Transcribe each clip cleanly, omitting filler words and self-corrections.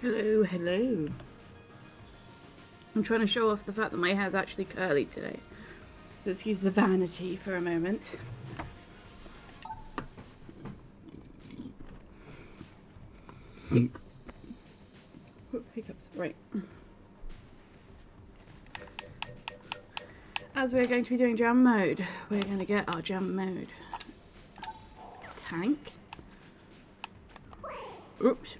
Hello, hello. I'm trying to show off the fact that my hair's actually curly today. So excuse the vanity for a moment. Oh, hiccups. Right. As we're going to be doing jam mode, we're going to get our jam mode tank. Oops.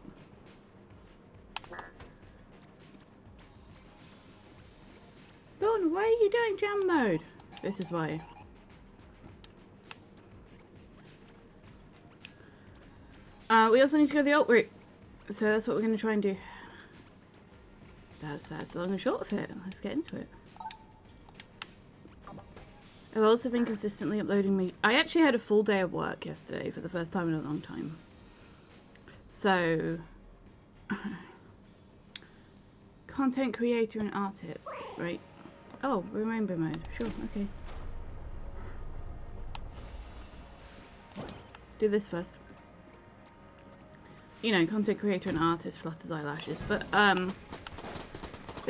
Thorn, why are you doing jam mode? This is why. We also need to go the alt route. So that's what we're going to try and do. That's the long and short of it. Let's get into it. I've also been consistently uploading me. I actually had a full day of work yesterday for the first time in a long time. So, content creator and artist, right? Oh, we're in rainbow mode. Sure, okay. Do this first. You know, content creator and artist flutters eyelashes, but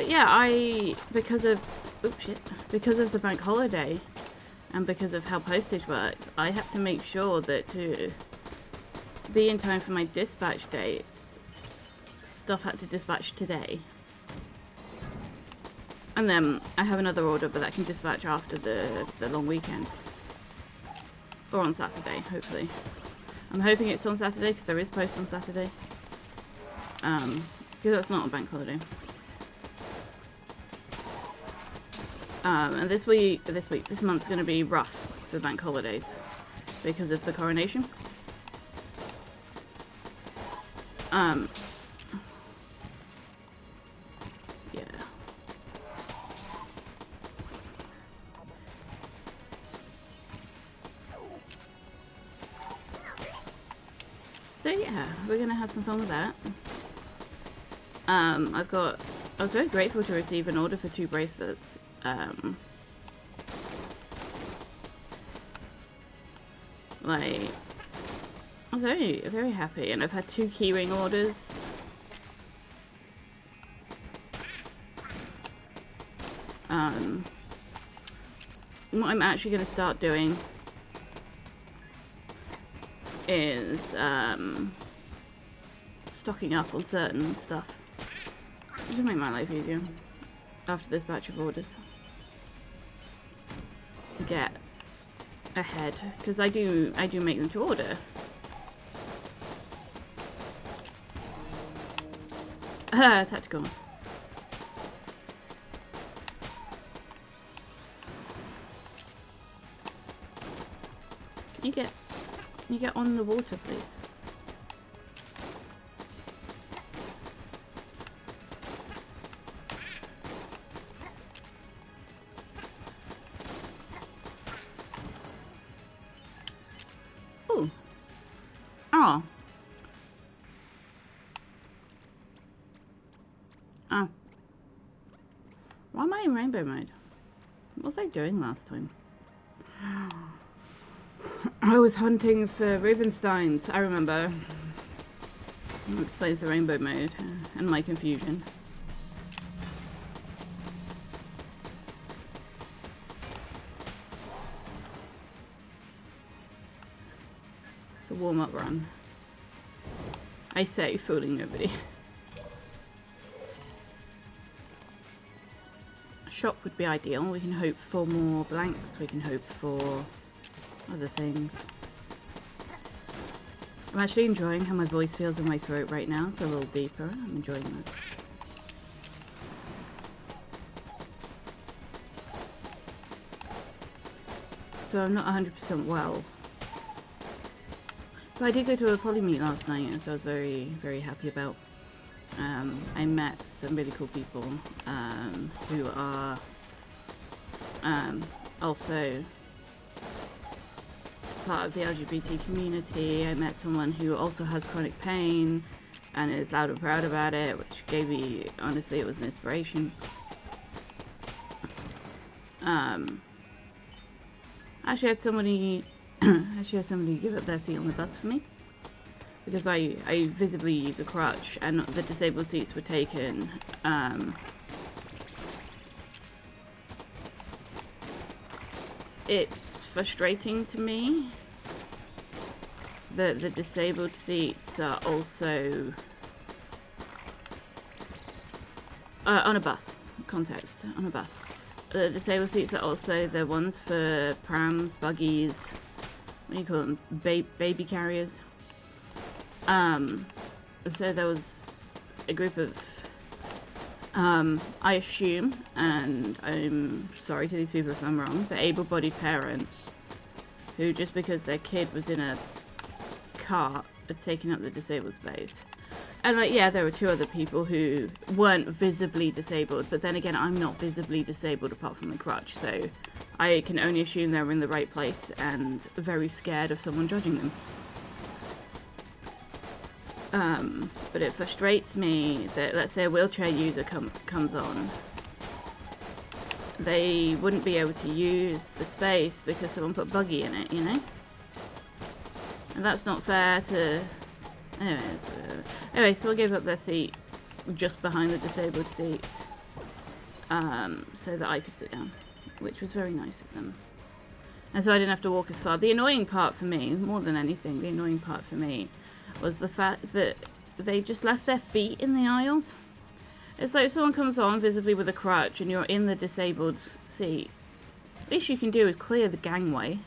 yeah, because of the bank holiday and because of how postage works, I have to make sure that to be in time for my dispatch dates, stuff had to dispatch today. And then I have another order, but that can dispatch after the long weekend. Or on Saturday, hopefully. I'm hoping it's on Saturday, because there is post on Saturday. Because that's not a bank holiday. And this month's going to be rough for bank holidays. Because of the coronation. Yeah. So yeah, we're gonna have some fun with that. I was very grateful to receive an order for 2 bracelets. Like, I was very happy, and I've had 2 keyring orders. What I'm actually going to start doing is stocking up on certain stuff. It'll make my life easier after this batch of orders to get ahead, because I do make them to order. Tactical. Can you get on the water, please? Ooh. Oh. Oh. Why am I in rainbow mode? What was I doing last time? I was hunting for Rubensteins, I remember. That explains the rainbow mode and my confusion. It's a warm-up run. I say, fooling nobody. A shop would be ideal. We can hope for more blanks. We can hope for other things. I'm actually enjoying how my voice feels in my throat right now. It's a little deeper. I'm enjoying that. So I'm not 100% well. But I did go to a poly meet last night, so I was very, very happy about. I met some really cool people who are also part of the LGBT community. I met someone who also has chronic pain and is loud and proud about it, which gave me, honestly, it was an inspiration. Actually had somebody give up their seat on the bus for me. because I visibly use a crutch, and the disabled seats were taken. It's frustrating to me that the disabled seats are also on a bus. Context, on a bus. The disabled seats are also the ones for prams, buggies, what do you call them? Baby carriers. So there was a group of, I assume, and I'm sorry to these people if I'm wrong, but able-bodied parents who, just because their kid was in a cart, had taken up the disabled space. And, like, yeah, there were 2 other people who weren't visibly disabled, but then again, I'm not visibly disabled apart from the crutch, so I can only assume they're in the right place and very scared of someone judging them. But it frustrates me that, let's say a wheelchair user comes on, they wouldn't be able to use the space because someone put buggy in it, you know? And that's not fair to... Anyway, so I gave up their seat just behind the disabled seats, so that I could sit down, which was very nice of them. And so I didn't have to walk as far. The annoying part for me, more than anything, the annoying part for me was the fact that they just left their feet in the aisles. It's like if someone comes on visibly with a crutch and you're in the disabled seat, least you can do is clear the gangway,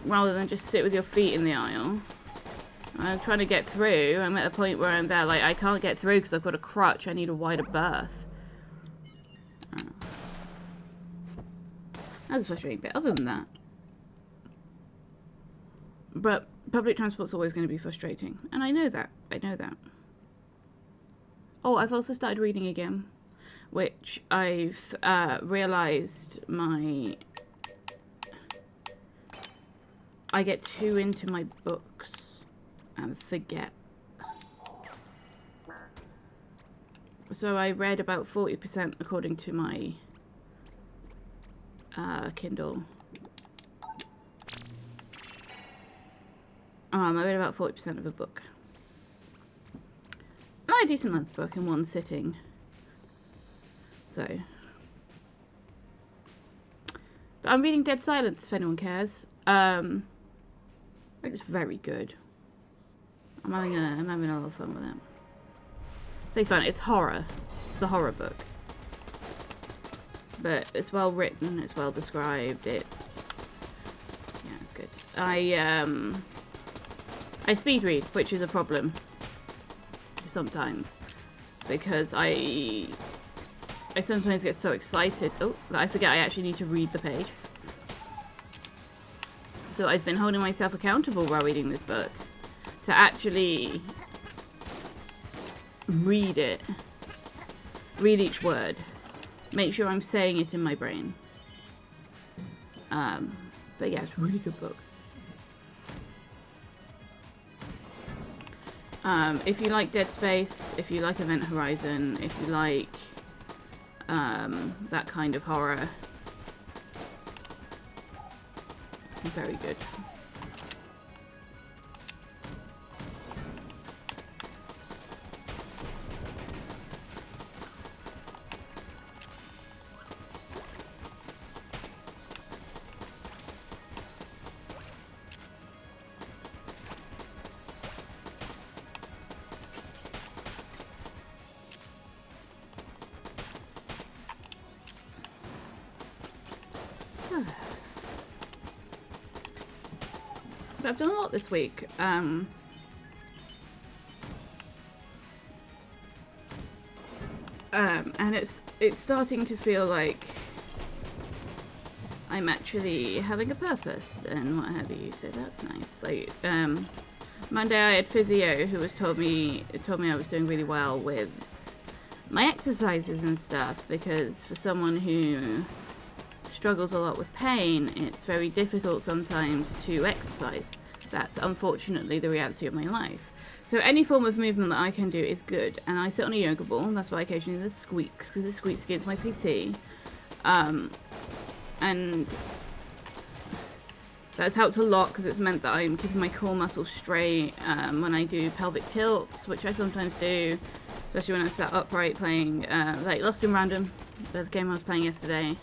rather than just sit with your feet in the aisle. I'm trying to get through. I'm at a point where I'm there, like, I can't get through because I've got a crutch. I need a wider berth. That's frustrating, but other than that. But public transport's always going to be frustrating. And I know that. I know that. Oh, I've also started reading again, which I've realised I get too into my books and forget. So I read about 40% according to my Kindle. I read about 40% of a book. A decent length book in one sitting. So. But I'm reading Dead Silence, if anyone cares. It's very good. I'm having a lot of fun with it. Say fun. It's horror. It's a horror book. But it's well written. It's well described. It's good. I speed read, which is a problem sometimes, because I sometimes get so excited that I forget I actually need to read the page. So I've been holding myself accountable while reading this book to actually read it, read each word, make sure I'm saying it in my brain. But yeah, it's a really good book. If you like Dead Space, if you like Event Horizon, if you like that kind of horror, very good. But I've done a lot this week. And it's starting to feel like I'm actually having a purpose and what have you, so that's nice. Like, Monday I had physio who told me I was doing really well with my exercises and stuff, because for someone who struggles a lot with pain, it's very difficult sometimes to exercise. That's unfortunately the reality of my life. So any form of movement that I can do is good. And I sit on a yoga ball, and that's why occasionally there's squeaks, because it squeaks against my PT. And That's helped a lot because it's meant that I'm keeping my core muscles straight when I do pelvic tilts, which I sometimes do, especially when I'm sat upright playing, like Lost in Random, the game I was playing yesterday.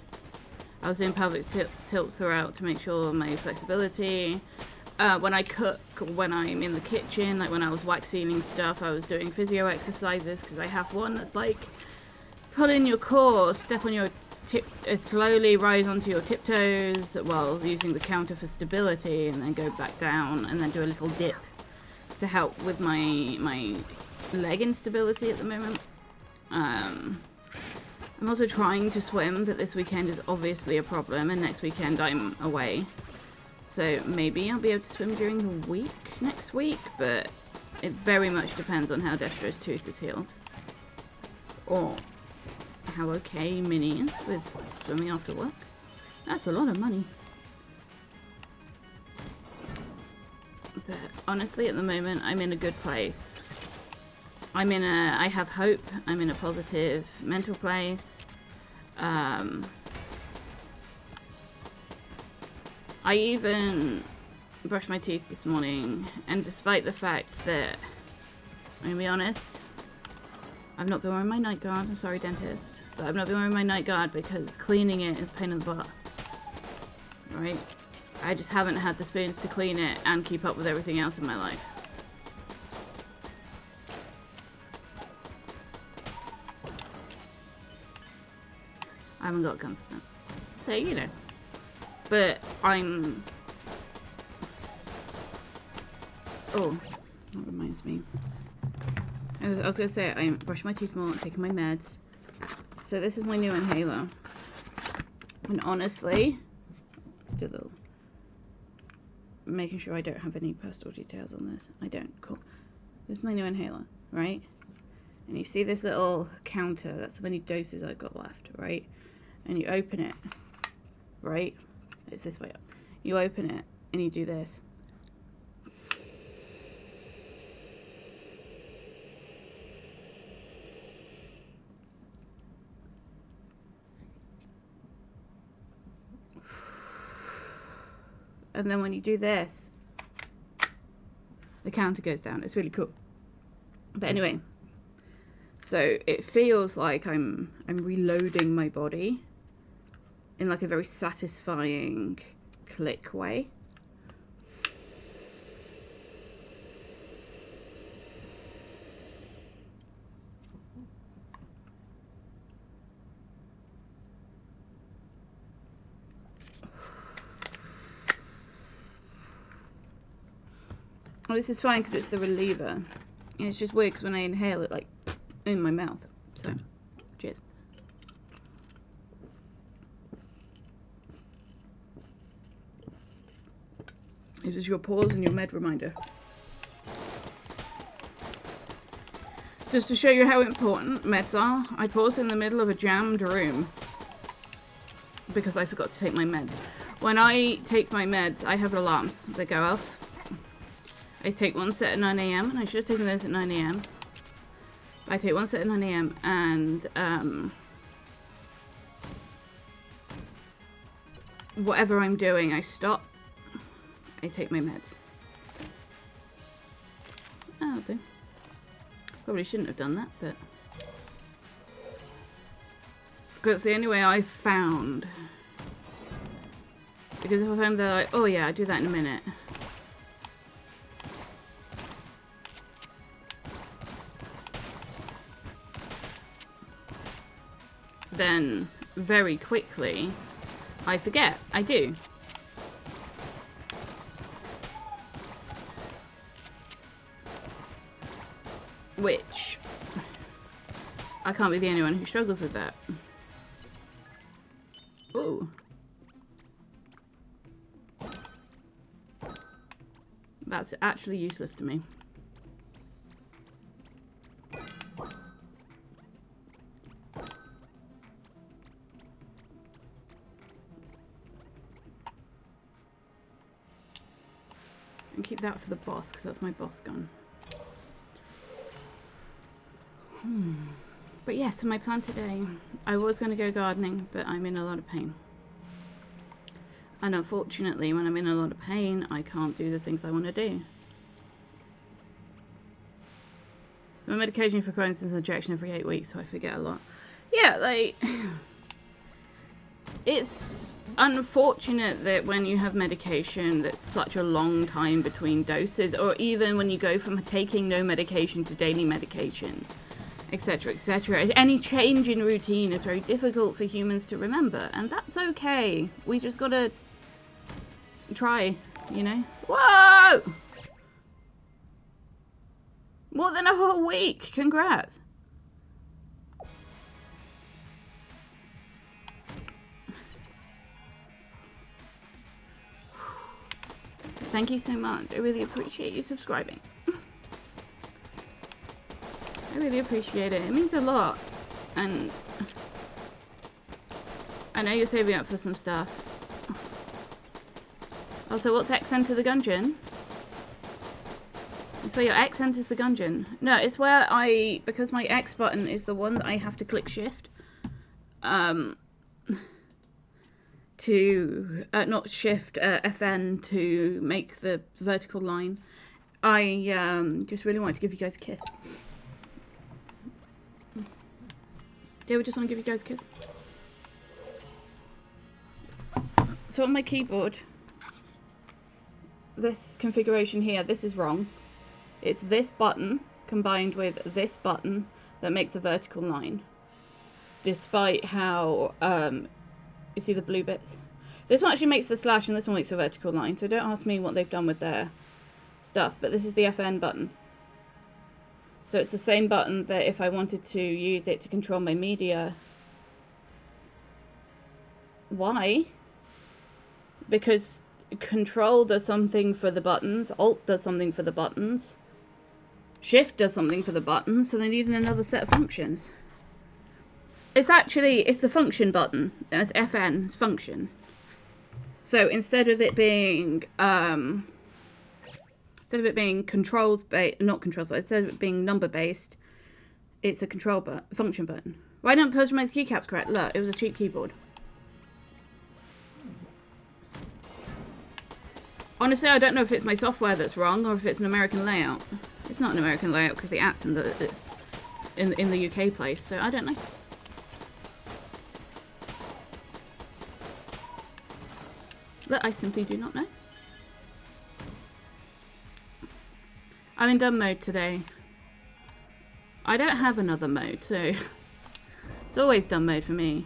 I was doing pelvic tilts throughout to make sure my flexibility. When I cook, when I'm in the kitchen, like when I was wax sealing stuff, I was doing physio exercises because I have one that's like pull in your core, step on your slowly rise onto your tiptoes while using the counter for stability, and then go back down, and then do a little dip to help with my leg instability at the moment. I'm also trying to swim, but this weekend is obviously a problem, and next weekend I'm away. So maybe I'll be able to swim during the week next week, but it very much depends on how Destro's tooth is healed. Or how okay Minnie is with swimming after work. That's a lot of money. But honestly, at the moment, I'm in a good place. I have hope. I'm in a positive mental place. I even brushed my teeth this morning, and despite the fact that, I'm gonna be honest, I've not been wearing my night guard. I'm sorry, dentist, but I've not been wearing my night guard because cleaning it is a pain in the butt. Right? I just haven't had the spoons to clean it and keep up with everything else in my life. I haven't got gun for that. So, you know. But I'm... Oh, that reminds me. I was going to say, I'm brushing my teeth more, taking my meds. So this is my new inhaler. And honestly, do a little... making sure I don't have any personal details on this. I don't. Cool. This is my new inhaler, right? And you see this little counter. That's how many doses I've got left, right? And you open it, right? It's this way up. You open it and you do this. And then when you do this, the counter goes down. It's really cool. But anyway, so it feels like I'm reloading my body in like a very satisfying click way. Well, this is fine because it's the reliever. And it's just weird because when I inhale it, like, in my mouth. So, cheers. This is your pause and your med reminder. Just to show you how important meds are, I pause in the middle of a jammed room because I forgot to take my meds. When I take my meds, I have alarms that go off. I take one set at 9 AM, and I should have taken those at 9 AM. I take one set at 9 AM, and whatever I'm doing, I stop. I take my meds. Oh, okay. Probably shouldn't have done that, but... because it's the only way I've found. Because if I find they're like, oh yeah, I'll do that in a minute. Then very quickly I forget. I do. Which I can't be the only one who struggles with that. Ooh. That's actually useless to me. And keep that for the boss, because that's my boss gun. But yeah, so my plan today, I was going to go gardening, but I'm in a lot of pain. And unfortunately, when I'm in a lot of pain, I can't do the things I want to do. So my medication for Crohn's is an injection every 8 weeks, so I forget a lot. Yeah, like, it's unfortunate that when you have medication that's such a long time between doses, or even when you go from taking no medication to daily medication, etc., etc. Any change in routine is very difficult for humans to remember, and that's okay. We just gotta try, you know? Whoa! More than a whole week! Congrats! Thank you so much. I really appreciate you subscribing. I really appreciate it. It means a lot. And I know you're saving up for some stuff. Also, what's X enter the gungeon? It's where your X enters the gungeon. No, it's where because my X button is the one that I have to click shift. To, not shift, FN to make the vertical line. I just really wanted to give you guys a kiss. Yeah, we just want to give you guys a kiss. So on my keyboard, this configuration here, this is wrong. It's this button combined with this button that makes a vertical line. Despite how, you see the blue bits? This one actually makes the slash and this one makes a vertical line. So don't ask me what they've done with their stuff. But this is the FN button. So it's the same button that if I wanted to use it to control my media. Why? Because Control does something for the buttons, Alt does something for the buttons, Shift does something for the buttons, so they need another set of functions. It's the function button. It's FN, it's function. So instead of it being controls based, not controls, but instead of it being number based, it's a function button. Why don't I my keycaps correct? Look, it was a cheap keyboard. Honestly, I don't know if it's my software that's wrong or if it's an American layout. It's not an American layout because the at's in the UK place, so I don't know. That I simply do not know. I'm in dumb mode today. I don't have another mode, so it's always dumb mode for me.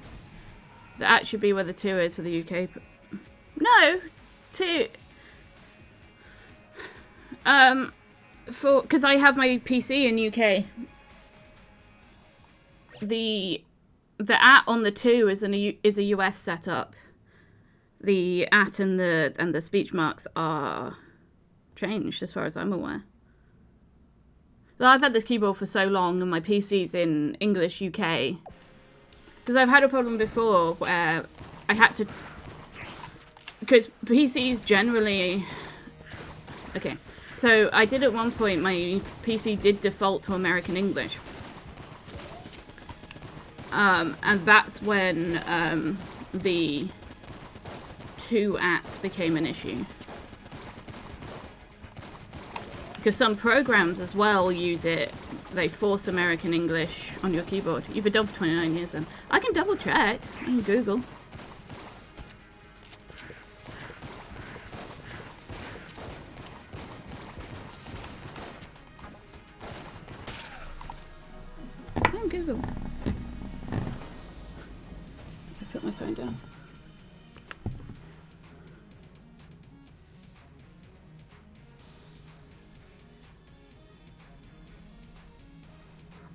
That should be where the 2 is for the UK. No! 2. Because I have my PC in UK. The at on the 2 is a US setup. The at and the speech marks are changed as far as I'm aware. Well, I've had this keyboard for so long and my PC's in English UK. Because I've had a problem before where I had to... Because PCs generally... Okay, so I did at one point, my PC did default to American English. And that's when the 2 at became an issue. Because some programs as well use it. They force American English on your keyboard. You've been done for 29 years then. I can double check. I can Google. I can Google. I put my phone down.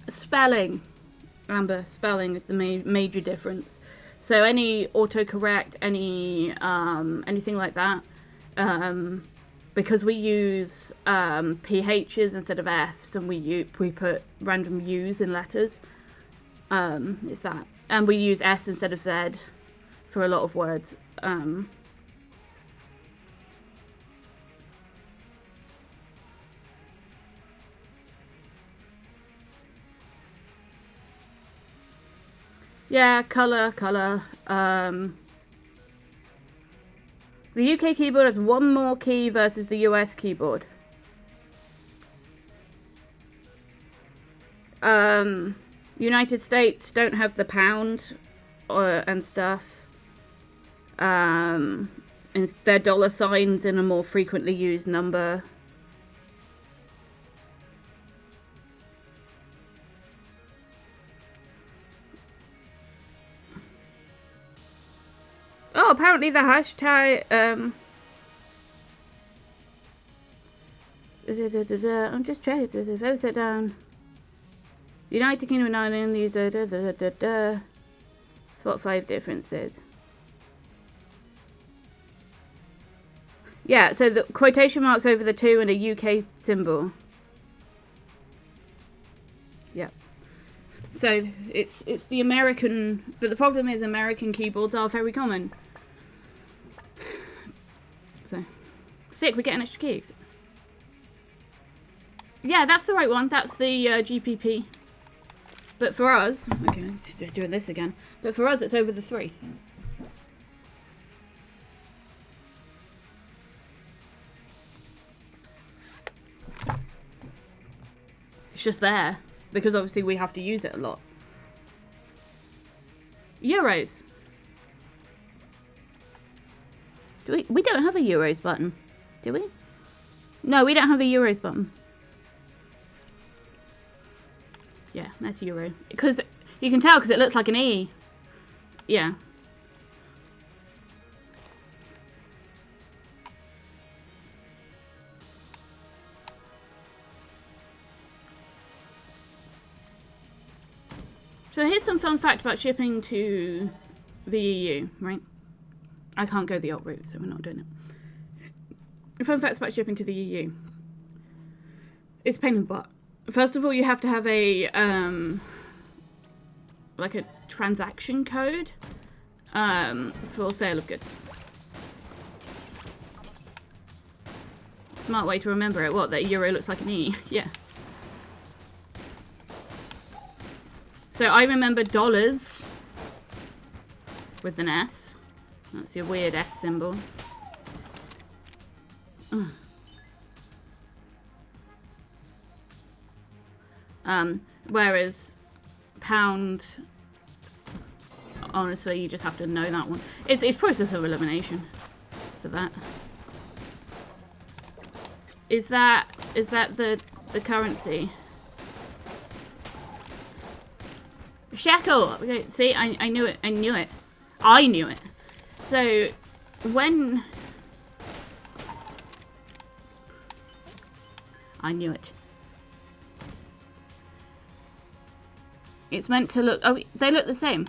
Spelling, Amber, spelling is the major difference. So any autocorrect, anything like that, because we use PHs instead of Fs, and we put random U's in letters. It's that, and we use S instead of Z for a lot of words. Yeah, colour. The UK keyboard has one more key versus the US keyboard. United States don't have the pound and stuff. And their dollar signs in a more frequently used number. Oh, apparently the hashtag, I'm just checking, if I sit down, United Kingdom and Ireland, these spot 5 differences. Yeah, so the quotation marks over the 2 and a UK symbol. Yeah. So it's the American, but the problem is American keyboards are very common. So, sick, we're getting extra keys. Yeah, that's the right one. That's the GPP. But for us, okay, let's do this again. But for us, it's over the 3. It's just there because obviously we have to use it a lot. Euros. We don't have a Euros button, do we? No, we don't have a Euros button. Yeah, that's Euro. Because you can tell because it looks like an E. Yeah. So here's some fun fact about shipping to the EU, right? I can't go the alt route, so we're not doing it. Fun facts about shipping to the EU. It's a pain in the butt. First of all, you have to have a like a transaction code for sale of goods. Smart way to remember it. What? That euro looks like an E. Yeah. So I remember dollars with an S. That's your weird S symbol. Whereas pound, honestly, you just have to know that one. It's process of elimination for that. Is that the currency? Shekel. Okay, see, I knew it. I knew it. So when I knew it. It's meant to look... Oh, they look the same.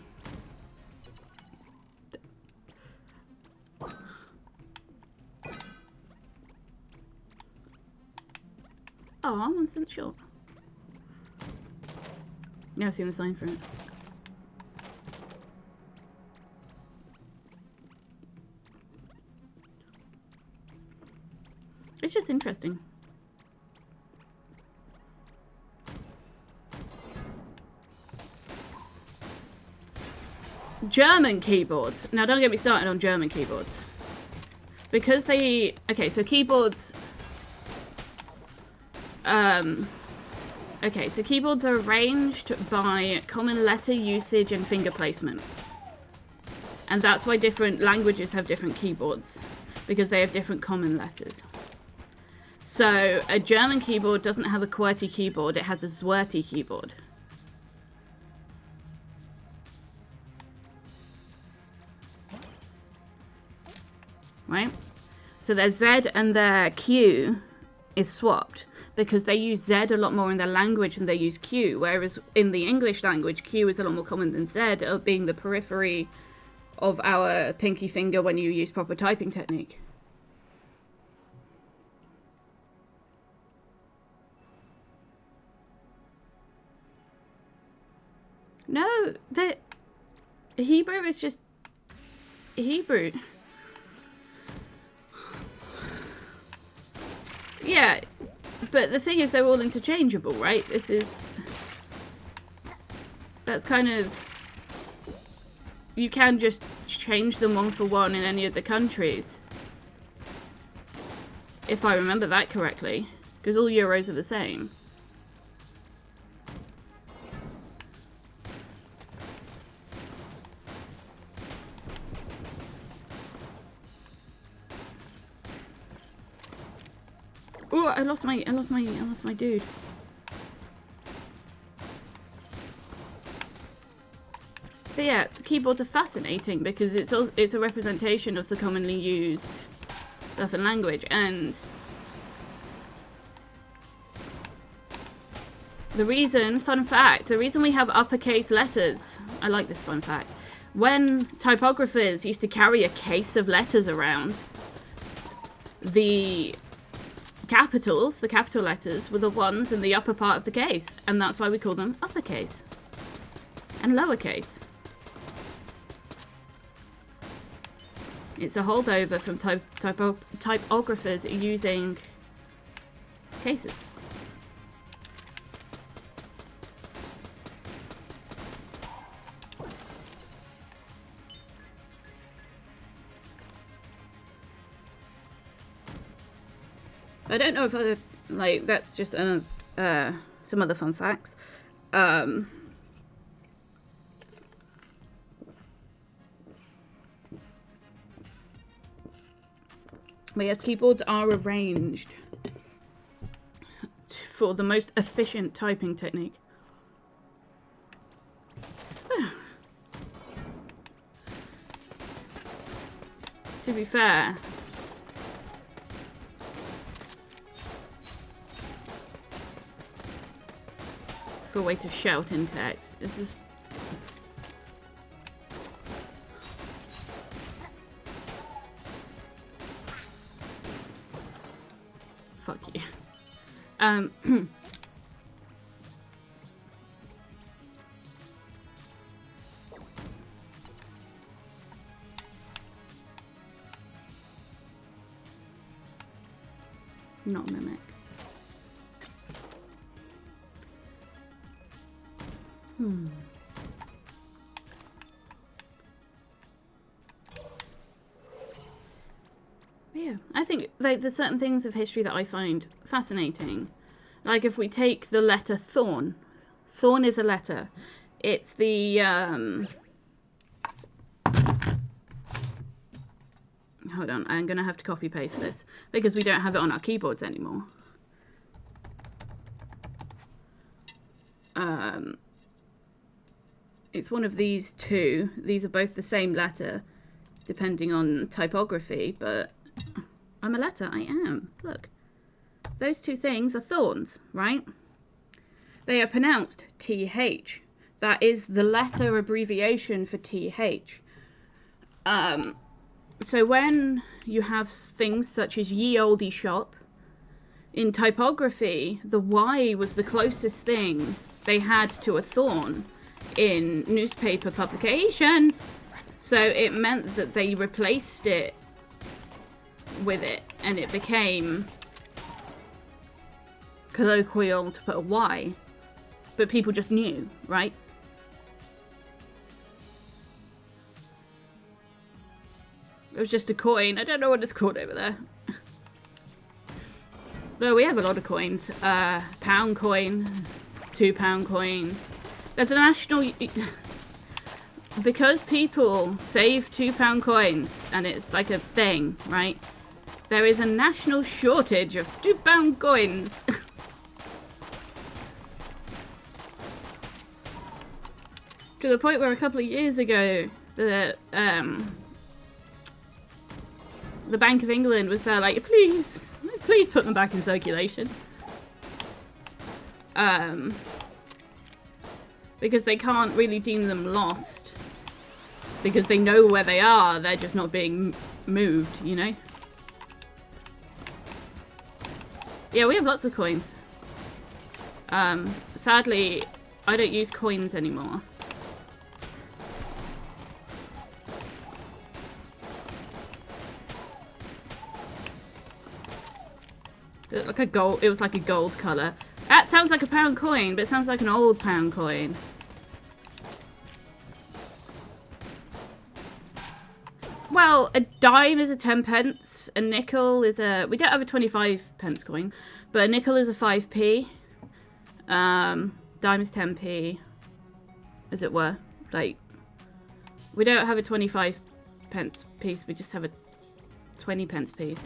Oh, I'm 1 cent short. Never seen the sign for it. It's just interesting. German keyboards. Now don't get me started on German keyboards. Because they... Okay, so keyboards... Okay, so keyboards are arranged by common letter usage and finger placement. And that's why different languages have different keyboards. Because they have different common letters. So a German keyboard doesn't have a QWERTY keyboard, it has a ZWERTY keyboard. Right? So their Z and their Q is swapped because they use Z a lot more in their language than they use Q, whereas in the English language, Q is a lot more common than Z, being the periphery of our pinky finger when you use proper typing technique. No, the Hebrew is just Hebrew. Yeah, but the thing is they're all interchangeable, right? That's kind of... You can just change them one for one in any of the countries. If I remember that correctly. Because all euros are the same. Oh, I lost my dude. But yeah, keyboards are fascinating because it's a representation of the commonly used stuff in language, and the reason, fun fact, the reason we have uppercase letters, I like this fun fact, when typographers used to carry a case of letters around, the capitals, the capital letters, were the ones in the upper part of the case, and that's why we call them uppercase and lowercase. It's a holdover from typographers using cases. I don't know if I, like, that's just some other fun facts. But yes, keyboards are arranged for the most efficient typing technique. To be fair, for a way to shout in text, it's just... Fuck you. Not mimic. Yeah, I think like there's certain things of history that I find fascinating. Like if we take the letter thorn. Thorn is a letter. It's the hold on, I'm gonna have to copy paste this because we don't have it on our keyboards anymore. It's one of these two. These are both the same letter, depending on typography, but I'm a letter, I am. Look. Those two things are thorns, right? They are pronounced TH. That is the letter abbreviation for TH. So when you have things such as ye olde shop, in typography, the Y was the closest thing they had to a thorn in newspaper publications. So it meant that they replaced it with it, and it became colloquial to put a Y. But people just knew, right? It was just a coin. I don't know what it's called over there. No, we have a lot of coins. Pound coin, £2 coin. There's a national... Because people save £2 coins, and it's like a thing, right? There is a national shortage of £2 coins. To the point where a couple of years ago, the Bank of England was there like, please put them back in circulation. Because they can't really deem them lost. Because they know where they are, they're just not being moved, you know? Yeah, we have lots of coins. Sadly, I don't use coins anymore. Like a gold, it was like a gold colour. That sounds like a pound coin, but it sounds like an old pound coin. Well, Well, a dime is a 10 pence. A nickel is a... We don't have a 25 pence coin, but a nickel is a 5p. Dime is 10p, as it were. Like, we don't have a 25 pence piece, we just have a 20 pence piece.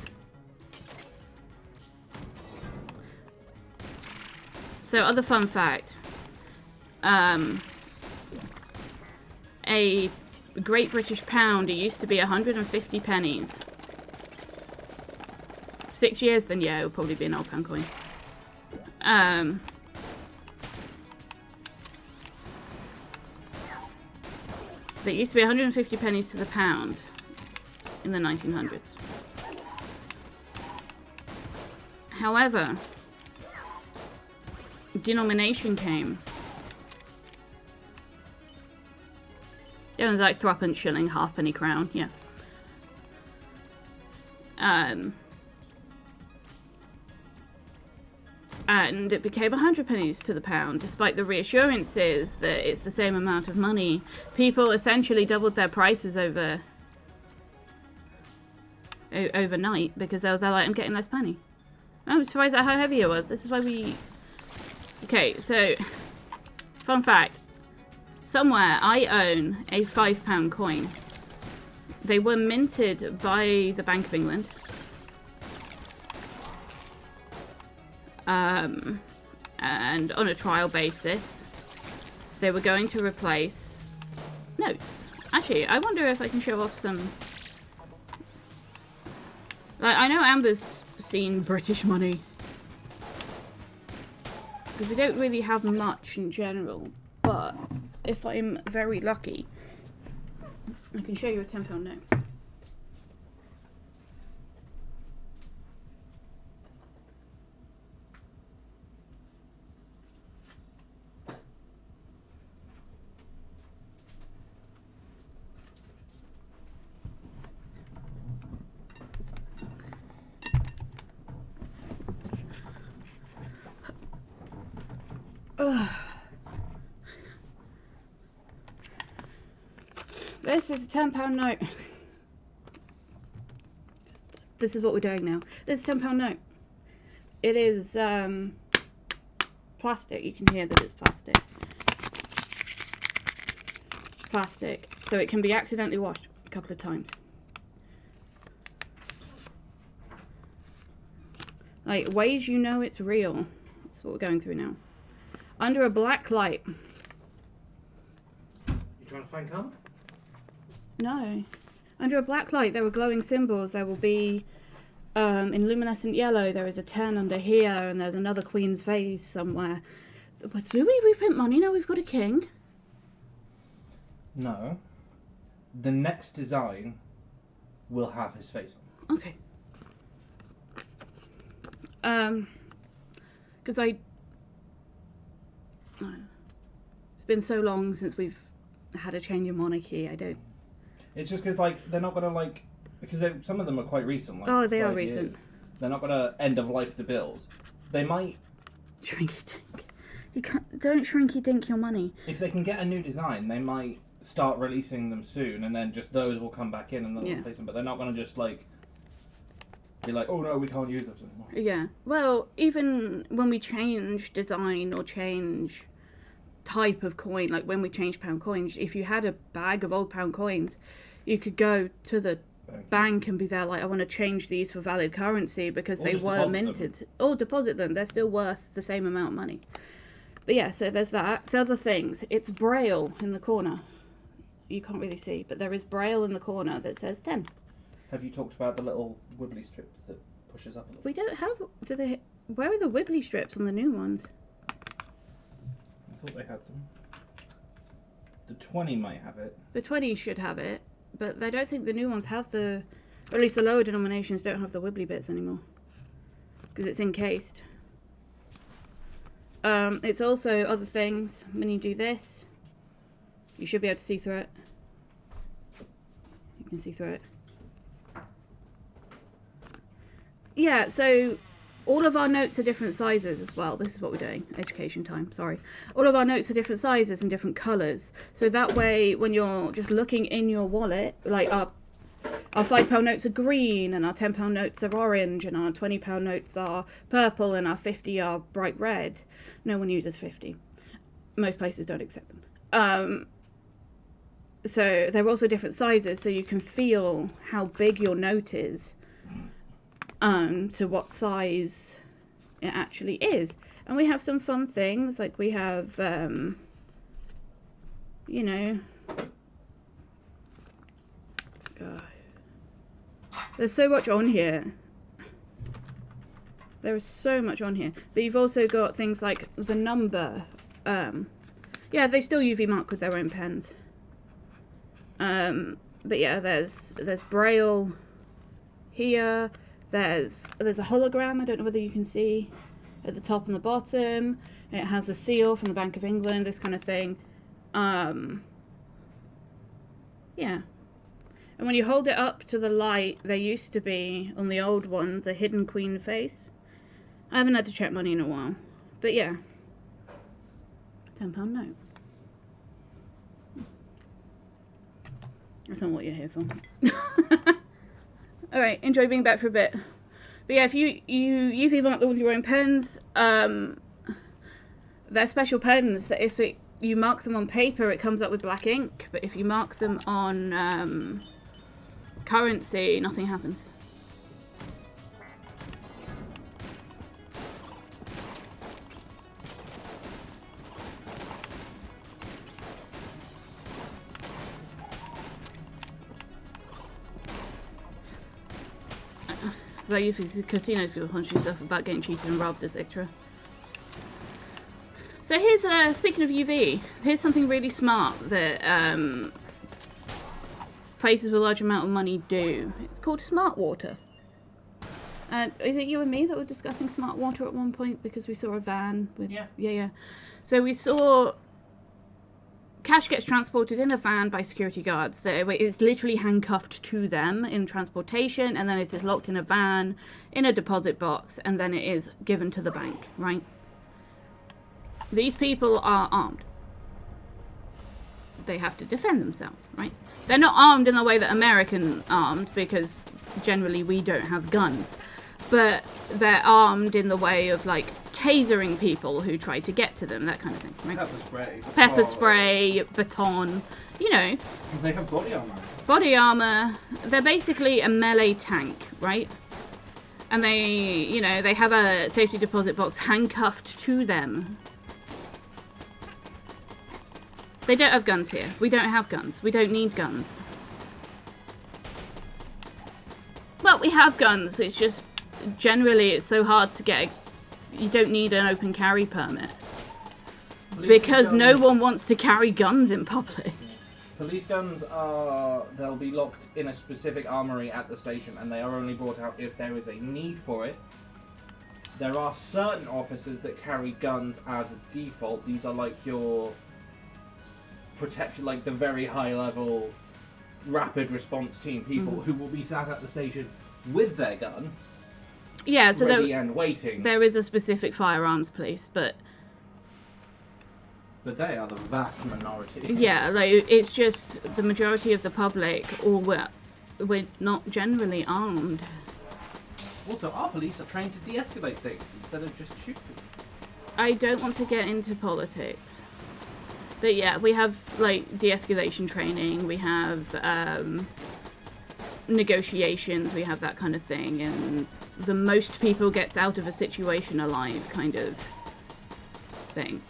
So, other fun fact. A Great British pound, it used to be 150 pennies. 6 years, then yeah, it would probably be an old pound coin. It used to be 150 pennies to the pound in the 1900s. However, denomination came. It was like threepence, shilling, halfpenny, crown, yeah. And it became 100 pennies to the pound, despite the reassurances that it's the same amount of money. People essentially doubled their prices overnight because they're like, I'm getting less penny. I'm surprised at how heavy it was. This is why we... Okay, so... Fun fact. Somewhere I own a £5 coin. They were minted by the Bank of England. And on a trial basis, they were going to replace notes. Actually, I wonder if I can show off some... Like, I know Amber's seen British money. Because we don't really have much in general, but if I'm very lucky, I can show you a £10 note. This is a £10 note. This is what we're doing now. This is a £10 note. It is plastic. You can hear that it's plastic. Plastic. So it can be accidentally washed a couple of times. Like, ways you know it's real. That's what we're going through now. Under a black light. You trying to find Carmen? No. Under a black light, there were glowing symbols. There will be, in luminescent yellow, there is a 10 under here, and there's another queen's face somewhere. But do we print money now we've got a king? No. The next design will have his face on. Okay. Because it's been so long since we've had a change in monarchy, I don't... It's just because, like, they're not going to, like... Because some of them are quite recent. Like, oh, they are recent. Years. They're not going to end of life the bills. They might... Shrinky dink. You can't... Don't shrinky dink your money. If they can get a new design, they might start releasing them soon, and then just those will come back in and they'll replace them. But they're not going to just, like... Be like, oh no, we can't use those anymore. Yeah. Well, even when we change design or change type of coin, like when we change pound coins, if you had a bag of old pound coins, you could go to the bank and be there like, I want to change these for valid currency because they were minted. Or deposit them. They're still worth the same amount of money. But yeah, so there's that. The other things, it's braille in the corner. You can't really see, but there is braille in the corner that says 10. Have you talked about the little wibbly strip that pushes up a little? We don't have... Do they... Where are the wibbly strips on the new ones? I thought they had them. The 20 might have it. The 20 should have it, but I don't think the new ones have the... Or at least the lower denominations don't have the wibbly bits anymore. Because it's encased. It's also other things. When you do this, you should be able to see through it. You can see through it. Yeah, so all of our notes are different sizes as well. This is what we're doing. Education time, sorry. All of our notes are different sizes and different colours. So that way, when you're just looking in your wallet, like our £5 notes are green, and our £10 notes are orange, and our £20 notes are purple, and our 50 are bright red. No one uses 50. Most places don't accept them. So they're also different sizes, so you can feel how big your note is to what size it actually is. And we have some fun things, like we have, you know, God, there's so much on here. There is so much on here. But you've also got things like the number. Yeah, they still UV mark with their own pens. But yeah, there's Braille here. There's a hologram. I don't know whether you can see at the top and the bottom. It has a seal from the Bank of England, this kind of thing. Yeah. And when you hold it up to the light, there used to be, on the old ones, a hidden queen face. I haven't had to check money in a while. But yeah. £10 note. That's not what you're here for. Alright, enjoy being back for a bit. But yeah, if you UV mark them with your own pens, they're special pens that if you mark them on paper, it comes up with black ink. But if you mark them on currency, nothing happens. Like if casinos will hunt yourself about getting cheated and robbed, etc. So here's speaking of UV, here's something really smart that places with a large amount of money do. It's called smart water. Is it you and me that were discussing smart water at one point because we saw a van with yeah. So we saw cash gets transported in a van by security guards. It's literally handcuffed to them in transportation, and then it is locked in a van in a deposit box, and then it is given to the bank, right? These people are armed. They have to defend themselves, right? They're not armed in the way that American armed, because generally we don't have guns. But they're armed in the way of, like, tasering people who try to get to them, that kind of thing, right? Pepper spray, baton, you know. They have body armor. Body armor. They're basically a melee tank, right? And they have a safety deposit box handcuffed to them. They don't have guns here. We don't have guns. We don't need guns. Well, we have guns. It's just, generally, it's so hard to get you don't need an open carry permit. Because no one wants to carry guns in public. Police guns they'll be locked in a specific armory at the station, and they are only brought out if there is a need for it. There are certain officers that carry guns as a default. These are like your protection, like the very high level rapid response team people who will be sat at the station with their gun. Yeah, so ready and waiting. There is a specific firearms police, but they are the vast minority. Yeah, like it's just the majority of the public, or we're not generally armed. Also, our police are trained to de-escalate things instead of just shooting. I don't want to get into politics, but yeah, we have like de-escalation training. We have negotiations. We have that kind of thing, and the most people gets out of a situation alive kind of thing.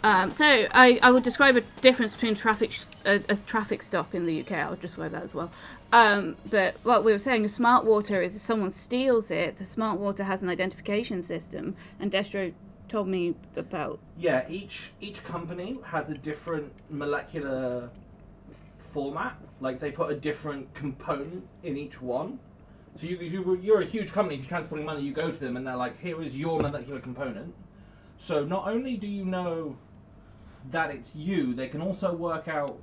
So I would describe a difference between a traffic stop in the UK. I would describe that as well. But what we were saying, a smart water is if someone steals it, the smart water has an identification system, and Destro told me about. Yeah, each company has a different molecular format. Like they put a different component in each one. So you're a huge company who's transporting money. You go to them and they're like, "Here is your molecular component." So not only do you know that it's you, they can also work out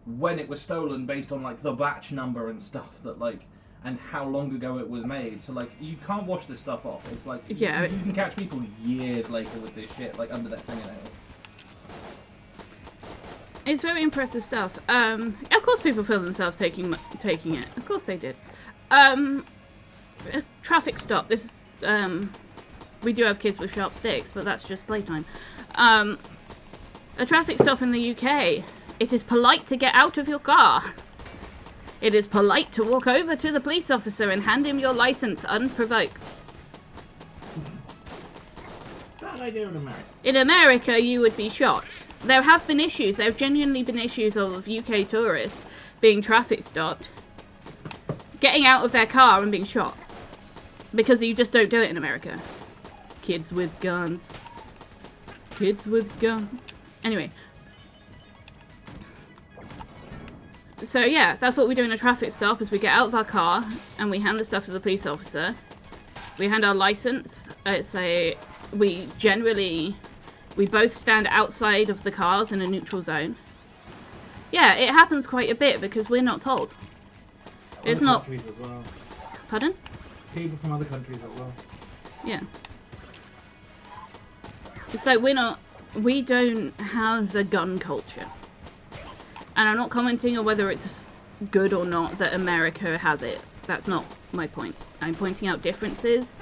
when it was stolen based on like the batch number and stuff that like, and how long ago it was made. So like you can't wash this stuff off. It's like you can catch people years later with this shit like under their fingernails. It's very impressive stuff. Of course people feel themselves taking it. Of course they did. A traffic stop. This is, we do have kids with sharp sticks, but that's just playtime. A traffic stop in the UK. It is polite to get out of your car. It is polite to walk over to the police officer and hand him your license unprovoked. Bad idea in America. In America, you would be shot. There have been issues. There have genuinely been issues of UK tourists being traffic stopped, getting out of their car and being shot. Because you just don't do it in America. Kids with guns. Kids with guns. Anyway. So yeah, that's what we do in a traffic stop, is we get out of our car and we hand the stuff to the police officer. We hand our license. We both stand outside of the cars in a neutral zone. Yeah, it happens quite a bit because we're not told. It's not... countries as well. Pardon? People from other countries as well. Yeah. It's like we don't have a gun culture. And I'm not commenting on whether it's good or not that America has it. That's not my point. I'm pointing out differences.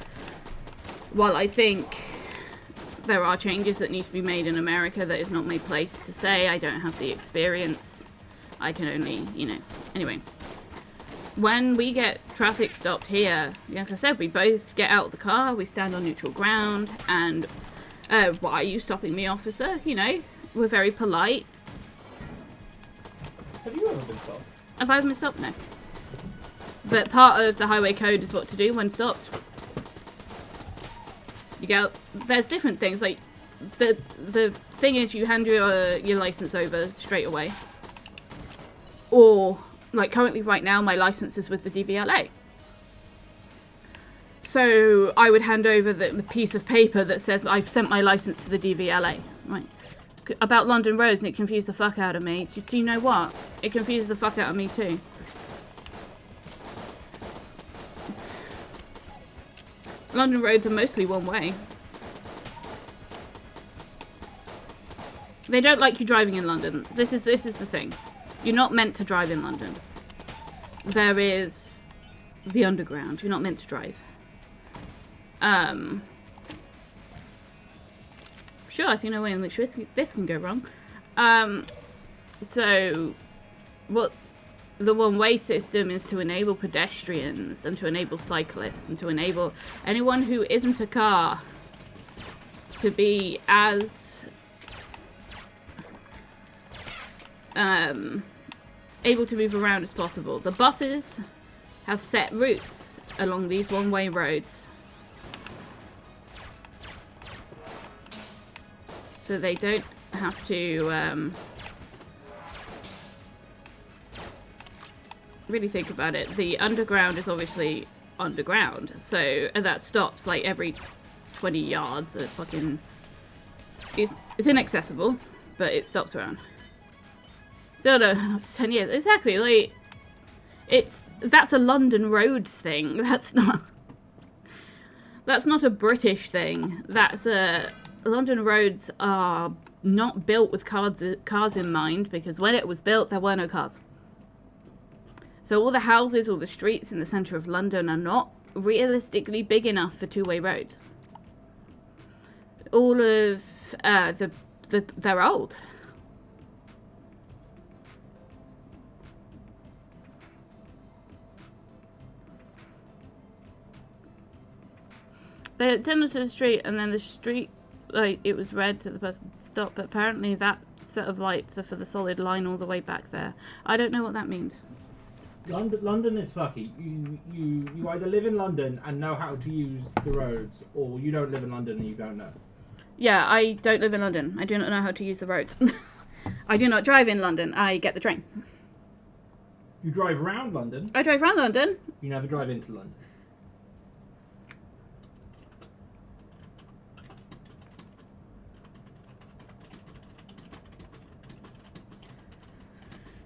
While I think there are changes that need to be made in America, that is not my place to say. I don't have the experience. I can only, Anyway. When we get traffic stopped here, like I said, we both get out of the car, we stand on neutral ground, and, why are you stopping me, officer? We're very polite. Have you ever been stopped? Have I ever been stopped? No. But part of the highway code is what to do when stopped. You go. There's different things. Like the thing is, you hand your license over straight away. Or like currently, right now, my license is with the DVLA. So I would hand over the piece of paper that says I've sent my license to the DVLA. Right. About London roads, and it confused the fuck out of me. Do you know what? It confuses the fuck out of me too. London roads are mostly one way. They don't like you driving in London. This is the thing. You're not meant to drive in London. There is the underground. You're not meant to drive. Sure, I see no way in which this can go wrong. So, what the one-way system is to enable pedestrians and to enable cyclists and to enable anyone who isn't a car to be as able to move around as possible. The buses have set routes along these one-way roads, so they don't have to really think about it. The underground is obviously underground, so that stops like every 20 yards. It's inaccessible, but it stops around. Still no, 10 years exactly. Like that's a London roads thing. That's not a British thing. London roads are not built with cars in mind, because when it was built, there were no cars. So all the houses, all the streets in the centre of London are not realistically big enough for two-way roads. All of they're old. They turned to the street, and then the street, like, it was red, so the person stopped. But apparently that set of lights are for the solid line all the way back there. I don't know what that means. London is fucky. You either live in London and know how to use the roads, or you don't live in London and you don't know. Yeah, I don't live in London. I do not know how to use the roads. I do not drive in London. I get the train. You drive around London. I drive around London. You never drive into London.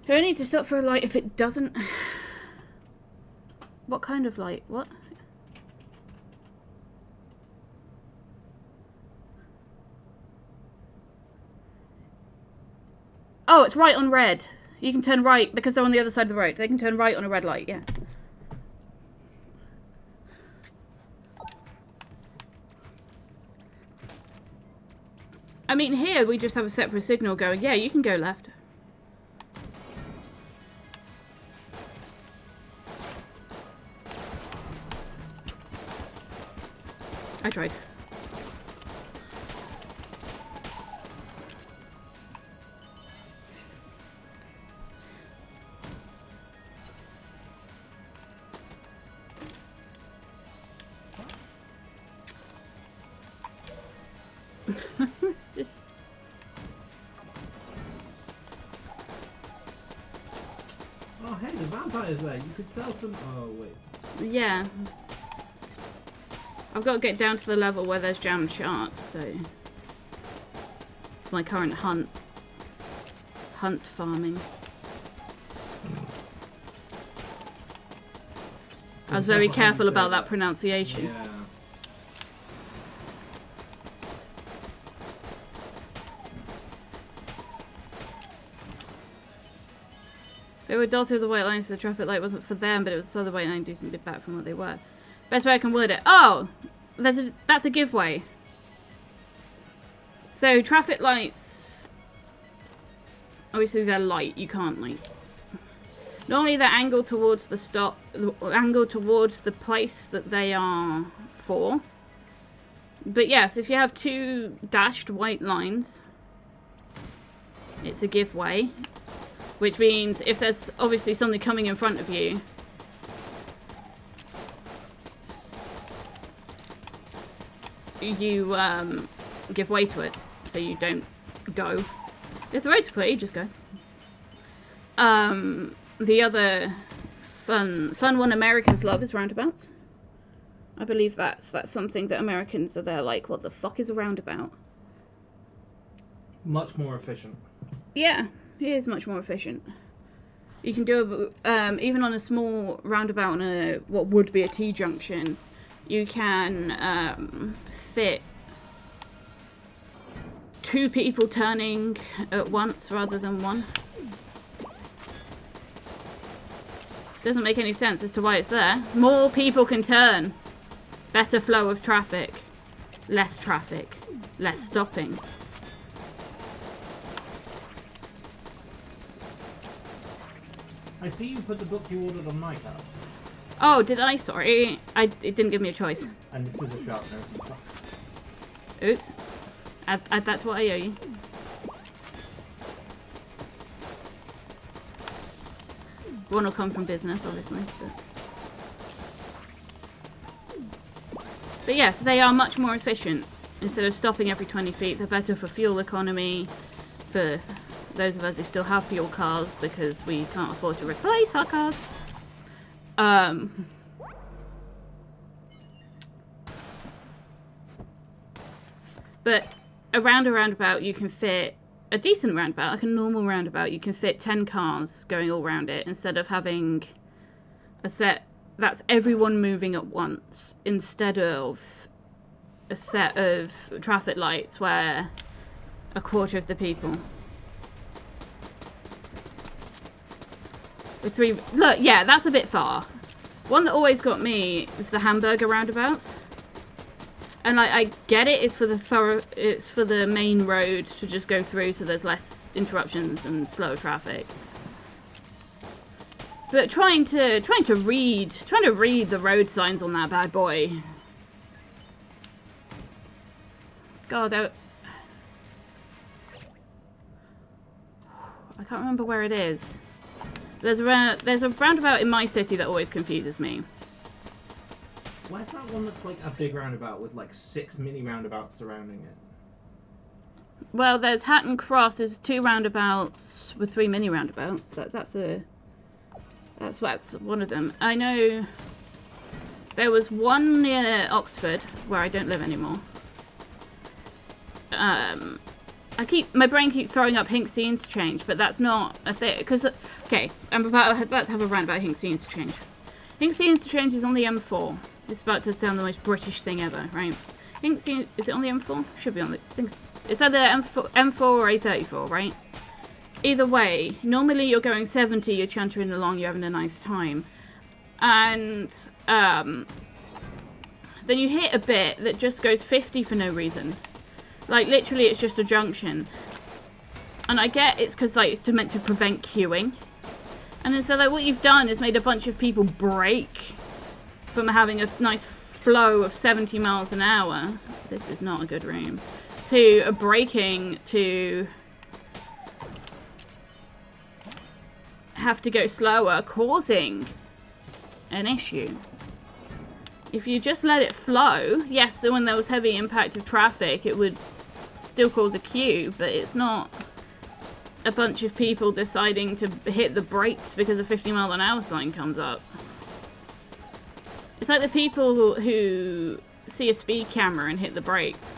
Do I need to stop for a light if it doesn't... What kind of light? What? Oh, it's right on red. You can turn right because they're on the other side of the road. They can turn right on a red light, yeah. I mean, here we just have a separate signal going, yeah, you can go left. I tried. It's just... Oh, hey, the vampire's there. You could sell some... Oh, wait. Yeah. I've got to get down to the level where there's jam sharks, so... It's my current hunt farming. I was very careful about that pronunciation. Yeah. They were dotted with the white lines so the traffic light wasn't for them, but it was so the white line do something back from what they were. Best way I can word it. Oh! That's a giveaway. So, traffic lights... Obviously they're light, you can't like... Normally they're angled towards the stop... Angled towards the place that they are for. But yes, if you have two dashed white lines... It's a giveaway. Which means if there's obviously something coming in front of you, you give way to it, so you don't go. If the road's clear, you just go. The other fun one Americans love is roundabouts. I believe that's something that Americans are there like, what the fuck is a roundabout? Much more efficient. Yeah. It is much more efficient. You can do even on a small roundabout on a what would be a T-junction, you can fit 2 people turning at once rather than 1. Doesn't make any sense as to why it's there. More people can turn. Better flow of traffic. Less traffic. Less stopping. I see you put the book you ordered on my card. Oh, did I? Sorry. It didn't give me a choice. And this is a sharpener. Oops. Add that to what I owe you. One will come from business, obviously. But yes, they are much more efficient. Instead of stopping every 20 feet, they're better for fuel economy, for those of us who still have fuel cars because we can't afford to replace our cars. But around a roundabout you can fit a decent roundabout, like a normal roundabout, you can fit 10 cars going all around it instead of having a set that's everyone moving at once instead of a set of traffic lights where a quarter of the people with 3... Look, yeah, that's a bit far. One that always got me is the hamburger roundabouts. And I get it, it's for the main road to just go through so there's less interruptions and flow of traffic. But trying to read the road signs on that bad boy. God, I can't remember where it is. There's a roundabout in my city that always confuses me. Where's that one that's like a big roundabout with like 6 mini roundabouts surrounding it? Well, there's Hatton Cross. There's 2 roundabouts with 3 mini roundabouts. That's one of them. I know there was one near Oxford where I don't live anymore. My brain keeps throwing up Hinksey Interchange, but that's not a thing. Because, okay, I'm about to have a rant about Hinksey Interchange. Hinksey Interchange is on the M4. It's about to sound the most British thing ever, right? Hinksey, is it on the M4? Should be on the... It's either M4 or A34, right? either way, normally you're going 70, you're chuntering along, you're having a nice time. And then you hit a bit that just goes 50 for no reason. Like, literally, it's just a junction. And I get it's because, like, it's meant to prevent queuing. And instead, like, what you've done is made a bunch of people break from having a nice flow of 70 miles an hour. This is not a good room. To a braking to have to go slower, causing an issue. If you just let it flow, yes, when there was heavy impact of traffic, it would still cause a queue, but it's not a bunch of people deciding to hit the brakes because a 50-mile-an-hour sign comes up. It's like the people who see a speed camera and hit the brakes.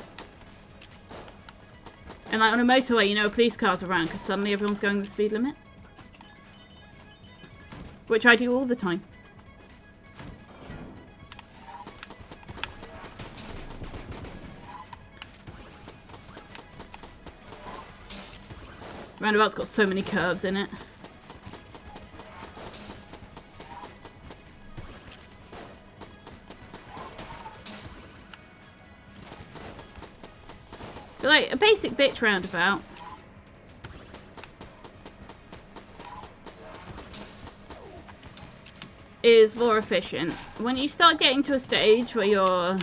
And like on a motorway, you know, a police car's around because suddenly everyone's going the speed limit. Which I do all the time. Roundabout's got so many curves in it. But like, a basic bitch roundabout. Is more efficient. When you start getting to a stage where you're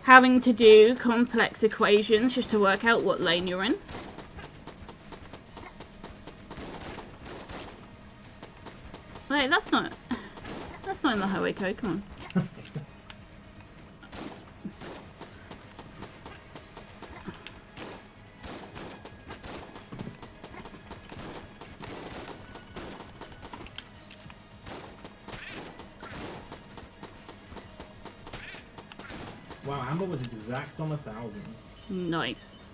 having to do complex equations just to work out what lane you're in. Wait, that's not in the highway code, come on. Wow, Amber was exact on 1,000. Nice.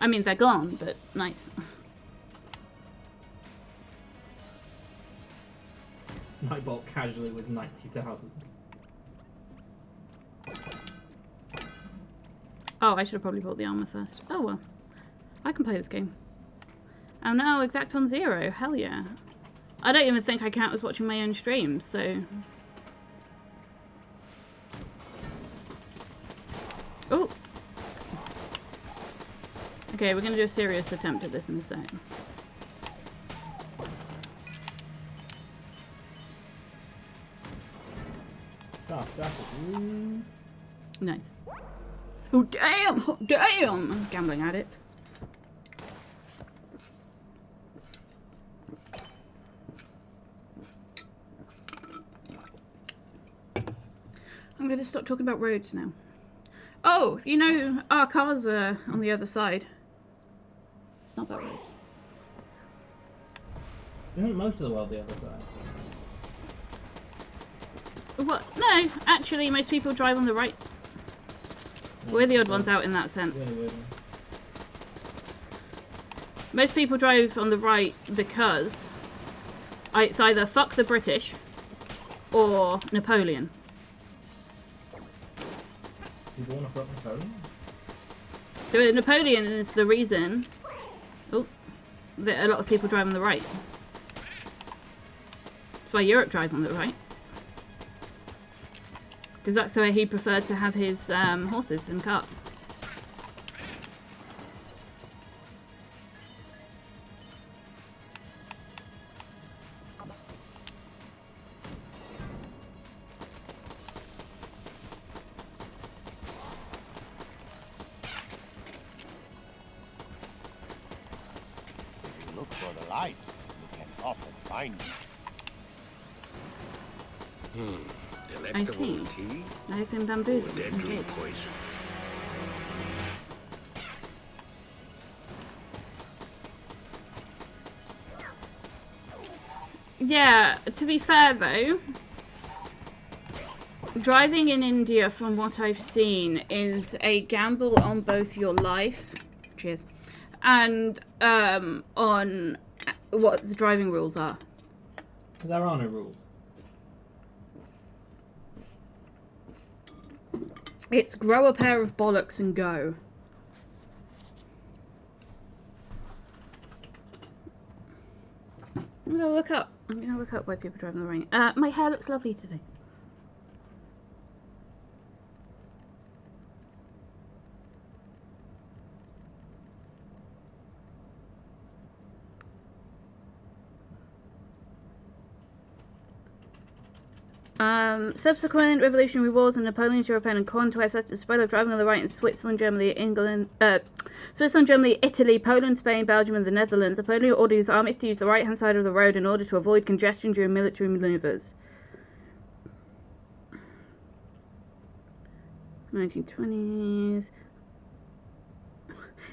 I mean, they're gone, but nice. Nightbot casually with 90,000. Oh, I should have probably bought the armor first. Oh well. I can play this game. Oh no, exact on 0. Hell yeah. I don't even think I count as watching my own streams, so... Oh! Okay, we're gonna do a serious attempt at this in a second. Nice. Oh damn! Oh, damn! Gambling addict. I'm gonna stop talking about roads now. Oh, you know, our cars are on the other side. It's not about roads. Isn't most of the world the other side? What? No, actually, most people drive on the right. Yeah, we're the odd ones out in that sense. Really. Most people drive on the right because it's either fuck the British or Napoleon. You want to fuck Napoleon? So Napoleon is the reason that a lot of people drive on the right. That's why Europe drives on the right. Because that's where he preferred to have his horses and carts. If you look for the light, you can often find it. I see. I've been bamboozled. Deadly poison. Yeah, to be fair though, driving in India, from what I've seen, is a gamble on both your life, cheers, and on what the driving rules are. There are no rules. It's grow a pair of bollocks and go. look up. I'm gonna look up why people drive in the rain. My hair looks lovely today. Subsequent revolutionary wars and Napoleon's European conquest, such as the spread of driving on the right in Switzerland, Germany, Italy, Poland, Spain, Belgium, and the Netherlands. Napoleon ordered his armies to use the right-hand side of the road in order to avoid congestion during military maneuvers. 1920s.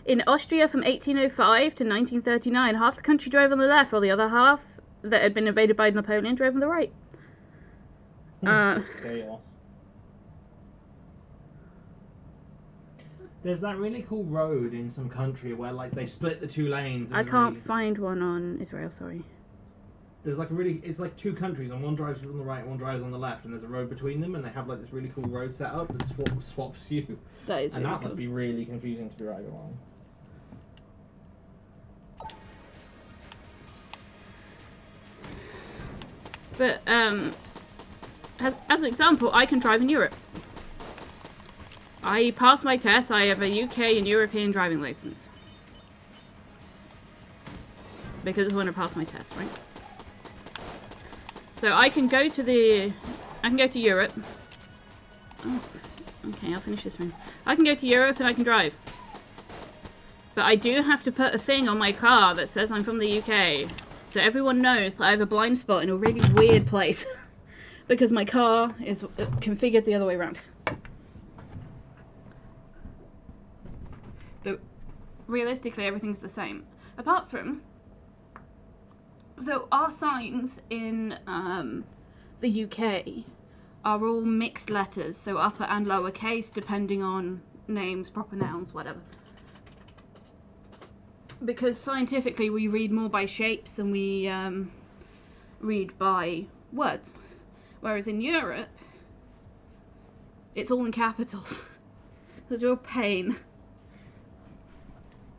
In Austria from 1805 to 1939, half the country drove on the left, while the other half that had been invaded by Napoleon drove on the right. Chaos. There's that really cool road in some country where like they split the two lanes. And I can't find one on Israel, sorry. There's like it's like two countries, and one drives on the right, and one drives on the left, and there's a road between them, and they have like this really cool road set up that swaps you. That is and really that must cool. be really confusing to drive along. But as an example, I can drive in Europe. I passed my test. I have a UK and European driving license. Because when I passed my test, right? So I can go to Europe. Oh, okay, I'll finish this one. I can go to Europe and I can drive. But I do have to put a thing on my car that says I'm from the UK. So everyone knows that I have a blind spot in a really weird place. Because my car is configured the other way around. But realistically, everything's the same. Apart from... So our signs in the UK are all mixed letters. So upper and lower case, depending on names, proper nouns, whatever. Because scientifically, we read more by shapes than we read by words. Whereas in Europe, it's all in capitals. There's a real pain.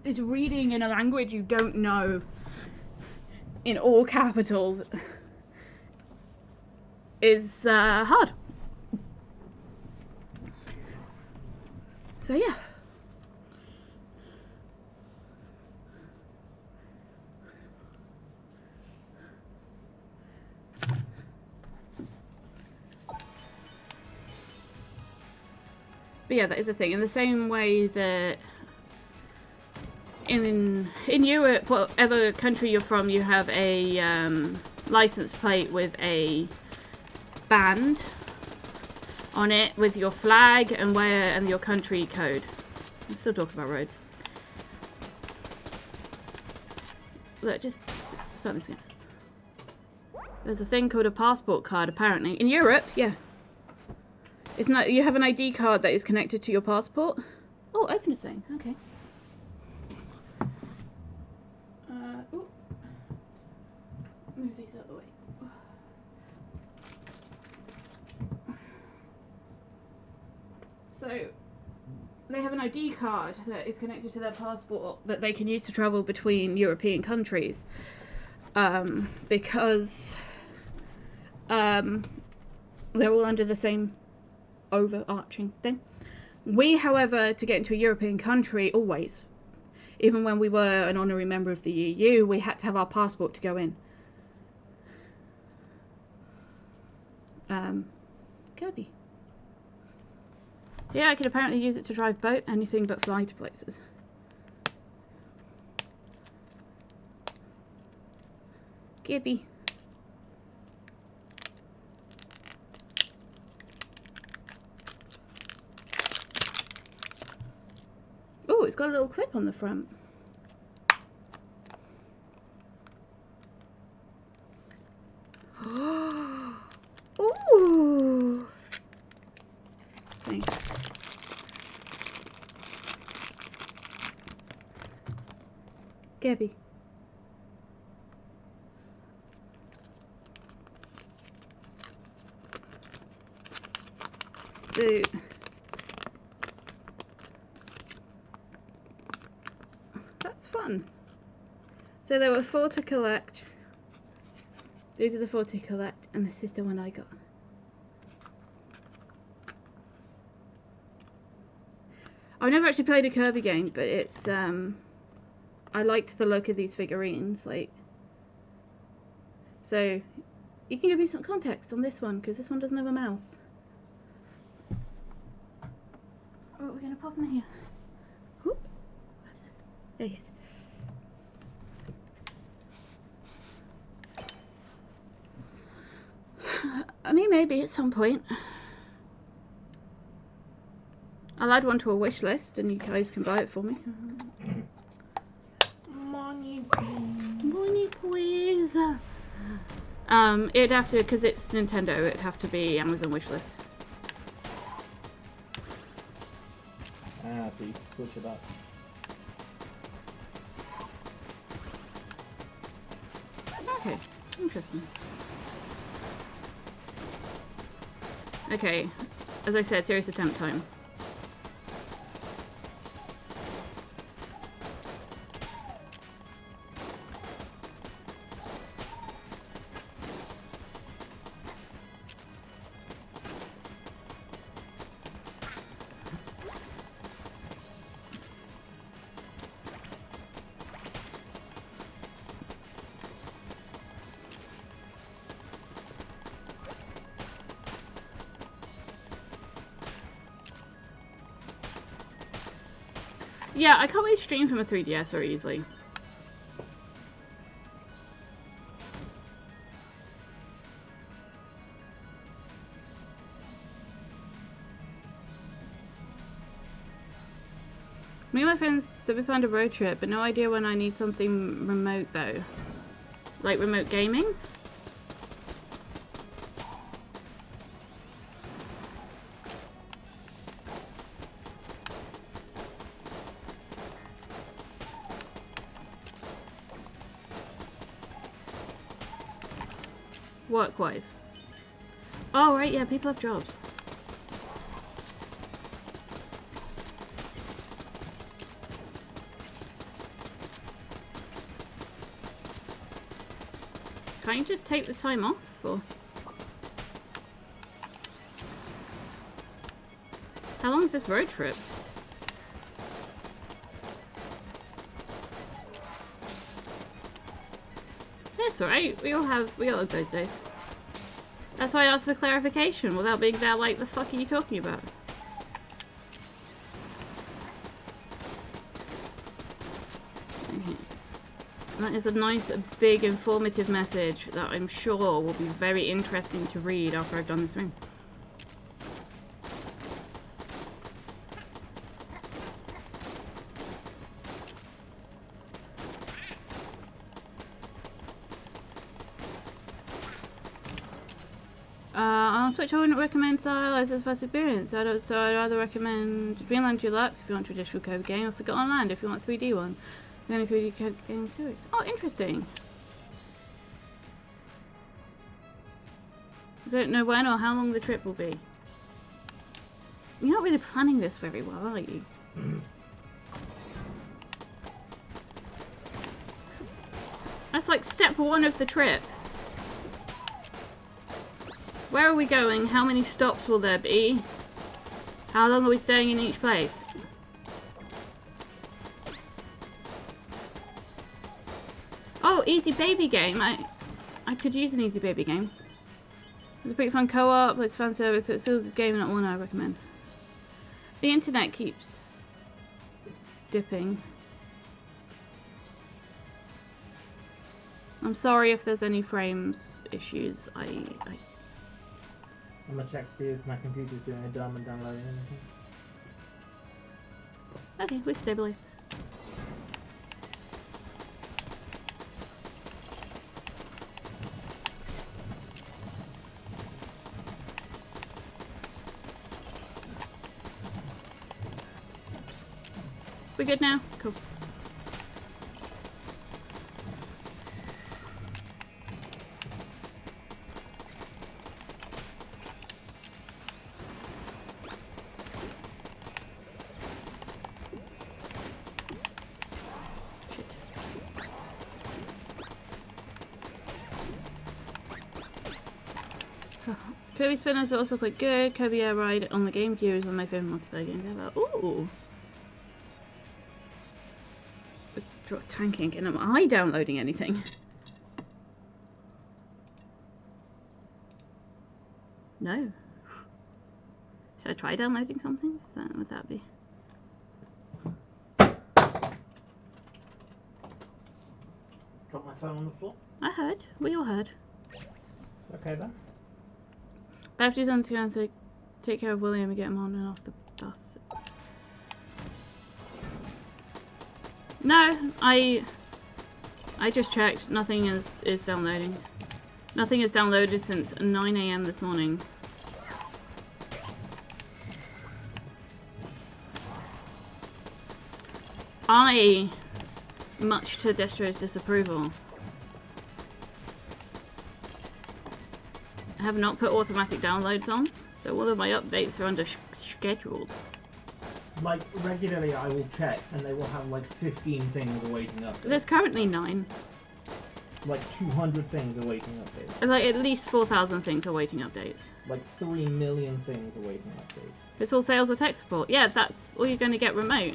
It's reading in a language you don't know in all capitals is hard. So yeah. But yeah, that is the thing. In the same way that in Europe, whatever country you're from, you have a license plate with a band on it with your flag and your country code. I'm still talking about roads. Look, just start this again. There's a thing called a passport card, apparently. In Europe, yeah. It's not. You have an ID card that is connected to your passport. Oh, open a thing. Okay. Ooh. Move these out of the way. So, they have an ID card that is connected to their passport that they can use to travel between European countries. Because they're all under the same overarching thing. We, however, to get into a European country, always, even when we were an honorary member of the EU, we had to have our passport to go in. Kirby. Yeah, I could apparently use it to drive boat, anything but fly to places. Gibby. Oh, it's got a little clip on the front. Ooh. Thanks. Gabby. So, that's fun. So there were 4 to collect. These are the 4 to collect, and this is the one I got. I've never actually played a Kirby game, but it's, I liked the look of these figurines, like, so, you can give me some context on this one, because this one doesn't have a mouth. Oh, we're going to pop him in here. Whoop. There he is. I mean, maybe at some point. I'll add one to a wish list and you guys can buy it for me. Money, please. Money, please. It'd have to, because it's Nintendo, it'd have to be Amazon wish list. Ah, so you can switch it up. Okay, interesting. Okay, as I said, serious attempt time. Yeah, I can't really stream from a 3DS very easily. Me and my friends said we planned a road trip, but no idea when I need something remote though. Like remote gaming? Work-wise. Oh, right, yeah, people have jobs. Can't you just take the time off, or? How long is this road trip? That's alright, we all have those days. That's why I asked for clarification without being there like, the fuck are you talking about? Okay. That is a nice, big, informative message that I'm sure will be very interesting to read after I've done this room. On Switch, I wouldn't recommend Style as a first experience. So I'd rather recommend Dreamland Deluxe if you want a traditional code game, or Forgotten Land if you want a 3D one. The only 3D code game series. Oh, interesting. I don't know when or how long the trip will be. You're not really planning this very well, are you? That's like step 1 of the trip. Where are we going? How many stops will there be? How long are we staying in each place? Oh, easy baby game. I could use an easy baby game. It's a pretty fun co-op, it's fan service, so it's still a good game, not one I recommend. The internet keeps dipping. I'm sorry if there's any frames issues. I'm gonna check to see if my computer's doing a dumb and downloading anything. Okay, we've stabilized. We good now? Cool. Kirby Spinners are also quite good. Kirby Air Ride on the GameCube is one of my favourite multiplayer games ever. Ooh! Tanking, and am I downloading anything? No. Should I try downloading something? Would that be? Drop my phone on the floor. I heard. We all heard. Okay then. Bethany's on to go and take care of William and get him on and off the bus. No, I just checked. Nothing is downloading. Nothing is downloaded since 9 AM this morning. I, much to Destro's disapproval, have not put automatic downloads on, so all of my updates are under scheduled. Like, regularly I will check and they will have like 15 things awaiting updates. There's currently 9. Like 200 things awaiting updates. Like at least 4,000 things awaiting updates. Like 3 million things awaiting updates. It's all sales or tech support. Yeah, that's all you're going to get remote.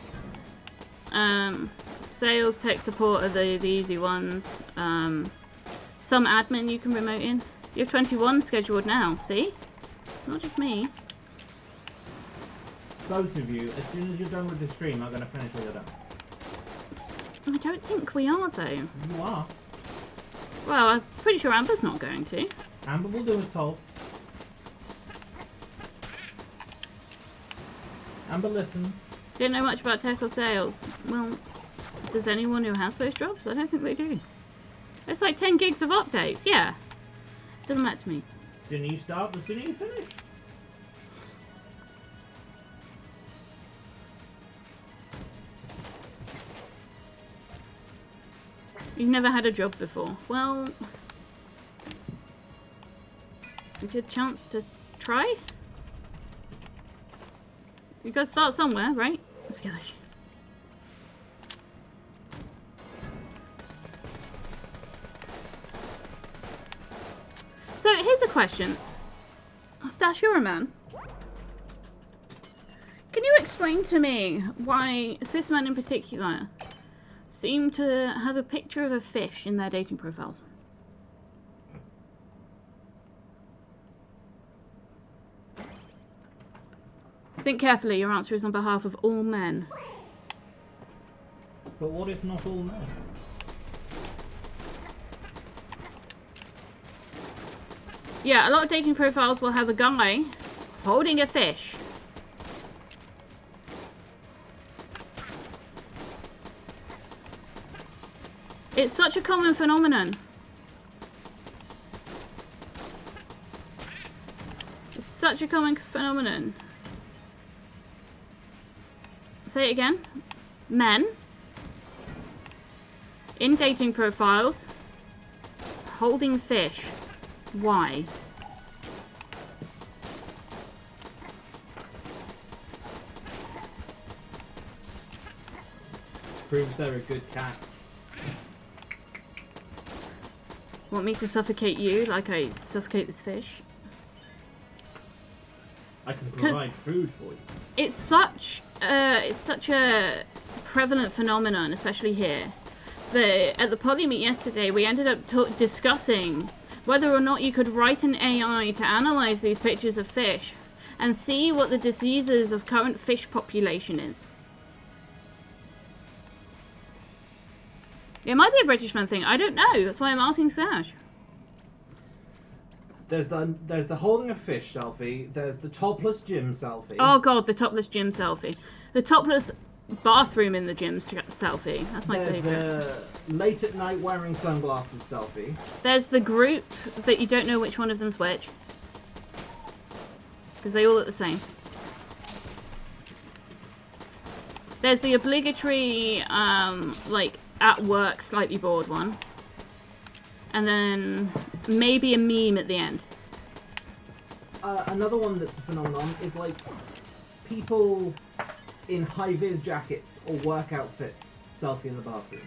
Sales, tech support are the easy ones. Some admin you can remote in. You have 21 scheduled now, see? Not just me. Both of you, as soon as you're done with the stream, I'm going to finish all of them. I don't think we are, though. You are. Well, I'm pretty sure Amber's not going to. Amber will do as told. Amber, listen. Don't know much about tech or sales. Well, does anyone who has those jobs? I don't think they do. It's like 10 gigs of updates, yeah. Doesn't matter to me. The sooner you start, the sooner you finish. You've never had a job before. Well, a good chance to try. You've got to start somewhere, right? Let's get this. So here's a question. Stash, you're a man. Can you explain to me why cis men in particular seem to have a picture of a fish in their dating profiles? Think carefully, your answer is on behalf of all men. But what if not all men? Yeah, a lot of dating profiles will have a guy holding a fish. It's such a common phenomenon. It's such a common phenomenon. Say it again. Men in dating profiles holding fish. Why? Proves they're a good cat. Want me to suffocate you like I suffocate this fish? I can provide food for you. It's such a prevalent phenomenon, especially here. At the poly meet yesterday, we ended up discussing whether or not you could write an AI to analyze these pictures of fish and see what the diseases of current fish population is. It might be a British man thing. I don't know. That's why I'm asking Stash. There's the holding a fish selfie. There's the topless gym selfie. Oh god, the topless gym selfie. The topless bathroom in the gym selfie. That's my favourite. The late at night wearing sunglasses selfie. There's the group that you don't know which one of them's which. Because they all look the same. There's the obligatory, like, at work, slightly bored one. And then maybe a meme at the end. Another one that's a phenomenon is like people in high-vis jackets or work outfits selfie in the bathroom.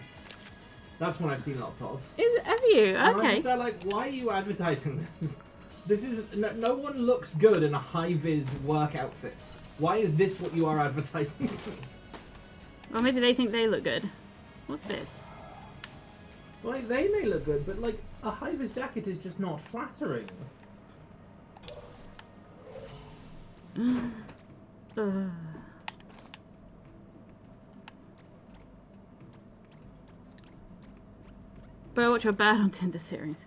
That's one I've seen lots of. Have you? And I'm Okay. just there like, why are you advertising this? This is no one looks good in a high-vis work outfit. Why is this what you are advertising to me? Well, maybe they think they look good. What's this? Like, they may look good, but like a high-vis jacket is just not flattering. But I watch a bad on Tinder series.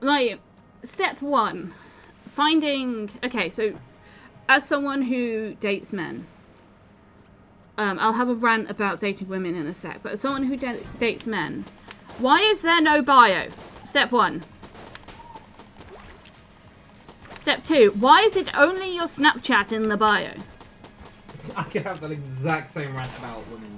Like, step one, finding... Okay, so as someone who dates men, I'll have a rant about dating women in a sec, but as someone who dates men, why is there no bio? Step one. Step two, why is it only your Snapchat in the bio? I could have that exact same rant about women.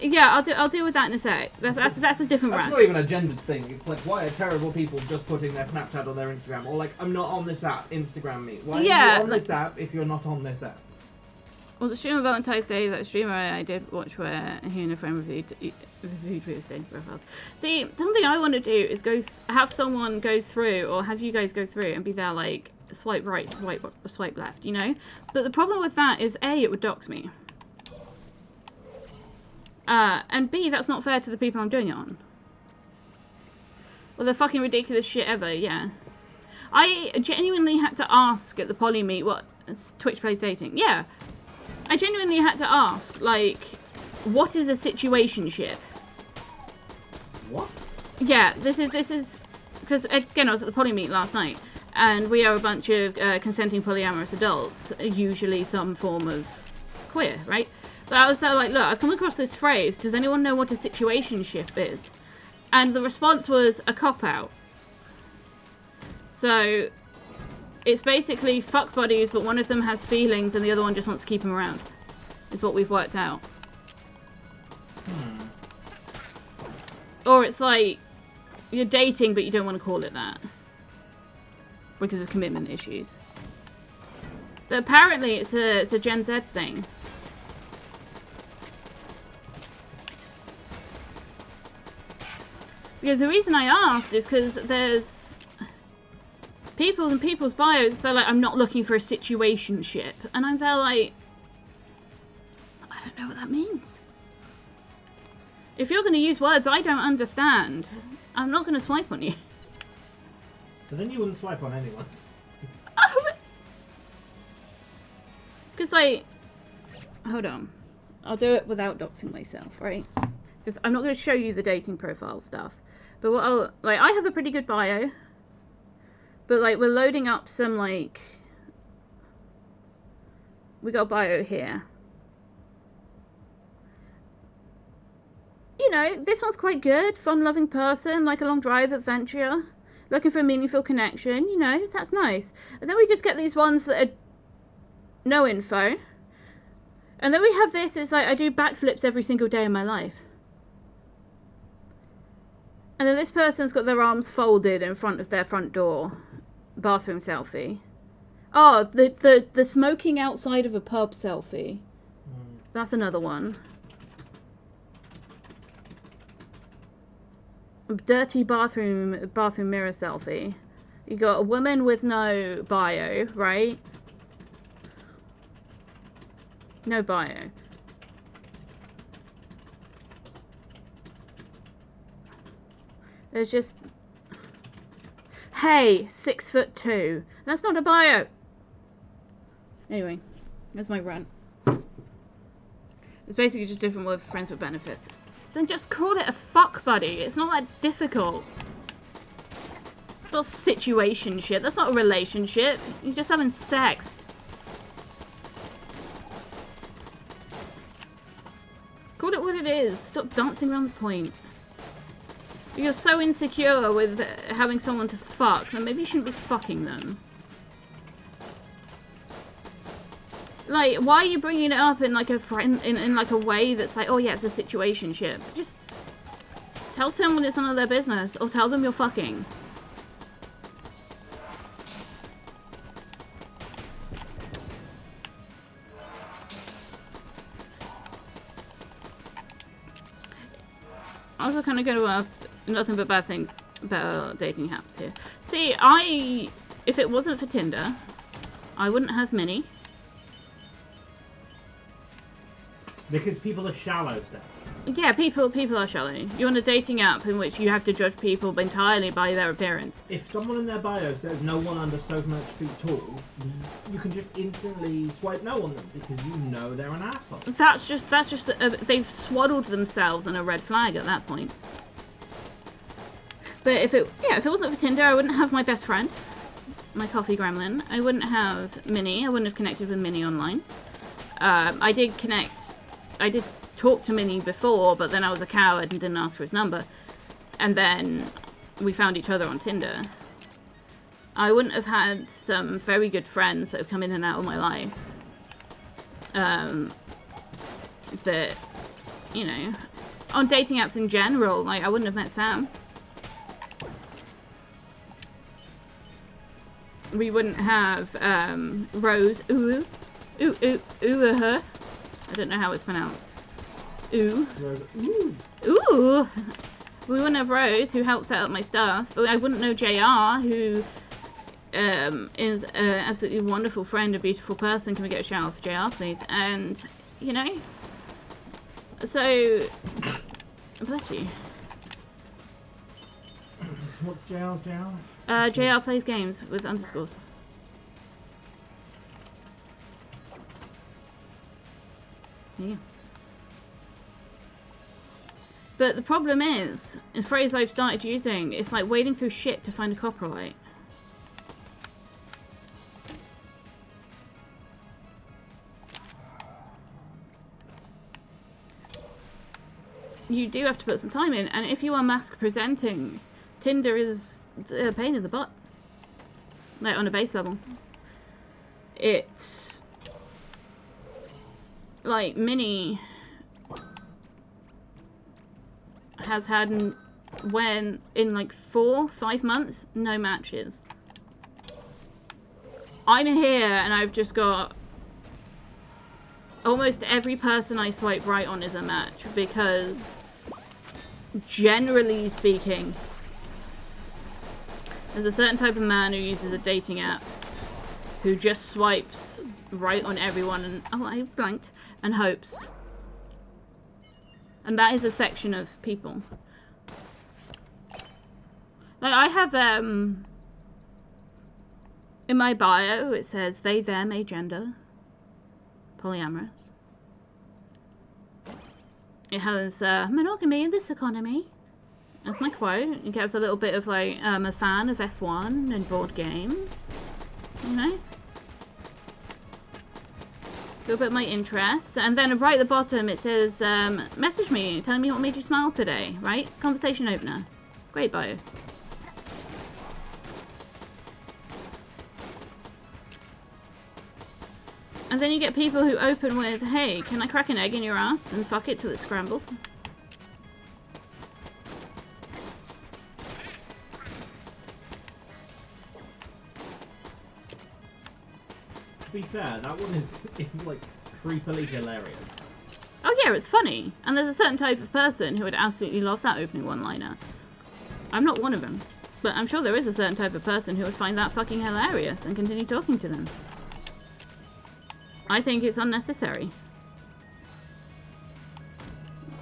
Yeah, I'll deal with that in a sec. That's a different rant. That's not even a gendered thing. It's like, why are terrible people just putting their Snapchat on their Instagram? Or like, I'm not on this app, Instagram me. Why are you on this app if you're not on this app? Well, the stream on Valentine's Day, that stream I did watch where he and a friend reviewed real estate profiles. See, something I want to do is have someone go through, or have you guys go through and be there like, swipe right, swipe left, you know? But the problem with that is A, it would dox me. And B, that's not fair to the people I'm doing it on. Well, the fucking ridiculous shit ever, yeah. I genuinely had to ask at the poly meet what Twitch plays dating. Yeah. I genuinely had to ask, like, what is a situationship? What? Yeah, this is because again I was at the poly meet last night, and we are a bunch of consenting polyamorous adults, usually some form of queer, right? But I was there like, look, I've come across this phrase. Does anyone know what a situationship is? And the response was a cop-out. So it's basically fuck buddies, but one of them has feelings and the other one just wants to keep them around. Is what we've worked out. Or it's like you're dating, but you don't want to call it that because of commitment issues. But apparently it's a Gen Z thing. Because the reason I asked is because there's people in people's bios, they're like, I'm not looking for a situationship. And I'm there like, I don't know what that means. If you're going to use words I don't understand, I'm not going to swipe on you. But then you wouldn't swipe on anyone. Because, like, hold on. I'll do it without doxing myself, right? Because I'm not going to show you the dating profile stuff. But what I'll, like, I have a pretty good bio. But, like, we're loading up some, like, we got a bio here. You know, this one's quite good. Fun-loving person, like a long drive adventure. Looking for a meaningful connection, you know, that's nice. And then we just get these ones that are no info. And then we have this, it's like, I do backflips every single day of my life. And then this person's got their arms folded in front of their front door. Bathroom selfie. Oh, the smoking outside of a pub selfie. That's another one. Dirty bathroom mirror selfie. You got a woman with no bio, right? No bio. There's just, hey, 6'2". That's not a bio. Anyway, that's my rant. It's basically just different with friends with benefits. Then just call it a fuck buddy. It's not that difficult. It's not situationship. That's not a relationship. You're just having sex. Call it what it is. Stop dancing around the point. If you're so insecure with having someone to fuck, then maybe you shouldn't be fucking them. Like, why are you bringing it up in like a friend, in like a way that's like, oh yeah, it's a situationship? Just tell someone it's none of their business, or tell them you're fucking. I also kind of go to nothing but bad things about dating apps here. See, I if it wasn't for Tinder, I wouldn't have many. Because people are shallow, Steph. Yeah, people are shallow. You're on a dating app in which you have to judge people entirely by their appearance. If someone in their bio says no one under so much feet tall, you can just instantly swipe no on them because you know they're an asshole. That's just they've swaddled themselves on a red flag at that point. But if it wasn't for Tinder, I wouldn't have my best friend, my coffee gremlin. I wouldn't have Minnie. I wouldn't have connected with Minnie online. I did talk to Minnie before, but then I was a coward and didn't ask for his number. And then we found each other on Tinder. I wouldn't have had some very good friends that have come in and out of my life. That, you know, on dating apps in general, like, I wouldn't have met Sam. We wouldn't have Rose. Her. I don't know how it's pronounced. Ooh. Ooh. We wouldn't have Rose, who helped set up my stuff. I wouldn't know JR, who is an absolutely wonderful friend, a beautiful person. Can we get a shout out for JR, please? And, you know, so, bless you. What's JR's JR? JR plays games with underscores. Yeah. But the problem is, a phrase I've started using, it's like wading through shit to find a coprolite. You do have to put some time in, and if you are mask presenting, Tinder is a pain in the butt. Like, on a base level. It's like Minnie has had in like 4-5 months, no matches. I'm here and I've just got almost every person I swipe right on is a match, because generally speaking, there's a certain type of man who uses a dating app who just swipes right on everyone and, oh, I blanked, and hopes. And that is a section of people. Like, I have, in my bio, it says, they, them, agender, polyamorous. It has, monogamy in this economy. That's my quote. It has a little bit of, like, I'm a fan of F1 and board games. You know? A little bit of my interests. And then right at the bottom it says, message me, telling me what made you smile today, right? Conversation opener. Great bio. And then you get people who open with, hey, can I crack an egg in your ass and fuck it till it's scrambled? To be fair, that one is like creepily hilarious. Oh yeah, it's funny. And there's a certain type of person who would absolutely love that opening one-liner. I'm not one of them. But I'm sure there is a certain type of person who would find that fucking hilarious and continue talking to them. I think it's unnecessary.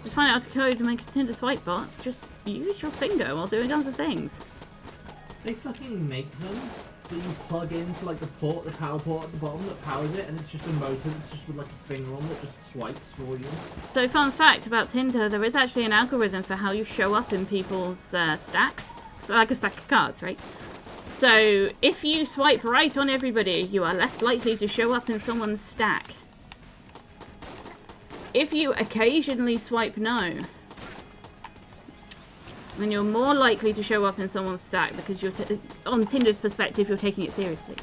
Just find out how to code to make a Tinder swipe bot. Just use your finger while doing other things. They fucking make them that you plug into like the power port at the bottom that powers it, and it's just a motor that's just with like a finger on that just swipes for you. So, fun fact about Tinder, there is actually an algorithm for how you show up in people's stacks. It's like a stack of cards, right? So, if you swipe right on everybody, you are less likely to show up in someone's stack. If you occasionally swipe no, then you're more likely to show up in someone's stack because you're, on Tinder's perspective, you're taking it seriously.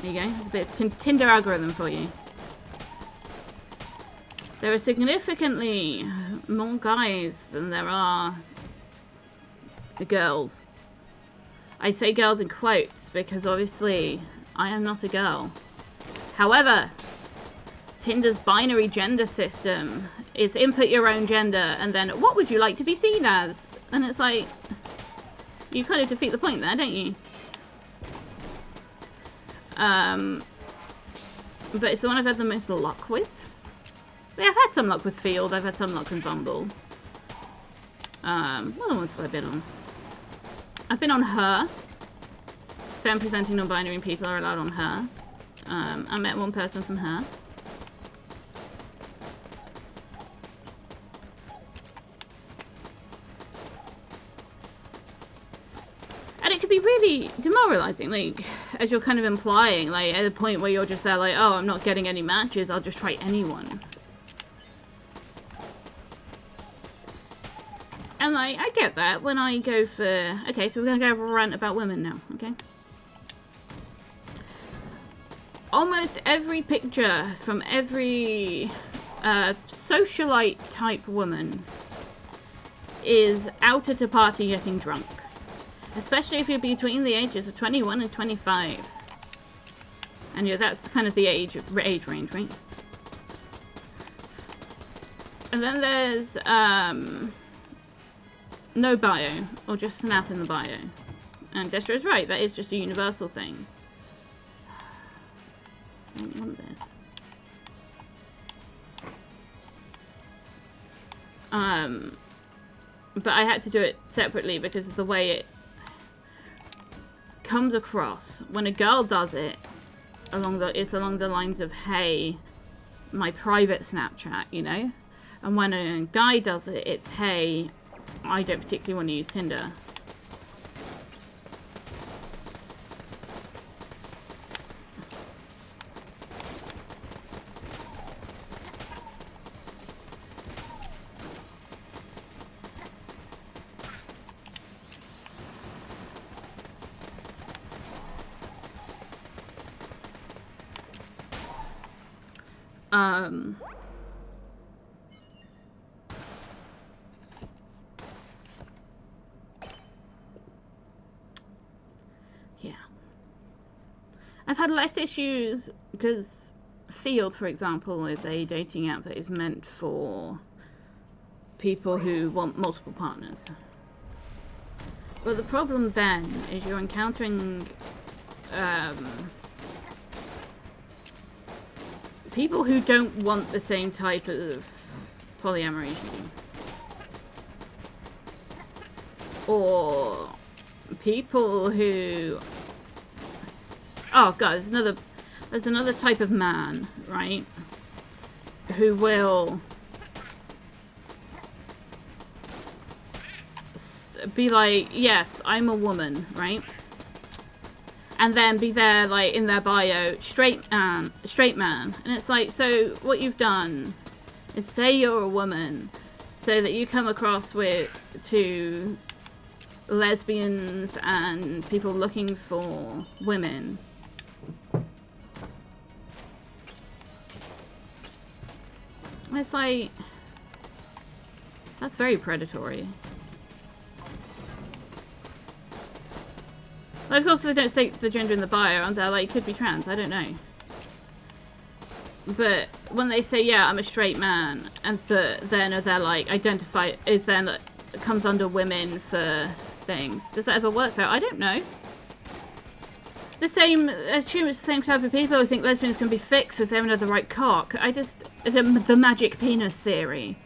There you go. There's a bit of Tinder algorithm for you. There are significantly more guys than there are girls. I say girls in quotes because obviously I am not a girl. However, Tinder's binary gender system is input your own gender and then what would you like to be seen as? And it's like, You kind of defeat the point there, don't you? But it's the one I've had the most luck with. Yeah, I've had some luck with Field. I've had some luck with Bumble. What other ones have I been on? I've been on Her. Femme presenting non-binary people are allowed on Her. I met one person from Her. And it could be really demoralizing, like, as you're kind of implying, like, at a point where you're just there, like, oh, I'm not getting any matches, I'll just try anyone. And, like, I get that when I go for... Okay, so we're gonna go have a rant about women now, okay? Almost every picture from every socialite-type woman is out at a party getting drunk. Especially if you're between the ages of 21 and 25. And yeah, that's kind of the age range, right? And then there's no bio, or just snap in the bio. And Destra is right, that is just a universal thing. I don't want this. But I had to do it separately because of the way it comes across. When a girl does it, it's along the lines of, hey, my private Snapchat, you know? And when a guy does it, it's, hey, I don't particularly want to use Tinder. Yeah. I've had less issues because Field, for example, is a dating app that is meant for people who want multiple partners. But the problem then is you're encountering people who don't want the same type of polyamory as you. Or people who... Oh god, there's another type of man, right? Who will be like, yes, I'm a woman, right? And then be there, like, in their bio, straight man. And it's like, so what you've done is say you're a woman so that you come across to lesbians and people looking for women. And it's like, that's very predatory. Well, of course, they don't state the gender in the bio, and they're like, could be trans, I don't know. But when they say, yeah, I'm a straight man, and then they're like, identify, is then that comes under women for things. Does that ever work though? I don't know. I assume it's the same type of people who think lesbians can be fixed because they haven't had the right cock. The magic penis theory.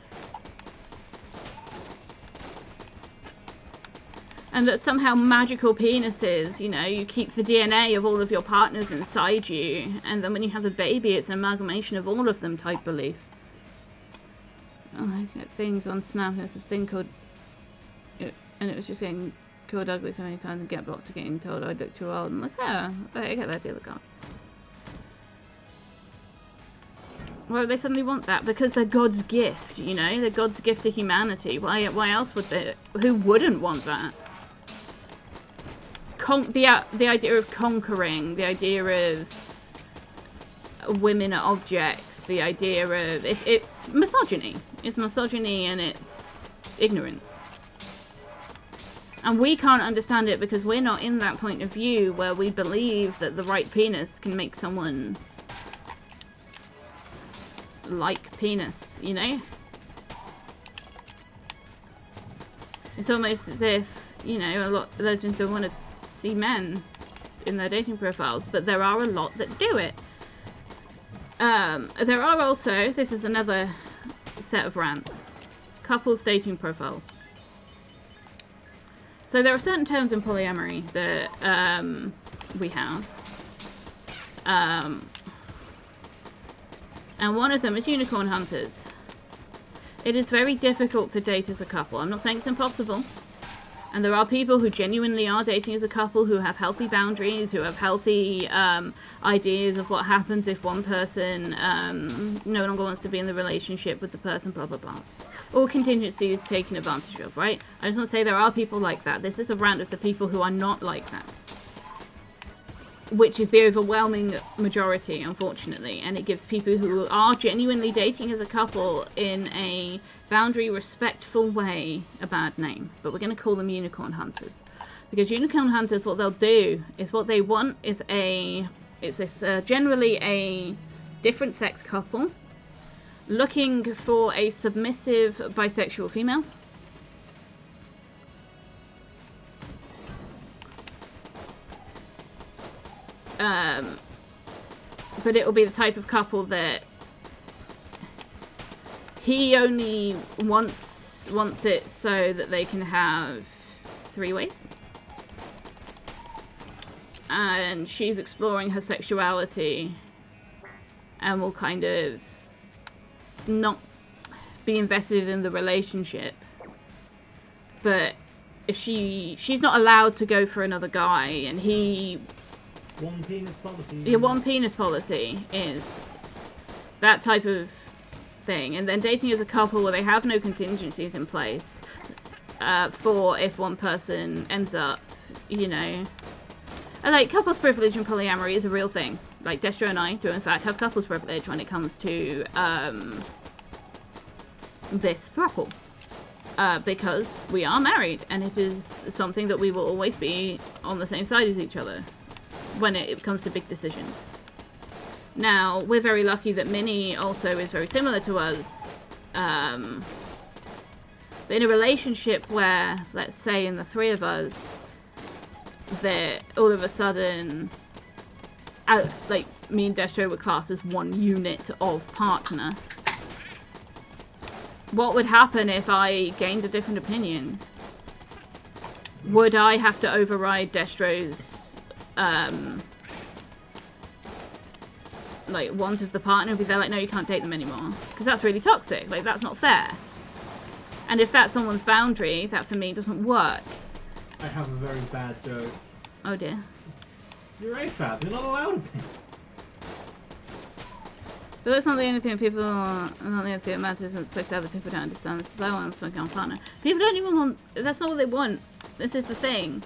And that somehow magical penises, you know, you keep the DNA of all of your partners inside you, and then when you have a baby, it's an amalgamation of all of them type belief. Oh, I get things on Snap, there's a thing called... And it was just getting called ugly so many times and get blocked to getting told I look too old. I'm like, yeah, I get that deal, God. Well, they suddenly want that because they're God's gift, you know? They're God's gift to humanity. Why else would they... Who wouldn't want that? The idea of conquering, the idea of women are objects, the idea of... It's misogyny. It's misogyny and it's ignorance. And we can't understand it because we're not in that point of view where we believe that the right penis can make someone like penis, you know? It's almost as if you know, a lot of lesbians don't want to see men in their dating profiles, but there are a lot that do it. There are also, this is another set of rants, couples dating profiles. So there are certain terms in polyamory that we have. And one of them is unicorn hunters. It is very difficult to date as a couple. I'm not saying it's impossible. And there are people who genuinely are dating as a couple, who have healthy boundaries, who have healthy ideas of what happens if one person no longer wants to be in the relationship with the person, blah, blah, blah. All contingencies taken advantage of, right? I just want to say there are people like that. This is a rant of the people who are not like that, which is the overwhelming majority, unfortunately. And it gives people who are genuinely dating as a couple in a boundary respectful way a bad name. But we're going to call them unicorn hunters, because unicorn hunters, what they'll do is, what they want is generally a different sex couple looking for a submissive bisexual female. But it will be the type of couple that he only wants it so that they can have three-ways, and she's exploring her sexuality and will kind of not be invested in the relationship. But if she's not allowed to go for another guy, and he... One penis policy. Yeah, one penis policy is that type of thing. And then dating as a couple where they have no contingencies in place for if one person ends up, you know... And like, couples privilege and polyamory is a real thing. Like, Destro and I do in fact have couples privilege when it comes to this throuple. Because we are married, and it is something that we will always be on the same side as each other when it comes to big decisions. Now, we're very lucky that Minnie also is very similar to us. But in a relationship where, let's say, in the three of us, that all of a sudden, like, me and Destro were classed as one unit of partner. What would happen if I gained a different opinion? Would I have to override Destro's, like, want of the partner and be there like, no, you can't date them anymore? Because that's really toxic. Like, that's not fair. And if that's someone's boundary, that for me doesn't work. I have a very bad joke. Oh dear. You're AFAB, you're not allowed to be. But that's not the only thing people, not the only thing that matters, and it's so sad that people don't understand this, is I want to smoke on partner. People don't even want, that's not what they want. This is the thing.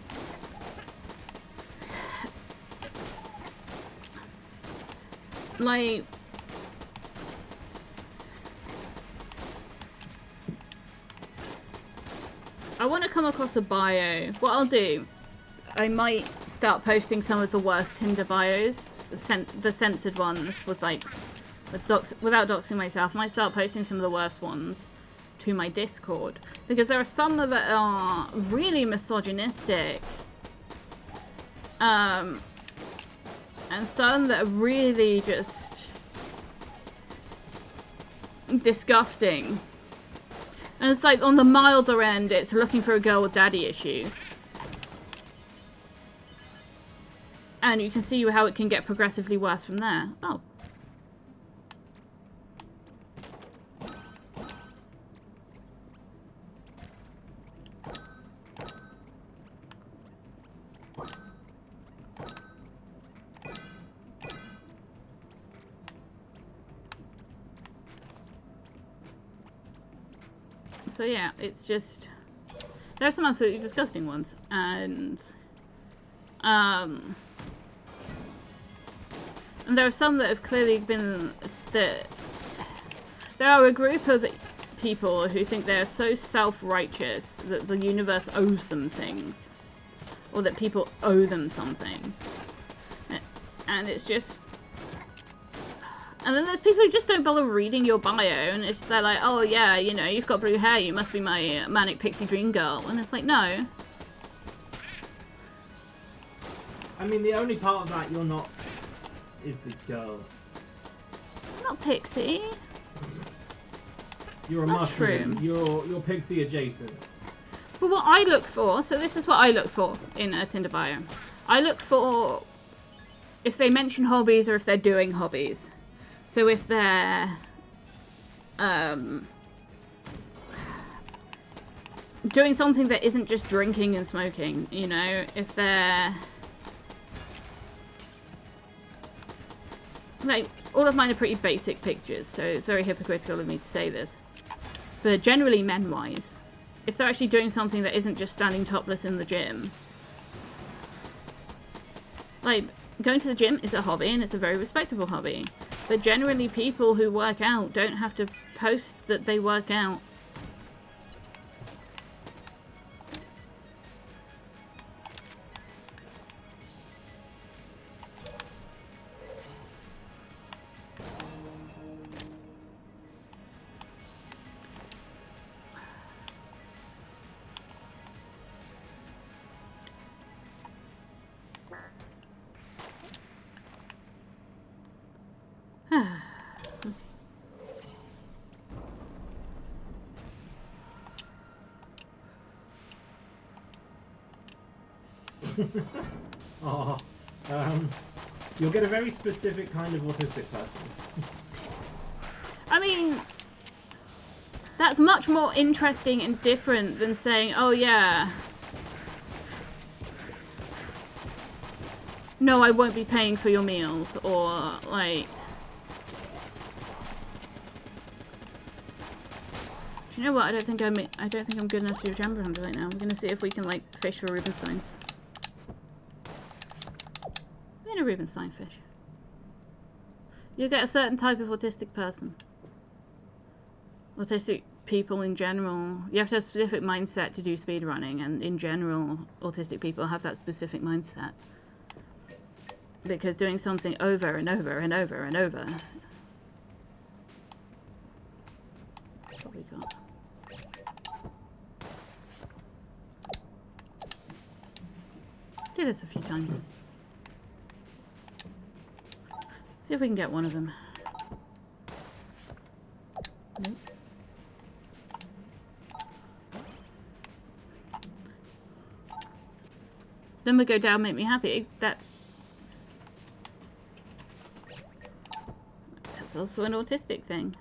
Like, I want to come across a bio. What I'll do, I might start posting some of the worst Tinder bios, the censored ones with like, without doxing myself. I might start posting some of the worst ones to my Discord, because there are some that are really misogynistic, and some that are really just disgusting. And it's like, on the milder end, it's looking for a girl with daddy issues. And you can see how it can get progressively worse from there. Oh. So yeah, it's just, there are some absolutely disgusting ones, and there are some that have clearly been, there are a group of people who think they're so self-righteous that the universe owes them things, or that people owe them something, and it's just. And then there's people who just don't bother reading your bio, and they're like, oh yeah, you know, you've got blue hair, you must be my manic pixie dream girl. And it's like, no. I mean, the only part of that you're not is the girl. I'm not Pixie. You're a Mushroom. mushroom. You're pixie adjacent. But what I look for, so this is what I look for in a Tinder bio. I look for if they mention hobbies or if they're doing hobbies. So if they're doing something that isn't just drinking and smoking, you know, if they're like, all of mine are pretty basic pictures, so it's very hypocritical of me to say this. But generally men-wise, if they're actually doing something that isn't just standing topless in the gym. Like, going to the gym is a hobby and it's a very respectable hobby. But generally people who work out don't have to post that they work out. Oh, you'll get a very specific kind of autistic person. I mean, that's much more interesting and different than saying, oh yeah, no, I won't be paying for your meals, or like, do you know what? I don't think I'm good enough to do Jammin hunter right now. We're gonna see if we can like fish for Rubensteins. I'm gonna Rubenstein fish. You get a certain type of autistic person. Autistic people in general, you have to have a specific mindset to do speedrunning, and in general, autistic people have that specific mindset. Because doing something over and over and over and over. What we got? Do this a few times. See if we can get one of them. Nope. Then we go down, make me happy. That's also an autistic thing.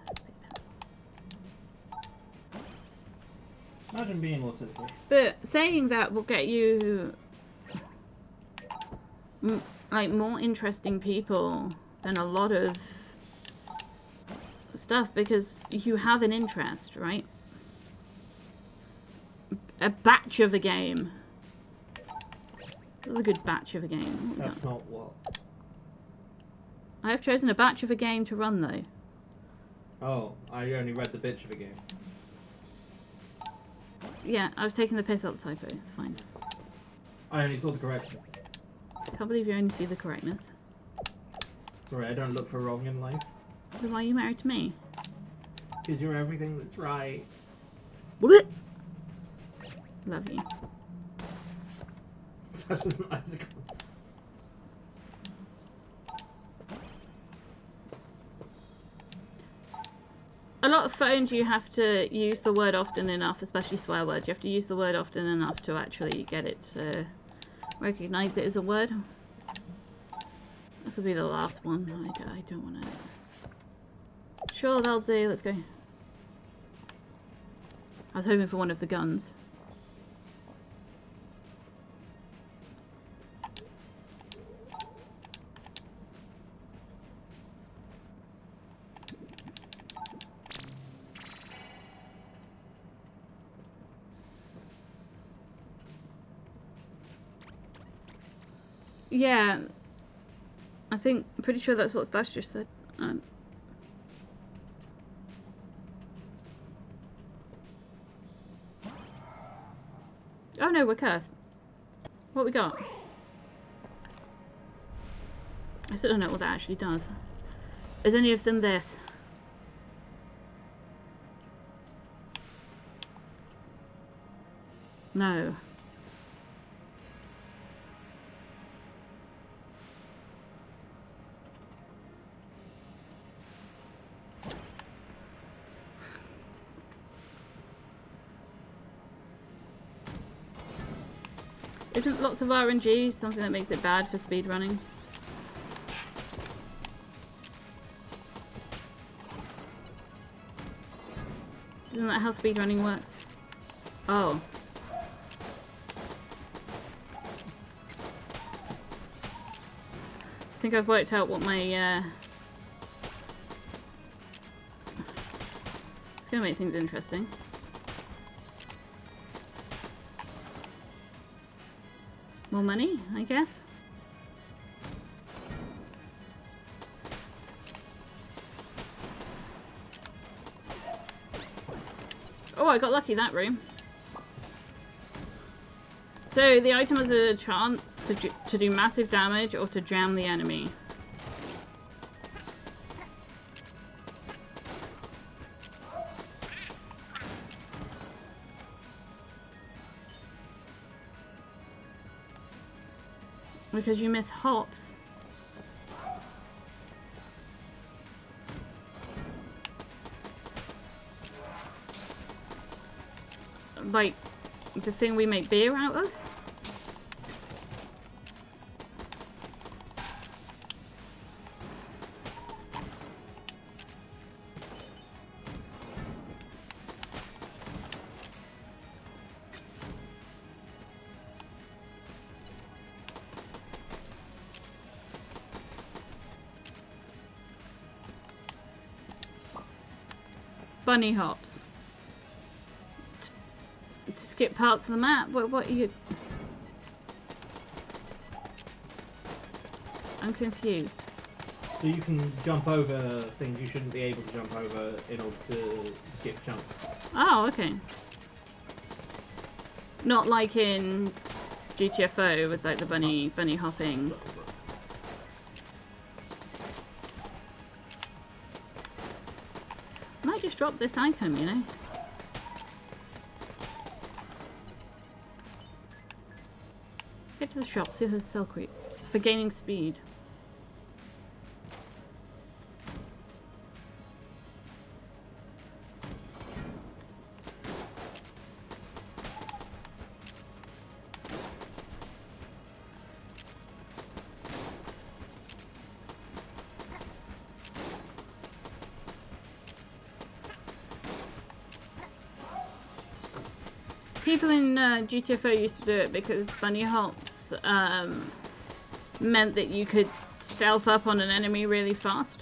Imagine being autistic. But saying that will get you like more interesting people than a lot of stuff, because you have an interest, right? A batch of a game. A good batch of a game. That's not what. I have chosen a batch of a game to run though. Oh, I only read the bitch of a game. Yeah, I was taking the piss out the typo. It's fine. I only saw the correction. I can't believe you only see the correctness. Sorry, I don't look for wrong in life. Then why are you married to me? Because you're everything that's right. What? Love you. Such as an Isaac. A lot of phones you have to use the word often enough, especially swear words. You have to use the word often enough to actually get it to recognize it as a word. This will be the last one. I don't want to. Sure, that'll do. Let's go. I was hoping for one of the guns. Yeah, I'm pretty sure that's what Stash just said. Oh no, we're cursed. What we got? I still don't know what that actually does. Is any of them this? No. Isn't lots of RNG something that makes it bad for speedrunning? Isn't that how speedrunning works? Oh. I think I've worked out what my, It's gonna make things interesting. More money, I guess? Oh, I got lucky that room. So the item has a chance to do massive damage or to jam the enemy. Because you miss hops. Like the thing we make beer out of? Bunny hops. To skip parts of the map? What are you... I'm confused. So you can jump over things you shouldn't be able to jump over in order to skip chunks. Oh, okay. Not like in GTFO with like the bunny hopping. Might just drop this item, you know? Get to the shop, see if there's cell creep. For gaining speed. People in GTFO used to do it because bunny hops meant that you could stealth up on an enemy really fast.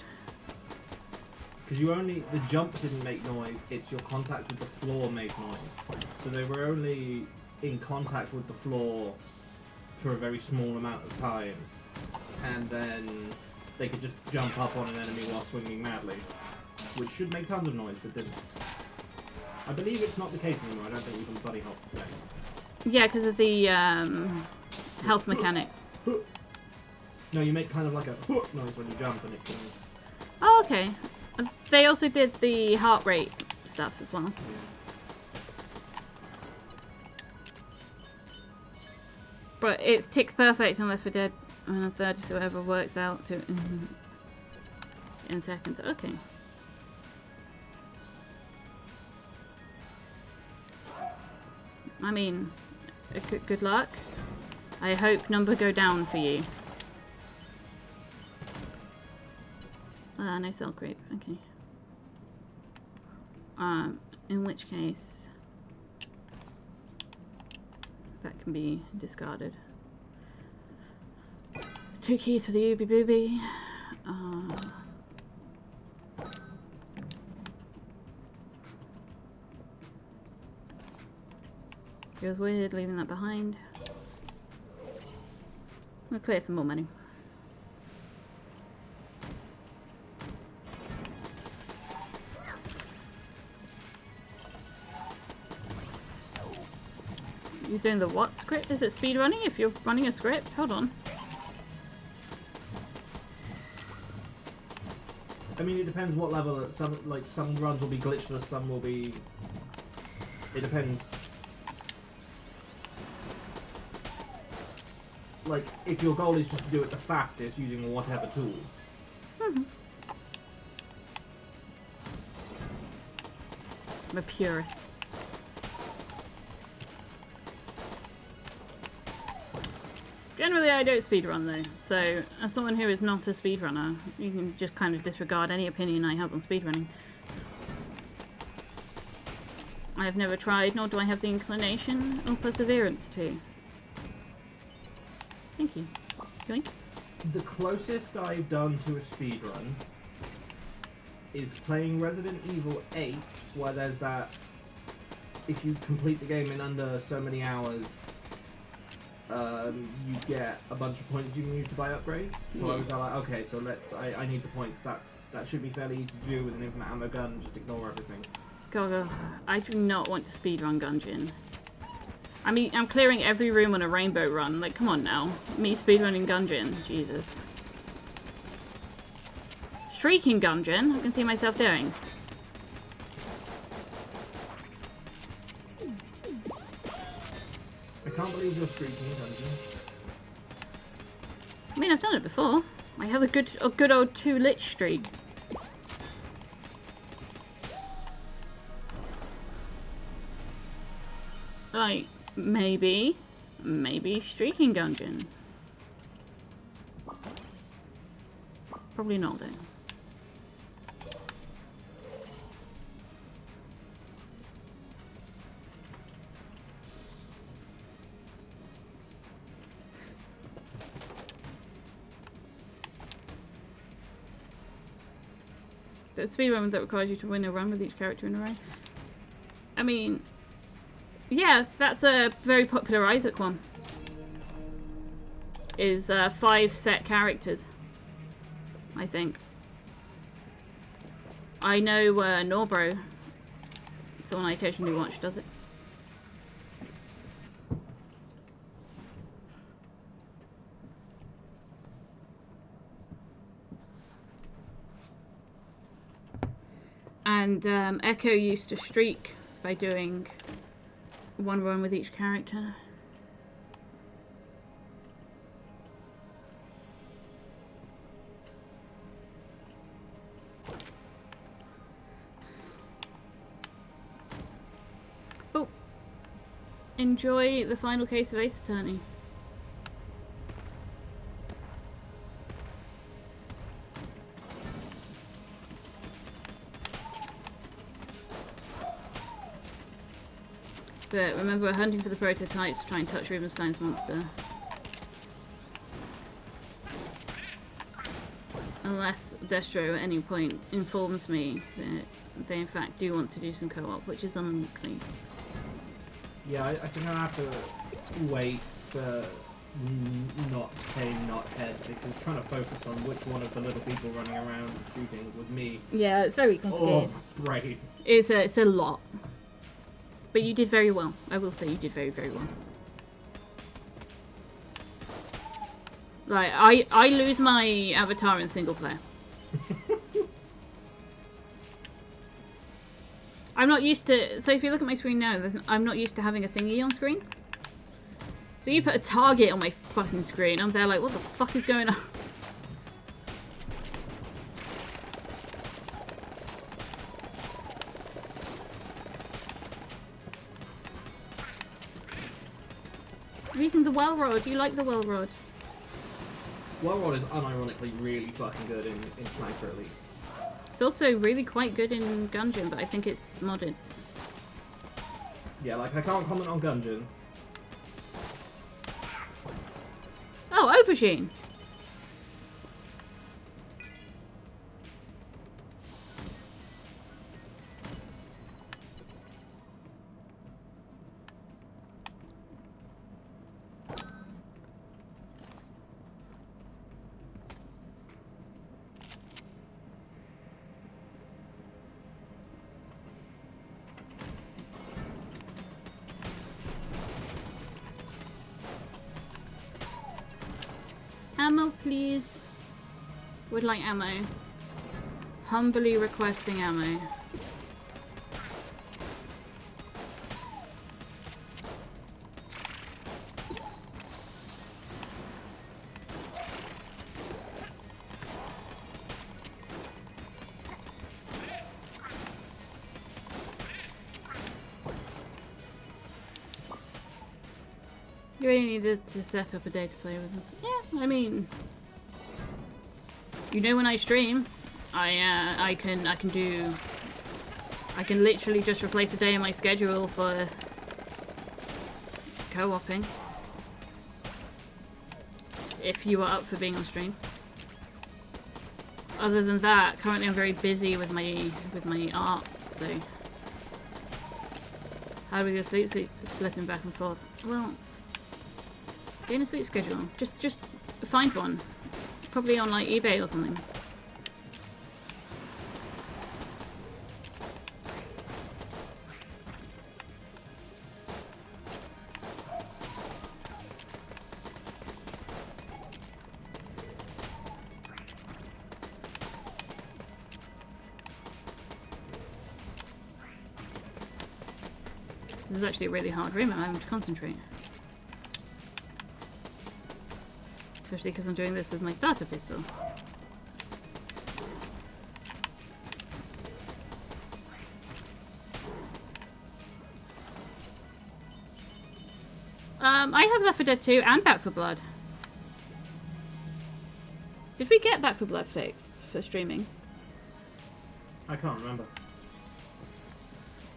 Because the jump didn't make noise, it's your contact with the floor made noise. So they were only in contact with the floor for a very small amount of time. And then they could just jump up on an enemy while swinging madly. Which should make tons of noise, but didn't. I believe it's not the case anymore. I don't think you can buddy hop the same. Yeah, because of the health mechanics. No, you make kind of like a noise when you jump and it can... Oh, okay. They also did the heart rate stuff as well. Yeah. But it's ticked perfect on Left 4 Dead and on 30, so whatever works out to in seconds. Okay. I mean, good luck. I hope number go down for you. No cell creep. Okay. In which case, that can be discarded. 2 keys for the Ooby Booby. Feels weird leaving that behind. We'll clear for more money. You're doing the what script? Is it speed running if you're running a script? Hold on. I mean, it depends what level. Some runs will be glitchless, some will be... It depends. Like, if your goal is just to do it the fastest using whatever tool. Mm-hmm. I'm a purist. Generally, I don't speedrun though, so as someone who is not a speedrunner, you can just kind of disregard any opinion I have on speedrunning. I have never tried, nor do I have the inclination or perseverance to. Thank you. Yoink. The closest I've done to a speedrun is playing Resident Evil 8, where there's that, if you complete the game in under so many hours, you get a bunch of points you can use to buy upgrades. So I was like, okay, so I need the points. That should be fairly easy to do with an infinite ammo gun. Just ignore everything. God, I do not want to speedrun Gungeon. I mean, I'm clearing every room on a rainbow run. Like, come on now. Me speedrunning Gungeon. Jesus. Streaking Gungeon, I can see myself doing. I can't believe you're streaking Dungeon. I mean, I've done it before. I have a good old 2 lich streak. Like, maybe streaking Gungeon. Probably not though. The speedrun that requires you to win a run with each character in a row. I mean, yeah, that's a very popular Isaac one. Is 5 set characters, I think. I know Norbro, someone I occasionally watch, does it. And Echo used to streak by doing 1 run with each character. Oh, enjoy the final case of Ace Attorney. But remember, we're hunting for the prototypes to try and touch Rubenstein's monster. Unless Destro at any point informs me that they in fact do want to do some co-op, which is unlikely. Yeah, I think I'll have to wait for not head, because trying to focus on which one of the little people running around shooting was me. Yeah, it's very complicated. Oh, brain. It's a lot. But you did very well. I will say you did very, very well. Like, I lose my avatar in single player. I'm not used to... So if you look at my screen now, I'm not used to having a thingy on screen. So you put a target on my fucking screen. I'm there like, what the fuck is going on? Using the well rod. You like the well rod? Well Rod is unironically really fucking good in Sniper Elite. It's also really quite good in Gungeon, but I think it's modded. Yeah, like I can't comment on Gungeon. Oh, Aubergine! Ammo, please. Would like ammo. Humbly requesting ammo. You really needed to set up a day to play with us. Yeah, I mean, you know, when I stream, I can literally just replace a day in my schedule for co-oping. If you are up for being on stream. Other than that, currently I'm very busy with my art, so how do we go slipping back and forth? Well, get a sleep schedule. Just find one. Probably on like eBay or something. This is actually a really hard room. I'm having to concentrate. Especially because I'm doing this with my starter pistol. I have Left 4 Dead 2 and Back 4 Blood. Did we get Back 4 Blood fixed for streaming? I can't remember.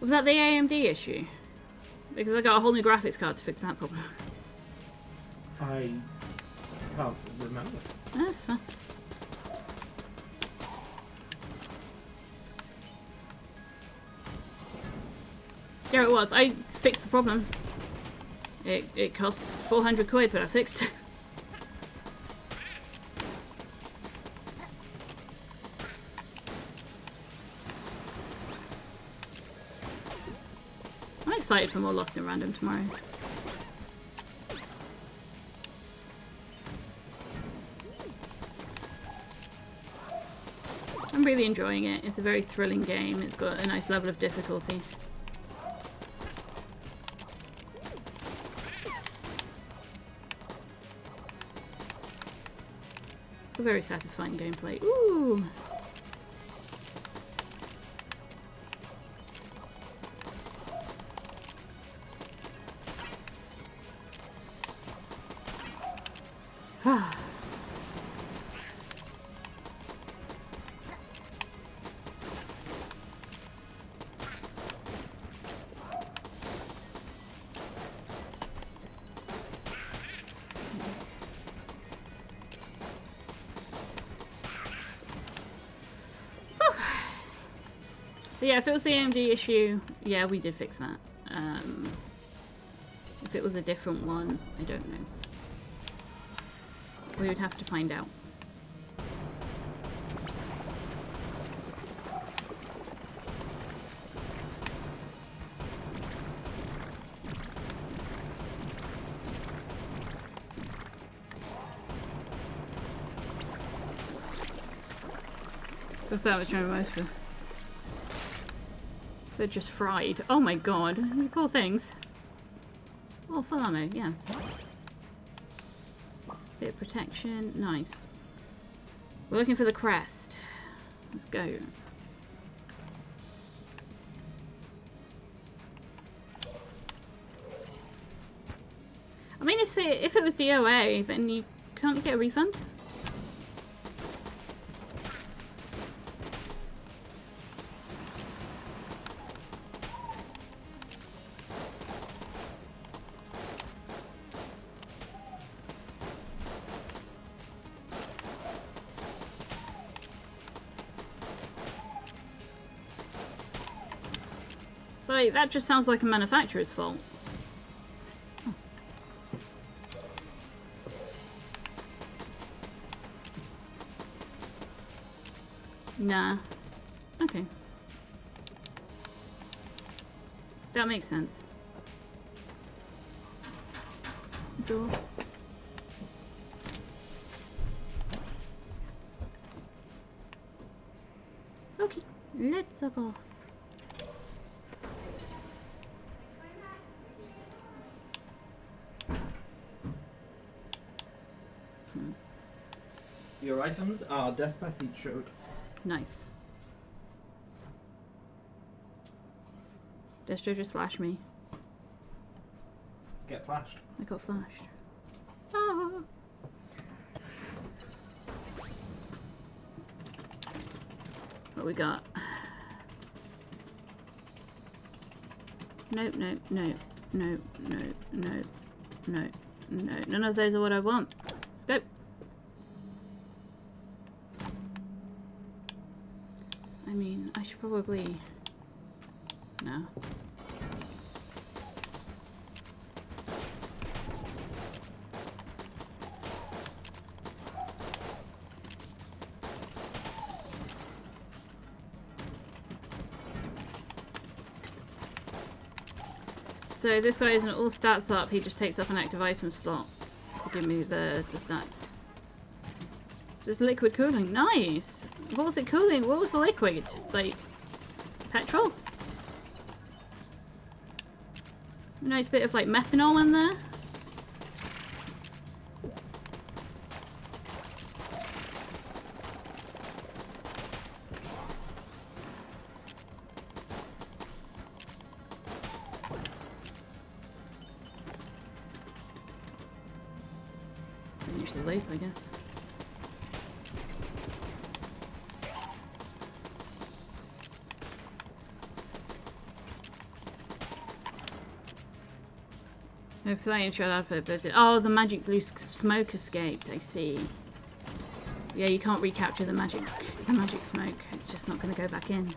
Was that the AMD issue? Because I got a whole new graphics card to fix that problem. I can't remember. That's fine. Yeah, it was. I fixed the problem. It cost 400 quid, but I fixed it. I'm excited for more Lost in Random tomorrow. I'm really enjoying it. It's a very thrilling game. It's got a nice level of difficulty. It's got very satisfying gameplay. Ooh! But yeah, if it was the AMD issue, yeah, we did fix that. If it was a different one, I don't know. We would have to find out. What's that was trying to most of? They're just fried. Oh my god. You poor things. Oh, full ammo, yes. Bit of protection. Nice. We're looking for the crest. Let's go. I mean, if it was DOA, then you can't get a refund? Like, that just sounds like a manufacturer's fault. Oh. Nah. Okay. That makes sense. Door. Okay, let's go. Your items are Despacito. Nice. Destro just flashed me. Get flashed. I got flashed. Ah. What we got? Nope, nope, nope, nope, nope, nope, nope, no. None of those are what I want. Let's go. I mean, I should probably... No. So this guy isn't all stats up, he just takes off an active item slot to give me the stats. Just liquid cooling. Nice! What was it cooling? What was the liquid? Like, petrol? Nice bit of like methanol in there. Finish the loop, I guess. No flying shot outfit, but oh, the magic blue smoke escaped. I see. Yeah, you can't recapture the magic smoke. It's just not going to go back in.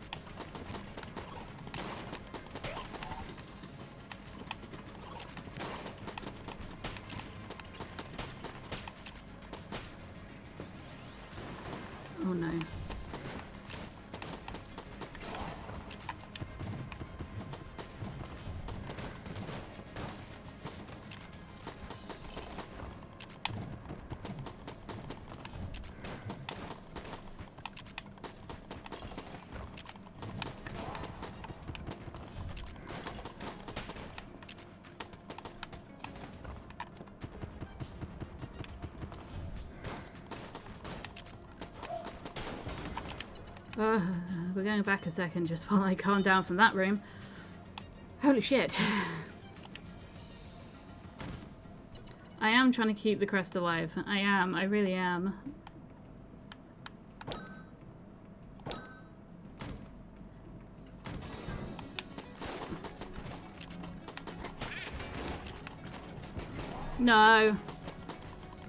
Oh no. We're going back a second just while I calm down from that room. Holy shit. I am trying to keep the crest alive. I am. I really am. No.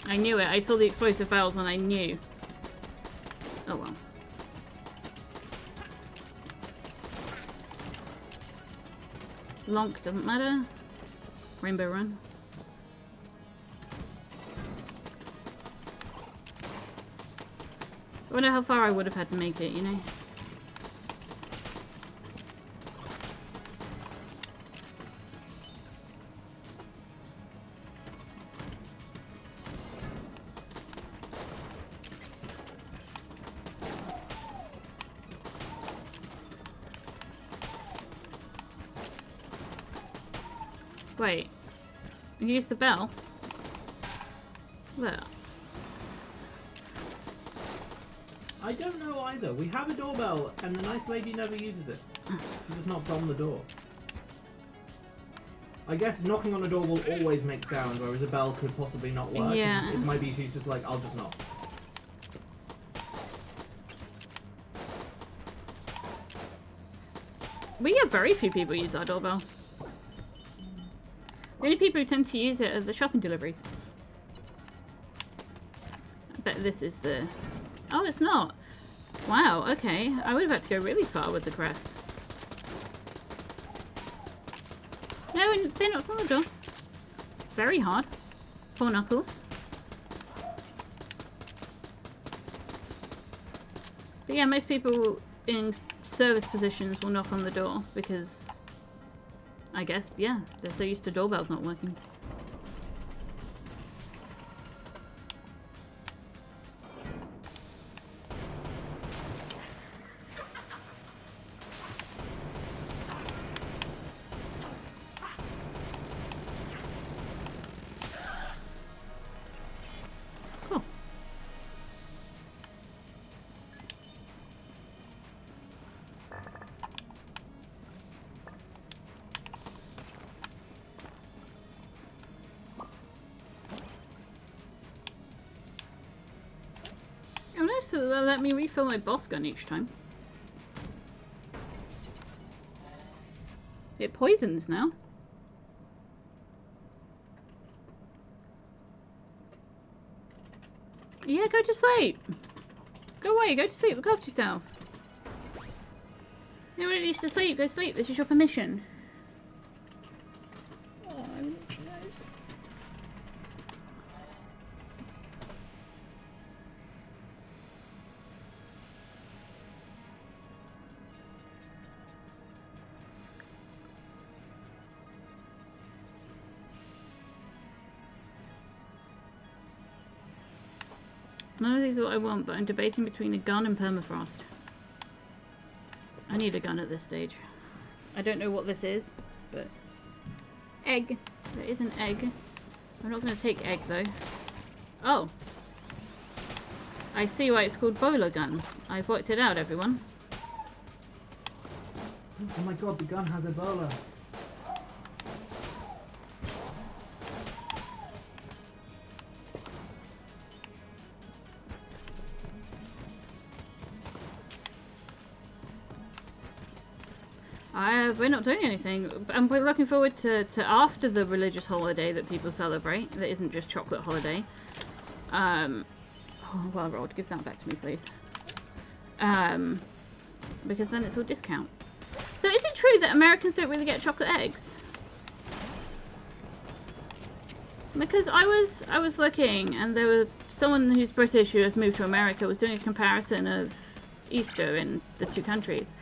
I knew it. I saw the explosive barrels and I knew. Oh well. Lonk doesn't matter. Rainbow Run. I wonder how far I would have had to make it, you know? Wait, you use the bell? Where? I don't know either. We have a doorbell and the nice lady never uses it. She just knocks on the door. I guess knocking on a door will always make sound, whereas a bell could possibly not work. Yeah. It might be she's just like, I'll just knock. We have very few people use our doorbell. The only people who tend to use it are the shopping deliveries. I bet this is the... Oh, it's not. Wow, okay. I would have had to go really far with the crest. No, they knocked on the door. Very hard. Poor Knuckles. But yeah, most people in service positions will knock on the door because... I guess, yeah, they're so used to doorbells not working. Cool. so that they'll let me refill my boss gun each time. It poisons now. Yeah, go to sleep. Go away, go to sleep, look after yourself. Anyone that needs to sleep, go sleep. This is your permission. Oh, I'm itchy nose. None of these are what I want, but I'm debating between a gun and permafrost. I need a gun at this stage. I don't know what this is, but... Egg! There is an egg. I'm not going to take egg, though. Oh! I see why it's called bowler gun. I've worked it out, everyone. Oh my god, the gun has a bowler. We're not doing anything, and we're looking forward to after the religious holiday that people celebrate, that isn't just chocolate holiday. Oh, well rolled, give that back to me, please. Because then it's all discount. So is it true that Americans don't really get chocolate eggs? Because I was looking, and there was someone who's British who has moved to America was doing a comparison of Easter in the two countries.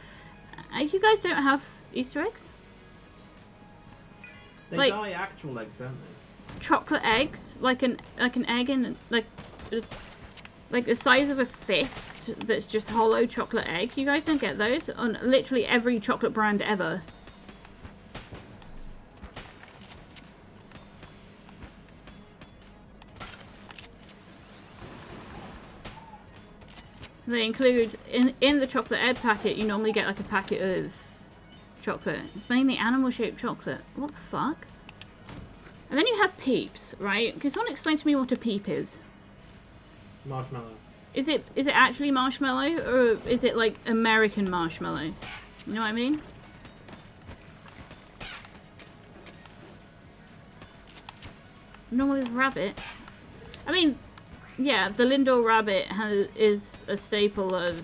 You guys don't have Easter eggs? They like, die actual eggs, don't they? Chocolate eggs, like an egg in like the size of a fist that's just hollow chocolate egg. You guys don't get those on literally every chocolate brand ever. They include in the chocolate egg packet. You normally get like a packet of chocolate. It's mainly animal-shaped chocolate. What the fuck? And then you have peeps, right? Can someone explain to me what a peep is? Marshmallow. Is it actually marshmallow, or is it like American marshmallow? You know what I mean? Normally rabbit. I mean, yeah, the Lindor rabbit is a staple of...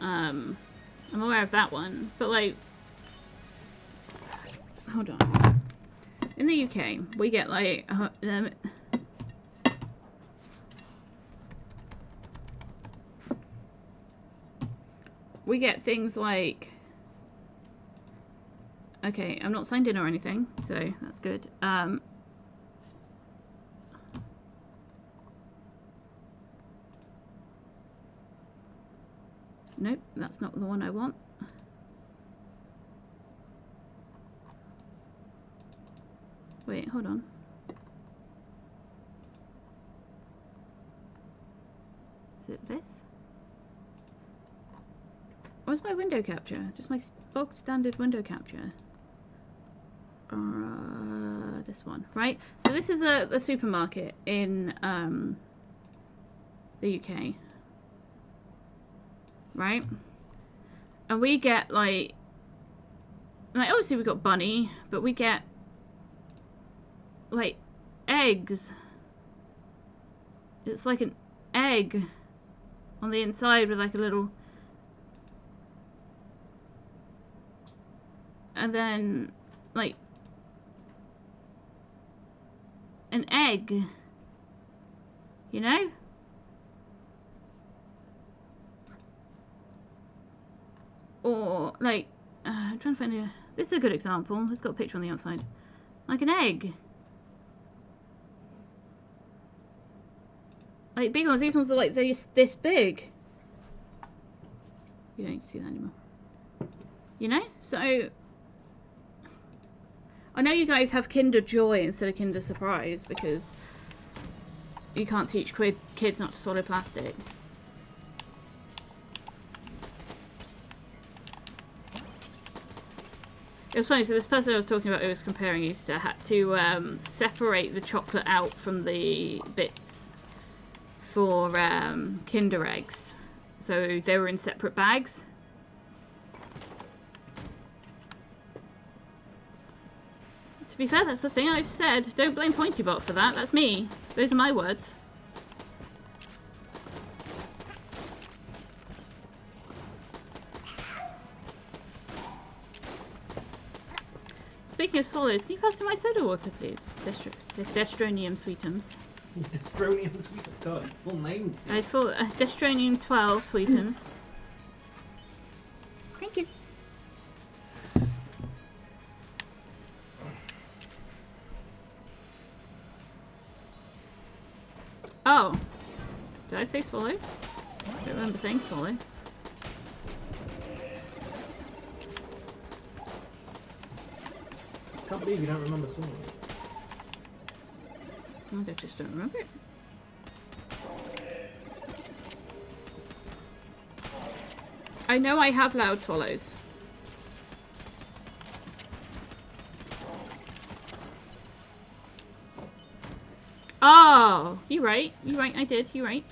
I'm aware of that one, but like... Hold on. In the UK, we get like... we get things like... Okay, I'm not signed in or anything, so that's good. Nope, that's not the one I want. Wait, hold on. Is it this? Where's my window capture? Just my bog standard window capture. This one, right? So this is a supermarket in the UK. Right? And we get like obviously we got bunny, but we get like eggs. It's like an egg on the inside with like a little, and then like an egg, you know? Or, like, I'm trying to find a... This is a good example. It's got a picture on the outside. Like an egg. Like, big ones. These ones are, like, this big. You don't see that anymore. You know? So... I know you guys have Kinder Joy instead of Kinder Surprise because you can't teach kids not to swallow plastic. It was funny, so this person I was talking about who was comparing Easter had to separate the chocolate out from the bits for Kinder eggs. So they were in separate bags. To be fair, that's the thing I've said. Don't blame PointyBot for that. That's me. Those are my words. Speaking of swallows, can you pass me my soda water, please? Destronium sweetums. Destronium sweetums. God, full name. It's for Destronium 12 sweetums. Thank you. Oh. Did I say swallow? I don't remember saying swallow. Can't believe you don't remember swallowing. I just don't remember it. I know I have loud swallows. Oh, you're right. You're right. I did. You're right.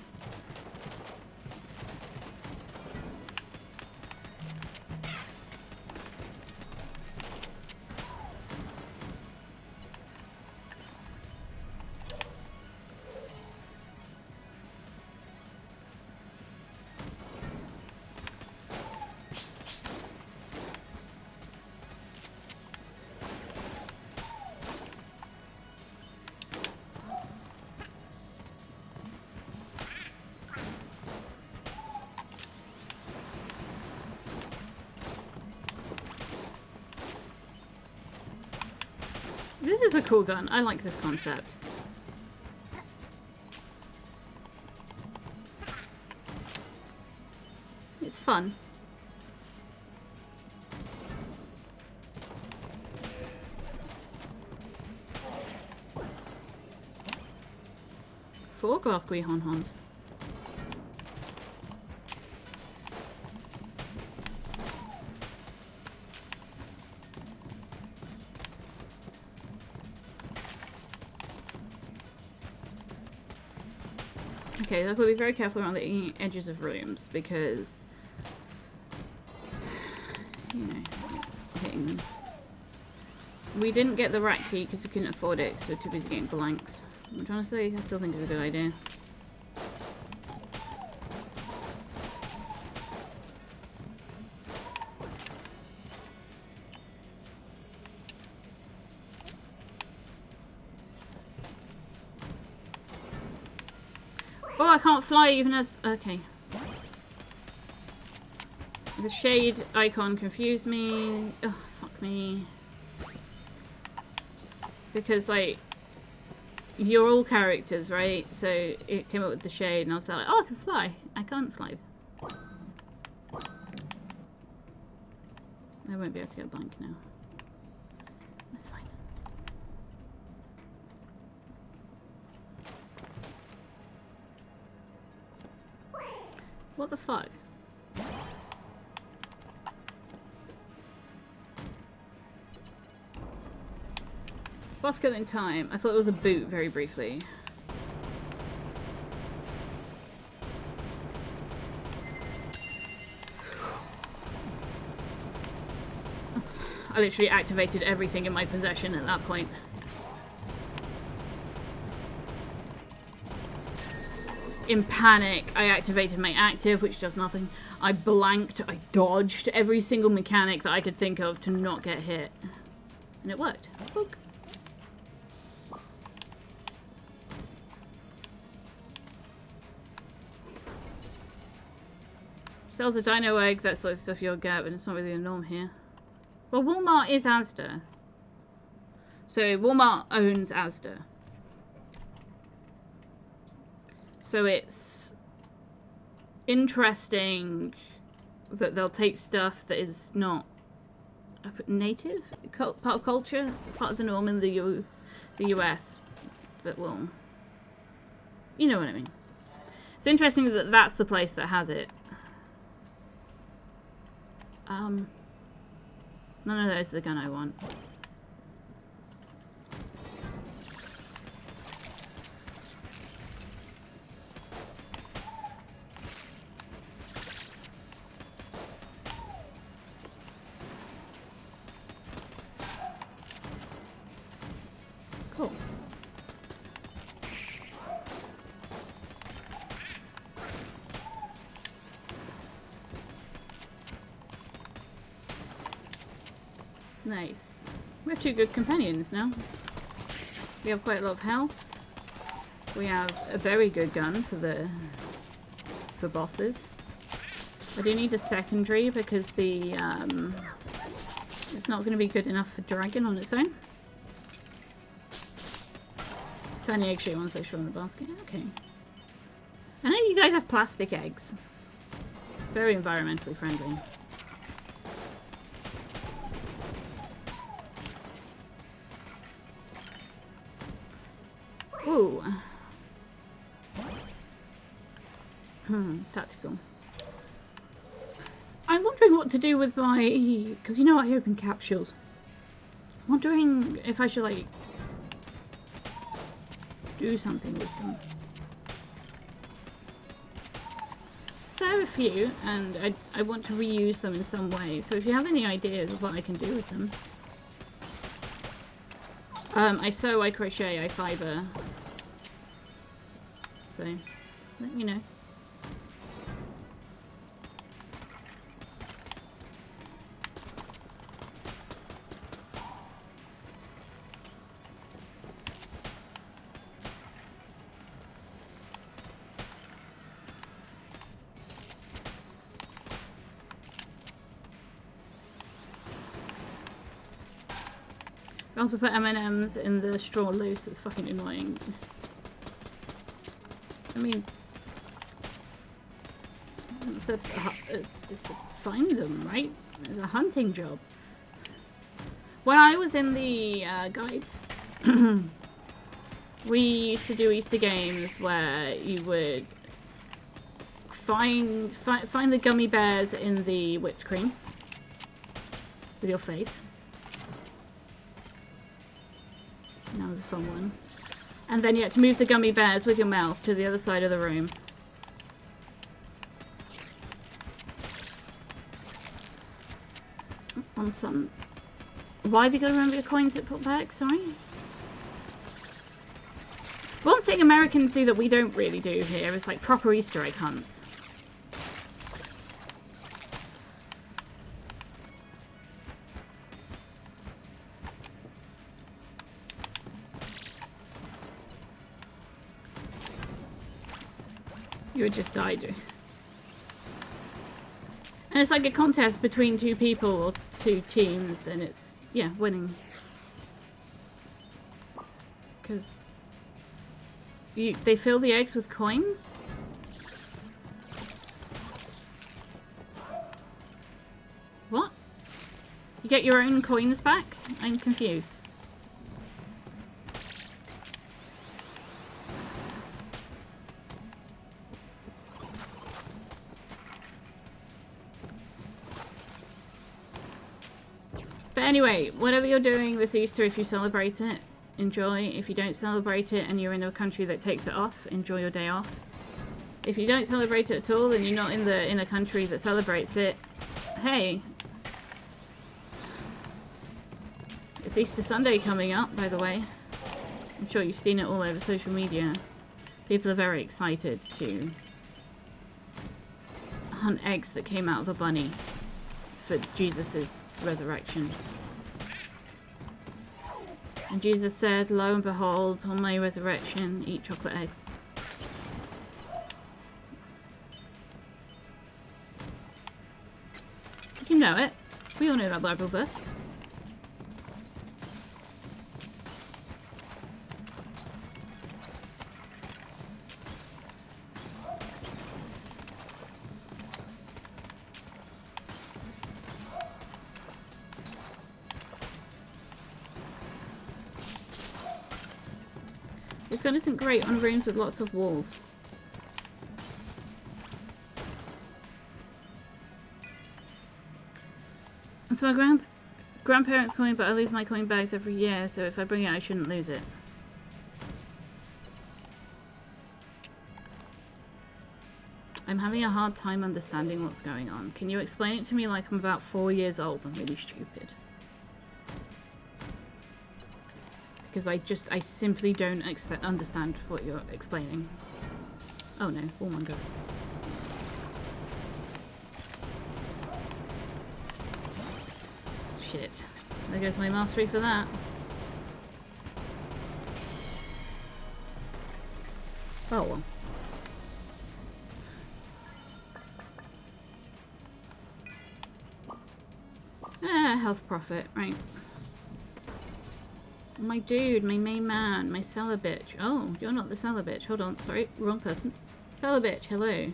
This is a cool gun. I like this concept. It's fun. Four glass Guihon-hons. Okay, I've got to be very careful around the edges of rooms because, you know, hitting them. We didn't get the rat key because we couldn't afford it because we were too busy getting blanks. I'm trying to say, I still think it's a good idea. Oh, I can't fly even as... Okay. The shade icon confused me. Oh, fuck me. Because, like, you're all characters, right? So it came up with the shade and I was like, oh, I can fly. I can't fly. I won't be able to get blank now. That's fine. What the fuck? Boss kill in time. I thought it was a boot very briefly. I literally activated everything in my possession at that point. In panic, I activated my active, which does nothing. I blanked, I dodged every single mechanic that I could think of to not get hit. And it worked. Book. Sells a dino egg, that's the stuff you'll get, but it's not really a norm here. Well, Walmart is Asda. So Walmart owns Asda. So it's interesting that they'll take stuff that is not native, part of culture, part of the norm in the US, but well, you know what I mean. It's interesting that that's the place that has it. None of those are the gun I want. Nice. We have 2 good companions now. We have quite a lot of health. We have a very good gun for bosses. I do need a secondary because the it's not going to be good enough for dragon on its own. Tiny egg-shaped ones I show in the basket. Okay. I know you guys have plastic eggs. Very environmentally friendly. Ooh. Tactical. I'm wondering what to do with my... Because you know I open capsules. I'm wondering if I should, like, do something with them. So I have a few, and I want to reuse them in some way. So if you have any ideas of what I can do with them... I sew, I crochet, I fibre. So, let me know. I also put M&Ms in the straw loose. It's fucking annoying. I mean, it's just to find them, right? It's a hunting job. When I was in the guides, we used to do Easter games where you would find the gummy bears in the whipped cream with your face. That was a fun one. And then you had to move the gummy bears with your mouth to the other side of the room. On some... Why have you got to remember your coins that put back? Sorry? One thing Americans do that we don't really do here is like proper Easter egg hunts. You would just die, dude. And it's like a contest between 2 people or 2 teams, and it's, yeah, winning. Because they fill the eggs with coins? What? You get your own coins back? I'm confused. But anyway, whatever you're doing this Easter, if you celebrate it, enjoy. If you don't celebrate it and you're in a country that takes it off, enjoy your day off. If you don't celebrate it at all and you're not in a country that celebrates it, hey, it's Easter Sunday coming up, by the way. I'm sure you've seen it all over social media. People are very excited to hunt eggs that came out of a bunny for Jesus' resurrection. And Jesus said, lo and behold, on my resurrection, eat chocolate eggs. You know it. We all know that Bible verse. This gun isn't great on rooms with lots of walls. It's my grandparents' coin, but I lose my coin bags every year, so if I bring it, I shouldn't lose it. I'm having a hard time understanding what's going on. Can you explain it to me like I'm about 4 years old and really stupid? Because I simply don't understand what you're explaining. Oh no, Warmonger. Shit. There goes my mastery for that. Oh well. Health profit, right. My dude, my main man, my seller bitch. Oh, you're not the seller bitch. Hold on, sorry, wrong person. Seller bitch, hello.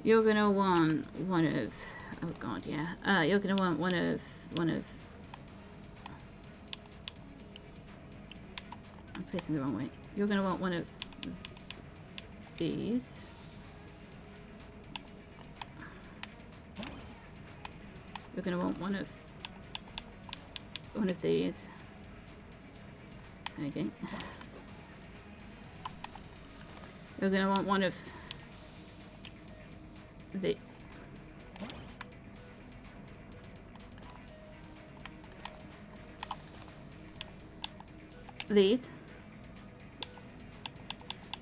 You're gonna want one of... Oh god, yeah. You're gonna want one of... I'm facing the wrong way. You're gonna want one of these. You're gonna want one of these. Okay. You're gonna want one of these.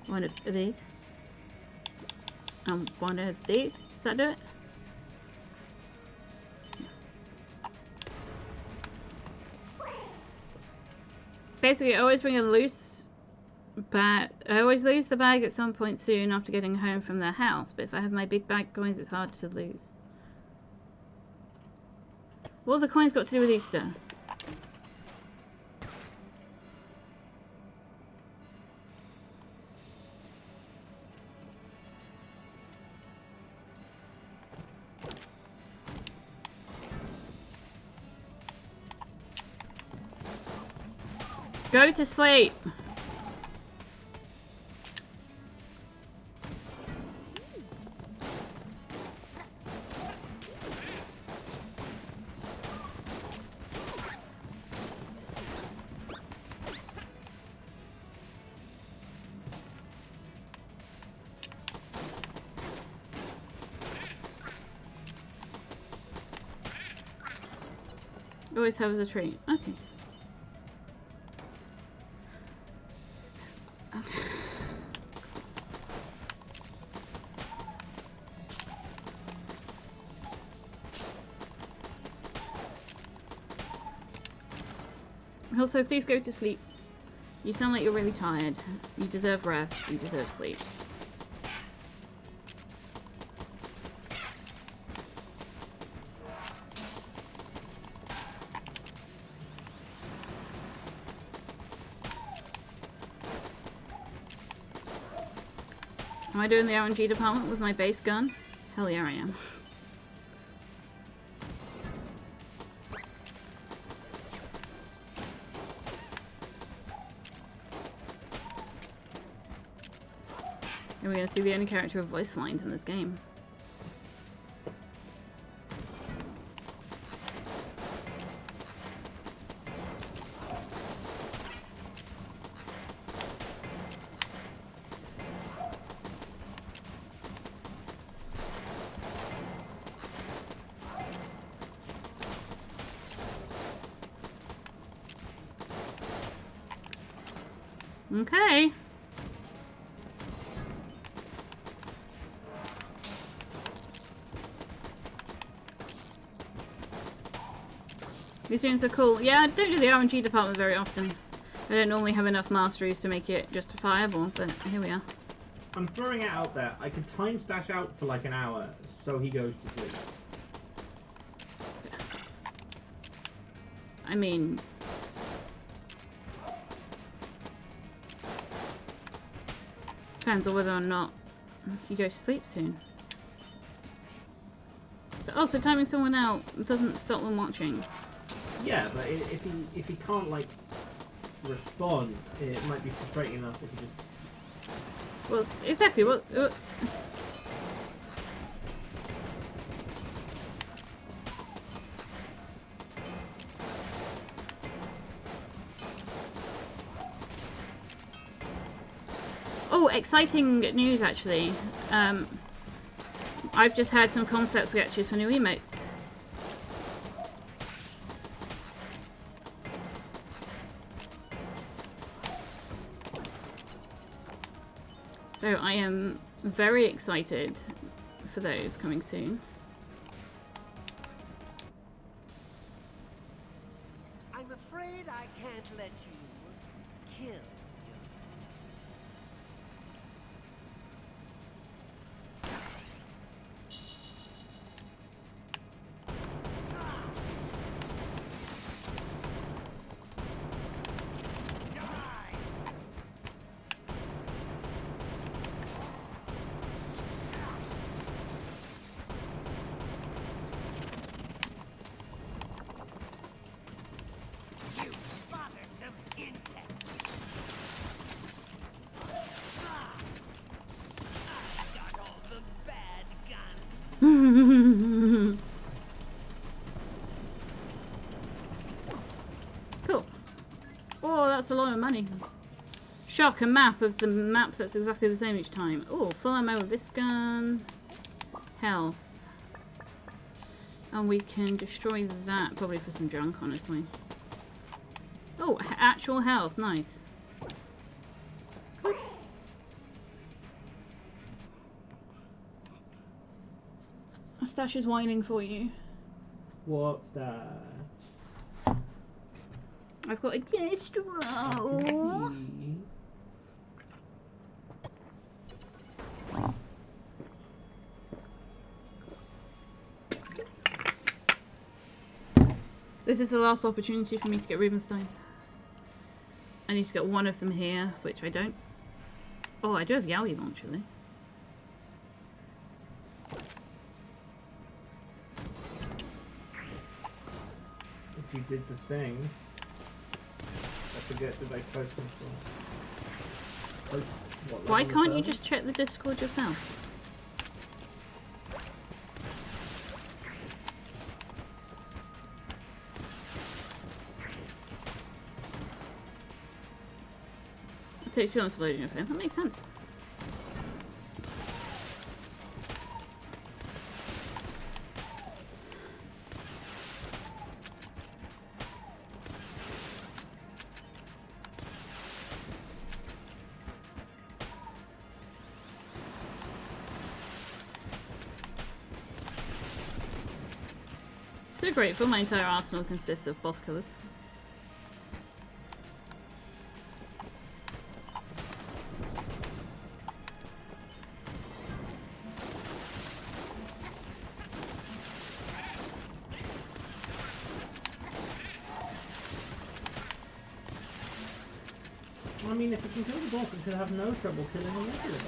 One of these. And one of these. Does that do it? Basically, I always bring a loose bag. I always lose the bag at some point soon after getting home from the house, but if I have my big bag coins, it's hard to lose. What have the coins got to do with Easter? Go to sleep. Always have as a treat. Okay. Also, please go to sleep. You sound like you're really tired. You deserve rest. You deserve sleep. Am I doing the RNG department with my base gun? Hell yeah, I am. And we're gonna see the only character with voice lines in this game. Okay. These tunes are cool. Yeah, I don't do the RNG department very often. I don't normally have enough masteries to make it justifiable, but here we are. I'm throwing it out there. I could time stash out for like an hour, so he goes to sleep. I mean... depends on whether or not he goes to sleep soon. But also, timing someone out doesn't stop them watching. Yeah, but if he can't like respond, it might be frustrating enough if he just. Well, exactly. What? Oh, exciting news actually. I've just had some concept sketches for new emotes. So I am very excited for those coming soon. kill. You bothersome insect. I got all the bad guns. Cool. Oh, that's a lot of money. Shock, a map of the map that's exactly the same each time. Oh, full ammo with this gun. Health. And we can destroy that probably for some junk, honestly. Oh, actual health. Nice. Stash is whining for you. What's that? I've got a distro. This is the last opportunity for me to get Rubensteins. I need to get one of them here, which I don't. Oh, I do have Yowie actually. If you did the thing, I forget that they post them for. Why can't you just check the Discord yourself? It takes too long to load your phone. That makes sense. So grateful my entire arsenal consists of boss killers. I mean, if you can kill the boss, you should have no trouble killing a regular guy.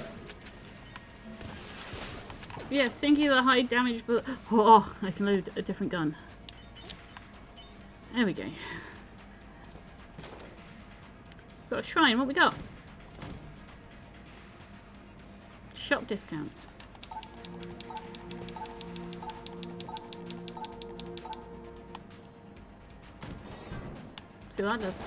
Yeah, singular high damage, but oh, I can load a different gun. There we go. Got a shrine. What we got? Shop discounts. See what that does.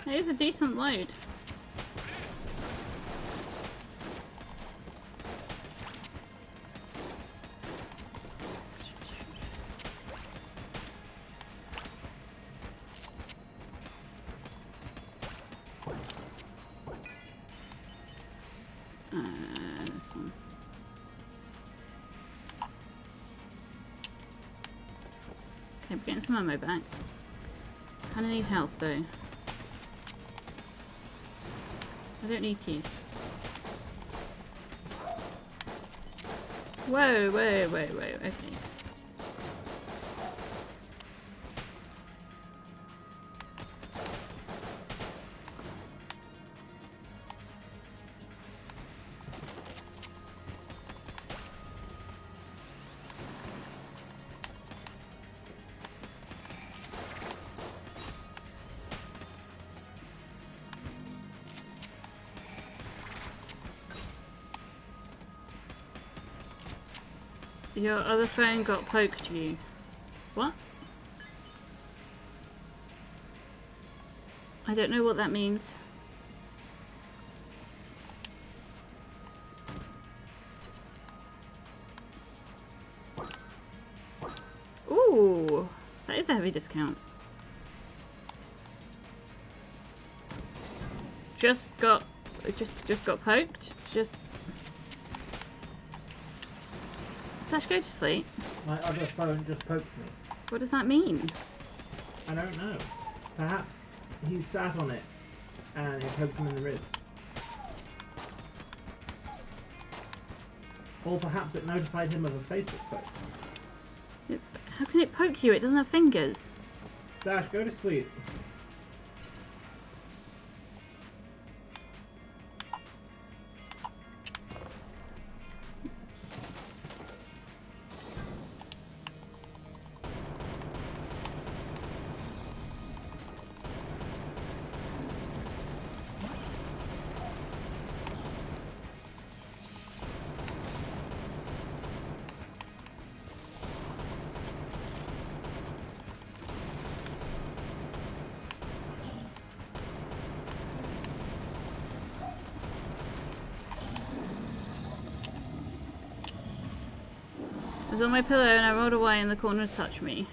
It is a decent load. This one. Okay, we're getting some ammo back. Kinda need health though. I don't need keys. Whoa, okay. Your other phone got poked you. What? I don't know what that means. Ooh, that is a heavy discount. Just got poked. Flash, go to sleep. My other phone just poked me. What does that mean? I don't know. Perhaps he sat on it and it poked him in the rib. Or perhaps it notified him of a Facebook post. How can it poke you? It doesn't have fingers. Dash, go to sleep. I was on my pillow and I rolled away and the corner touched me.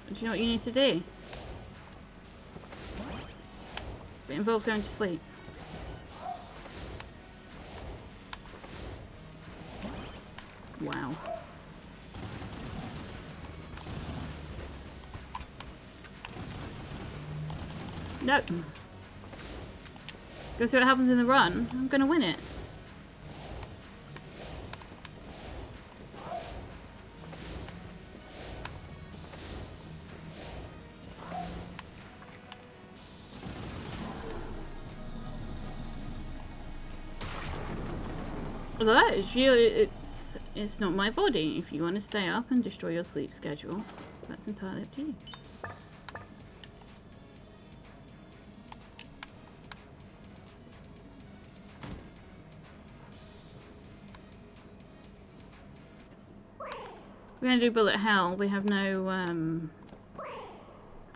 Do you know what you need to do? It involves going to sleep. Wow. Nope. Go see what happens in the run. I'm gonna win it. Although it's not my body. If you want to stay up and destroy your sleep schedule, that's entirely up to you. We're going to do bullet hell. We have no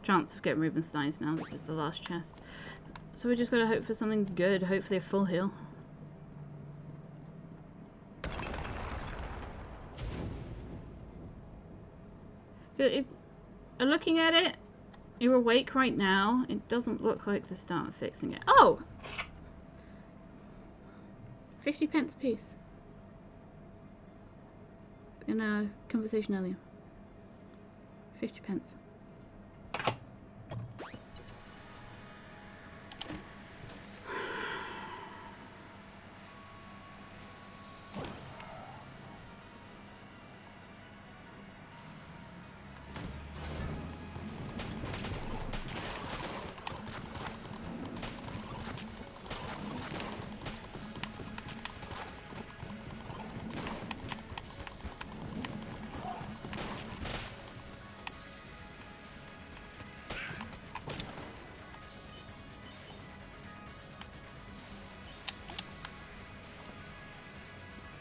chance of getting Rubenstein's now. This is the last chest. So we just got to hope for something good. Hopefully a full heal. Looking at it, you're awake right now. It doesn't look like the start of fixing it. Oh! 50 pence a piece. In a conversation earlier. 50 pence.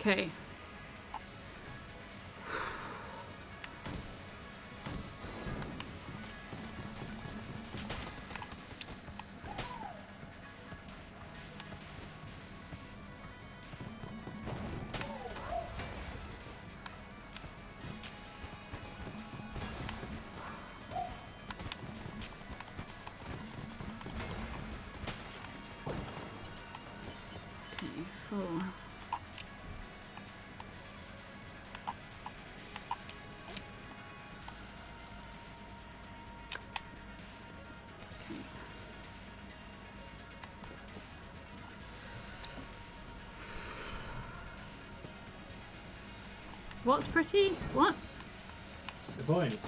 Okay. Okay, 4. What's pretty? What? The point.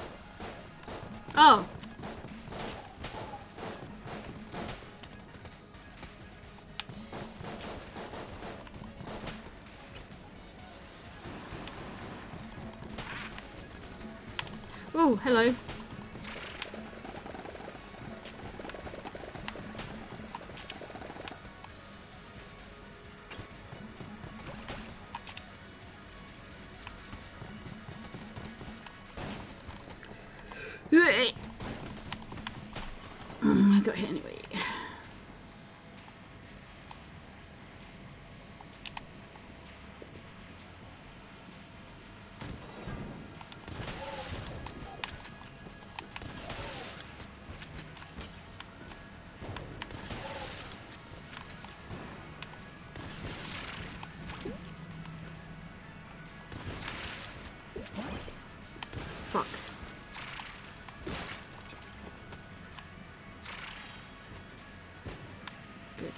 Oh. Oh, hello. I got hit anyway. Fuck. Good.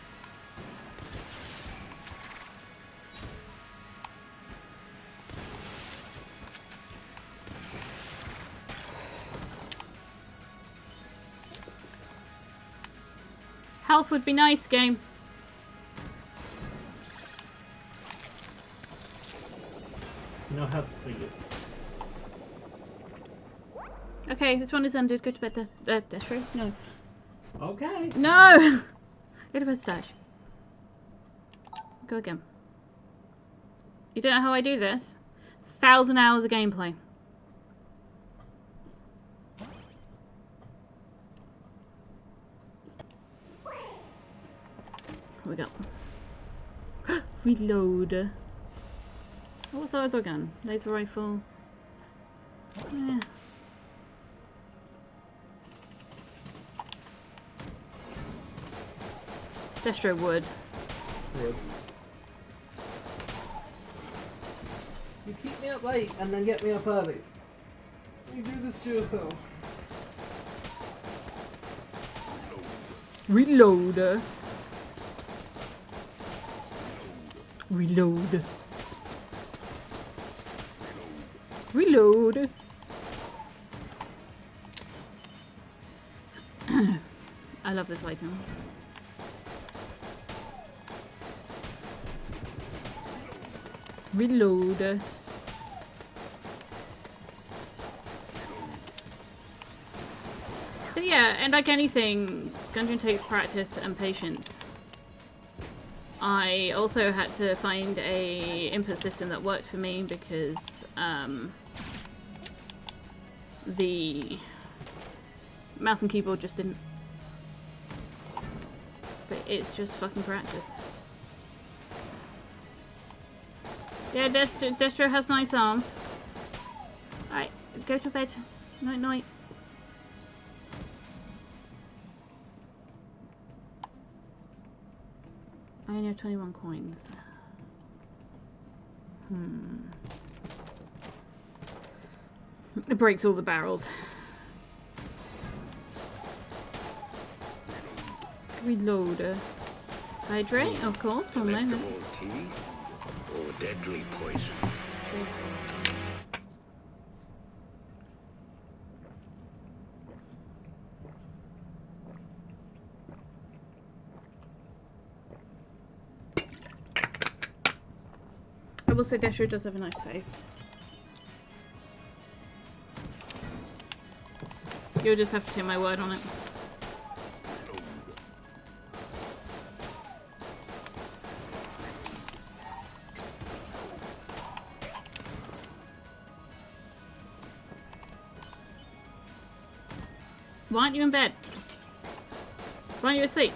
Health would be nice, game. No help for you. Okay, this one is ended. Go to bed, Destro. No. Okay. No! Go to bed, Stash. Go again. You don't know how I do this? 1,000 hours of gameplay. Here we go. Reload. Oh, what's the other gun? Laser rifle. Yeah. Destro wood. Wood. You keep me up late and then get me up early. You do this to yourself. Reload. Reload. Reload. I love this item. Reload. But yeah, and like anything, Gungeon takes practice and patience. I also had to find a input system that worked for me because the mouse and keyboard just didn't. But it's just fucking practice. Yeah, Destro has nice arms. Alright, go to bed. Night night. I only have 21 coins. It breaks all the barrels. Reload. Hydrate, of course, one moment. Delectable tea or deadly poison? I will say Destro does have a nice face. You'll just have to take my word on it. Why aren't you in bed? Why aren't you asleep?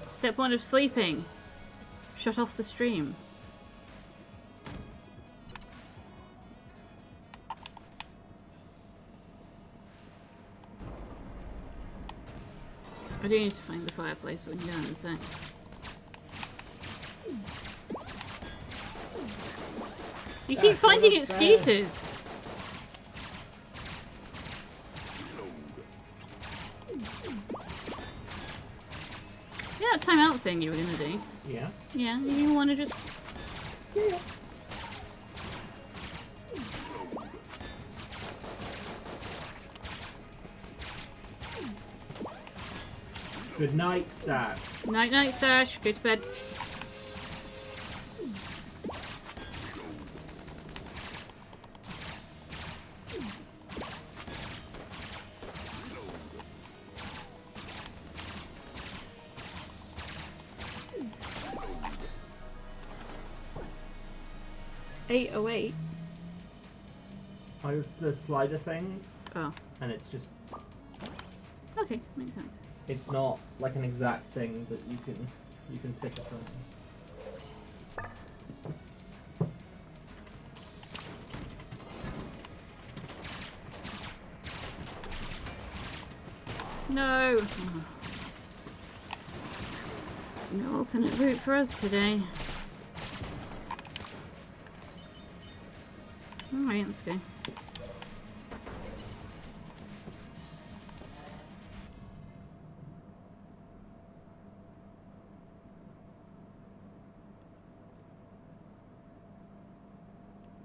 Step 1 of sleeping. Shut off the stream. I do need to find the fireplace, but we can go in a sec. You keep finding excuses. Yeah, that timeout thing you were gonna do. Yeah. Yeah, you wanna just. Yeah. Good night, Stash. Night night, Stash. Go to bed. $8.08. Oh, it's the slider thing, Oh, and it's just, okay, makes sense. it's not like an exact thing, but you can pick it from. No. No alternate route for us today. Alright, let's go.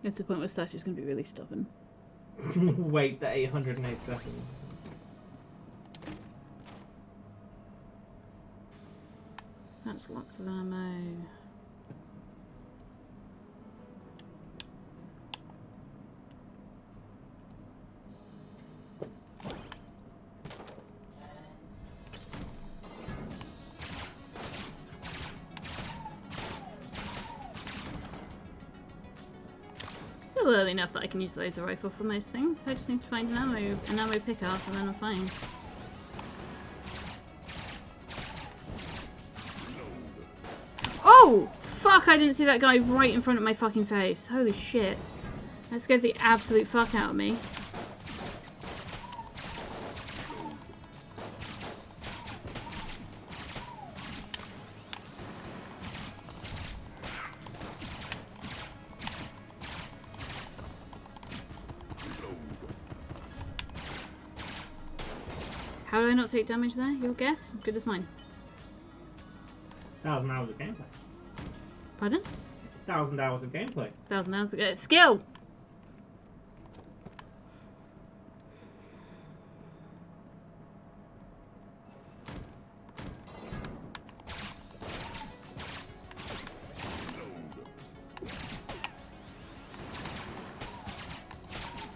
It's the point where Statue's going to be really stubborn. Wait the 808 seconds. That's lots of ammo. Still early enough that I can use the laser rifle for most things. I just need to find an ammo pickup and then I'm fine. Oh! Fuck, I didn't see that guy right in front of my fucking face. Holy shit. That scared the absolute fuck out of me. How did I not take damage there? Your guess? Good as mine. 1,000 hours of gameplay. Pardon? 1,000 hours of gameplay. 1,000 hours ago. Skill!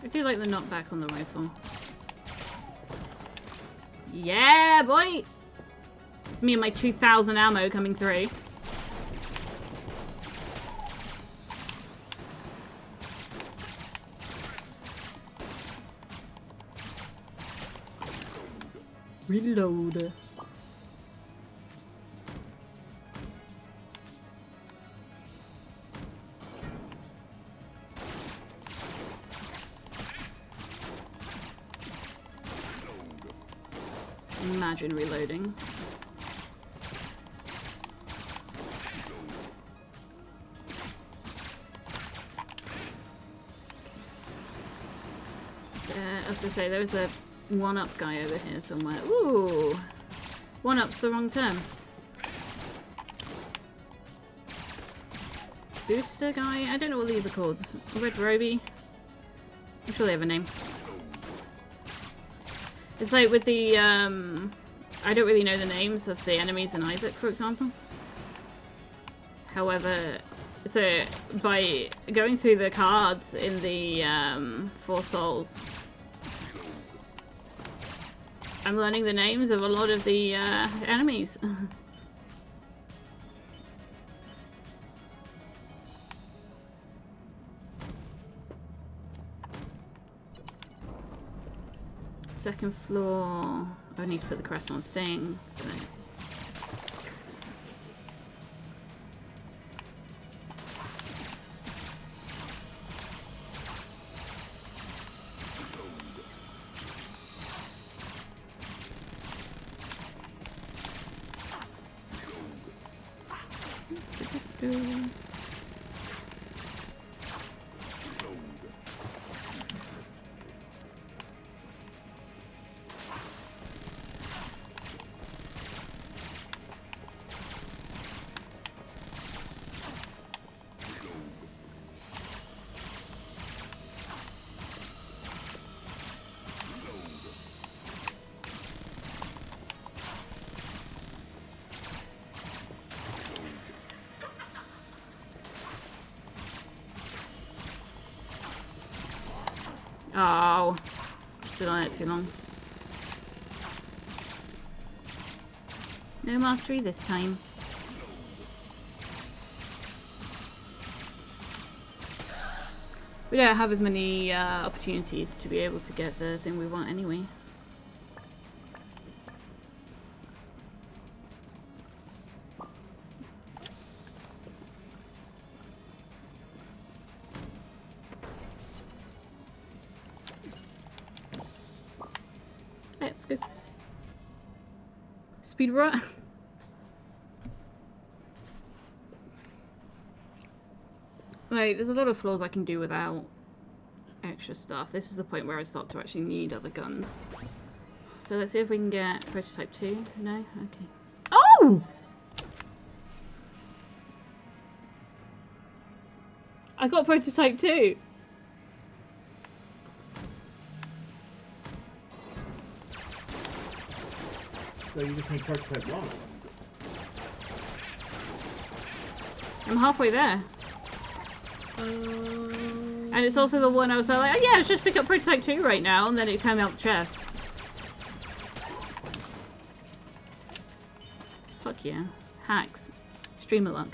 I do like the knockback on the rifle. Yeah, boy! It's me and my 2,000 ammo coming through. Reload. Imagine reloading. I was gonna say, there was a one-up guy over here somewhere. Ooh! One-up's the wrong term. Booster guy? I don't know what these are called. Red Roby? I'm sure they have a name. It's like with the, I don't really know the names of the enemies in Isaac, for example. However, so by going through the cards in the Four Souls, I'm learning the names of a lot of the enemies. Second floor. I need to put the crest on thing. So. Oh, stood on it too long. No mastery this time. We don't have as many opportunities to be able to get the thing we want anyway. Speed run. Right, there's a lot of floors I can do without extra stuff. This is the point where I start to actually need other guns. So let's see if we can get prototype 2. No? Okay. Oh! I got prototype 2! So you just need prototype 1. I'm halfway there. And it's also the one I was like, oh yeah, let's just pick up prototype 2 right now, and then it came out the chest. Fuck yeah. Hacks. Streamer luck.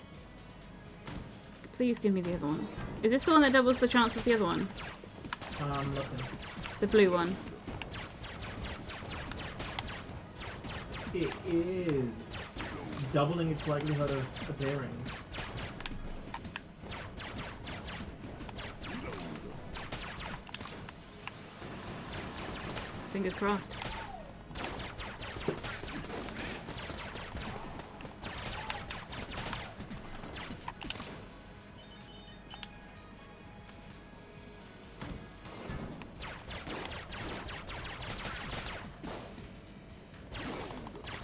Please give me the other one. Is this the one that doubles the chance of the other one? Looking. The blue one. It is doubling its likelihood of appearing. Fingers crossed.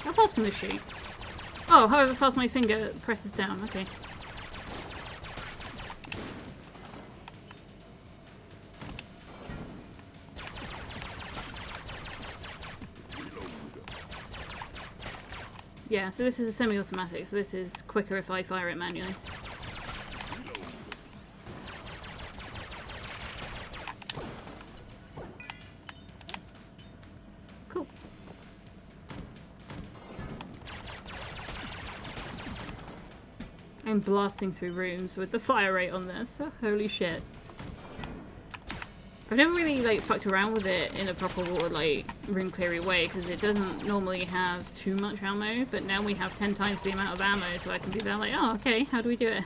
How fast can this shoot? Oh, however fast my finger presses down. Okay. Yeah, so this is a semi-automatic, so this is quicker if I fire it manually. Cool. I'm blasting through rooms with the fire rate on this. Holy shit. I've never really like fucked around with it in a proper like room cleary way because it doesn't normally have too much ammo, but now we have 10 times the amount of ammo, so I can be there like, oh okay, how do we do it?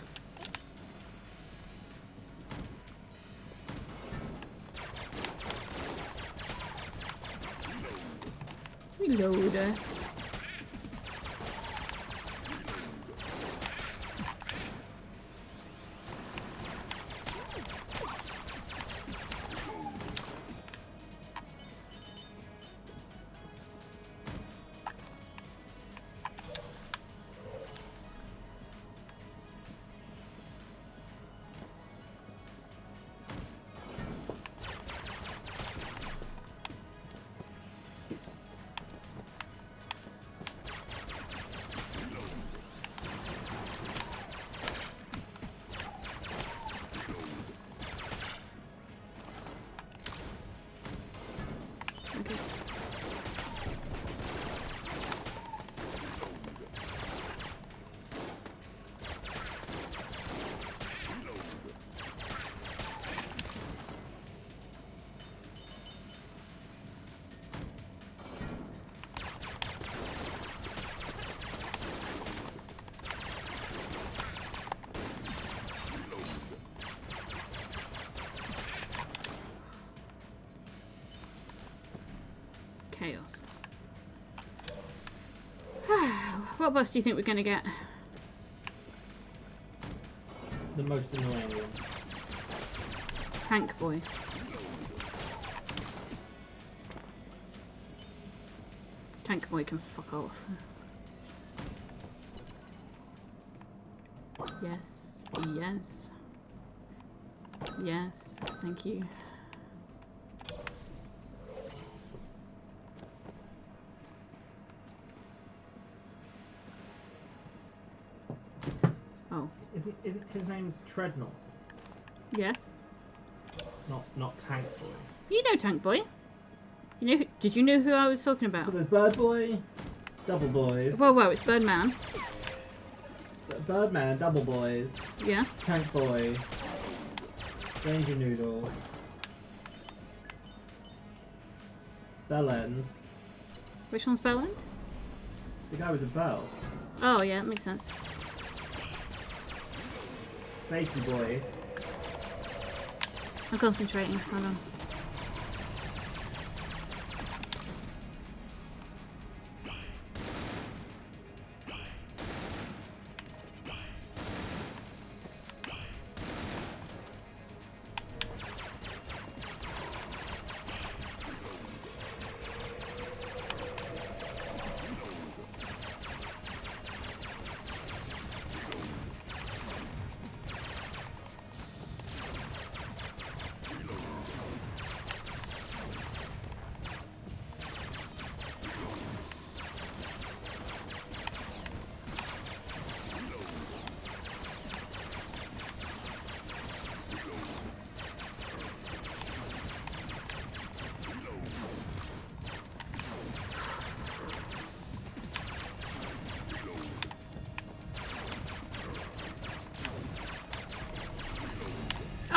Reload. Chaos. What boss do you think we're gonna get? The most annoying one. Tank boy. Tank boy can fuck off. Yes. Yes. Yes. Thank you. Oh. Isn't his name Treadnought? Yes. Not Tank Boy. You know Tank Boy. You know? Did you know who I was talking about? So there's Bird Boy, Double Boys. Whoa, whoa! It's Birdman. Birdman, Double Boys, Yeah. Tank Boy, Ranger Noodle, Bellend, Which one's Belland? the guy with the bell, Oh yeah, that makes sense. Safety Boy, I'm concentrating. Hold on.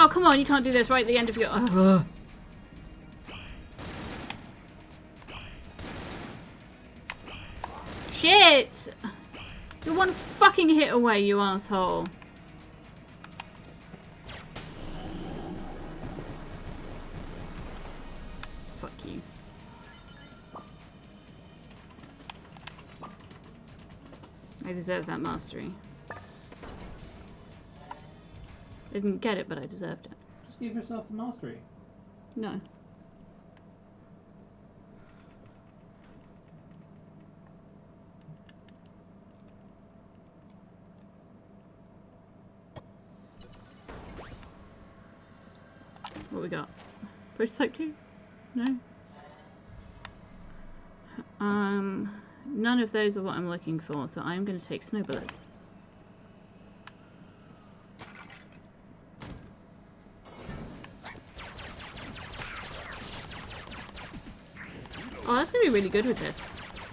Oh, come on, you can't do this right at the end of your... Ugh. Shit! You're one fucking hit away, you asshole. Fuck you. I deserve that mastery. I didn't get it, but I deserved it. Just give yourself the mastery. No. What we got? Prototype 2? No. None of those are what I'm looking for, so I'm going to take snow bullets. Oh, that's going to be really good with this.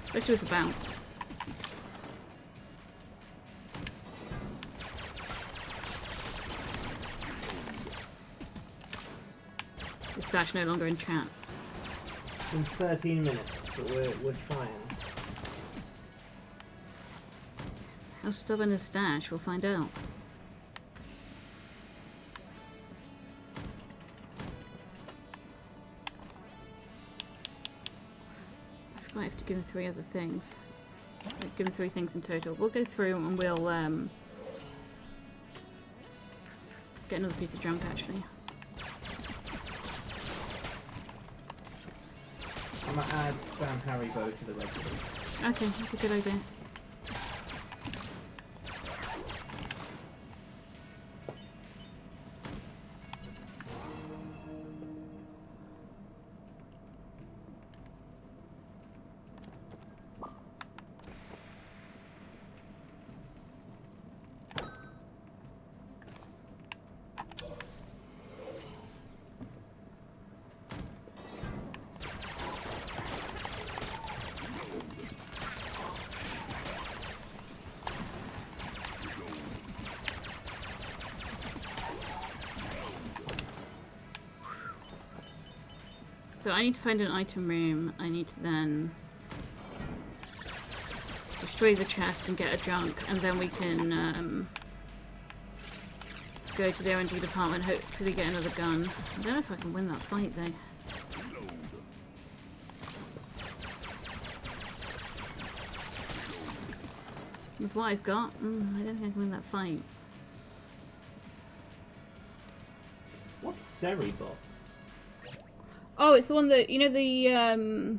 Especially with the bounce. The stash no longer in chat. In 13 minutes, but we're trying. How stubborn is stash? We'll find out. I forgot I have to give him 3 other things. I've given 3 things in total. We'll go through and we'll get another piece of junk actually. I'm gonna add Sam Haribo to the regular. Okay, that's a good idea. So I need to find an item room. I need to then destroy the chest and get a junk, and then we can go to the R&D department, hopefully get another gun. I don't know if I can win that fight though. With what I've got, I don't think I can win that fight. What's Seribot? Oh, it's the one that, you know, the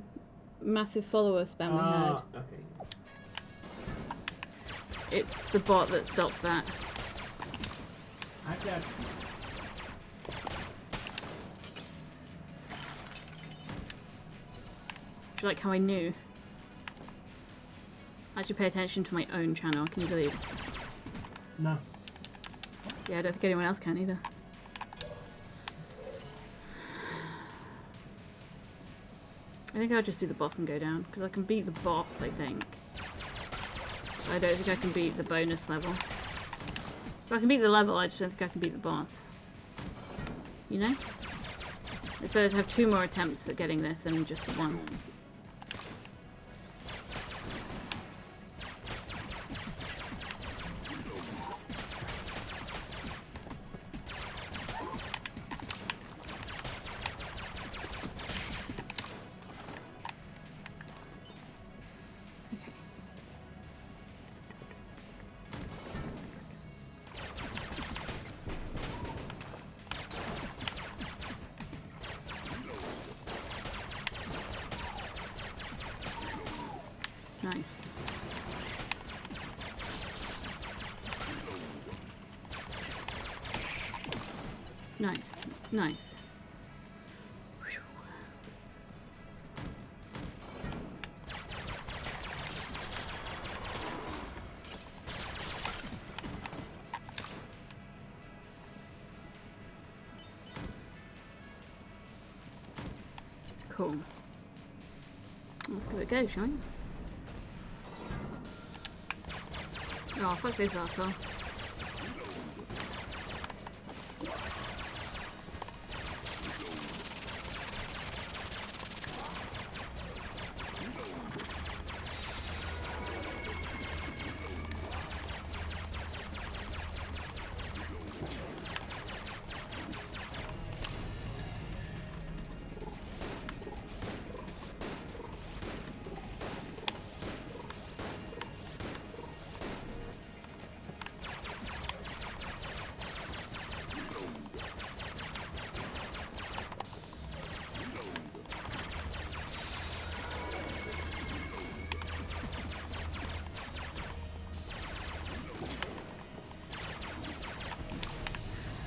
massive follower spam we had. Okay. It's the bot that stops that. I got Do you like how I knew? I actually pay attention to my own channel, can you believe? no. Yeah, I don't think anyone else can either. I think I'll just do the boss and go down, because I can beat the boss, I think. I don't think I can beat the bonus level. If I can beat the level, I just don't think I can beat the boss. You know? It's better to have 2 more attempts at getting this than just the 1. Nice. Nice. Nice. Whew. Cool. Let's give it a go, shall we? Oh, fuck this asshole.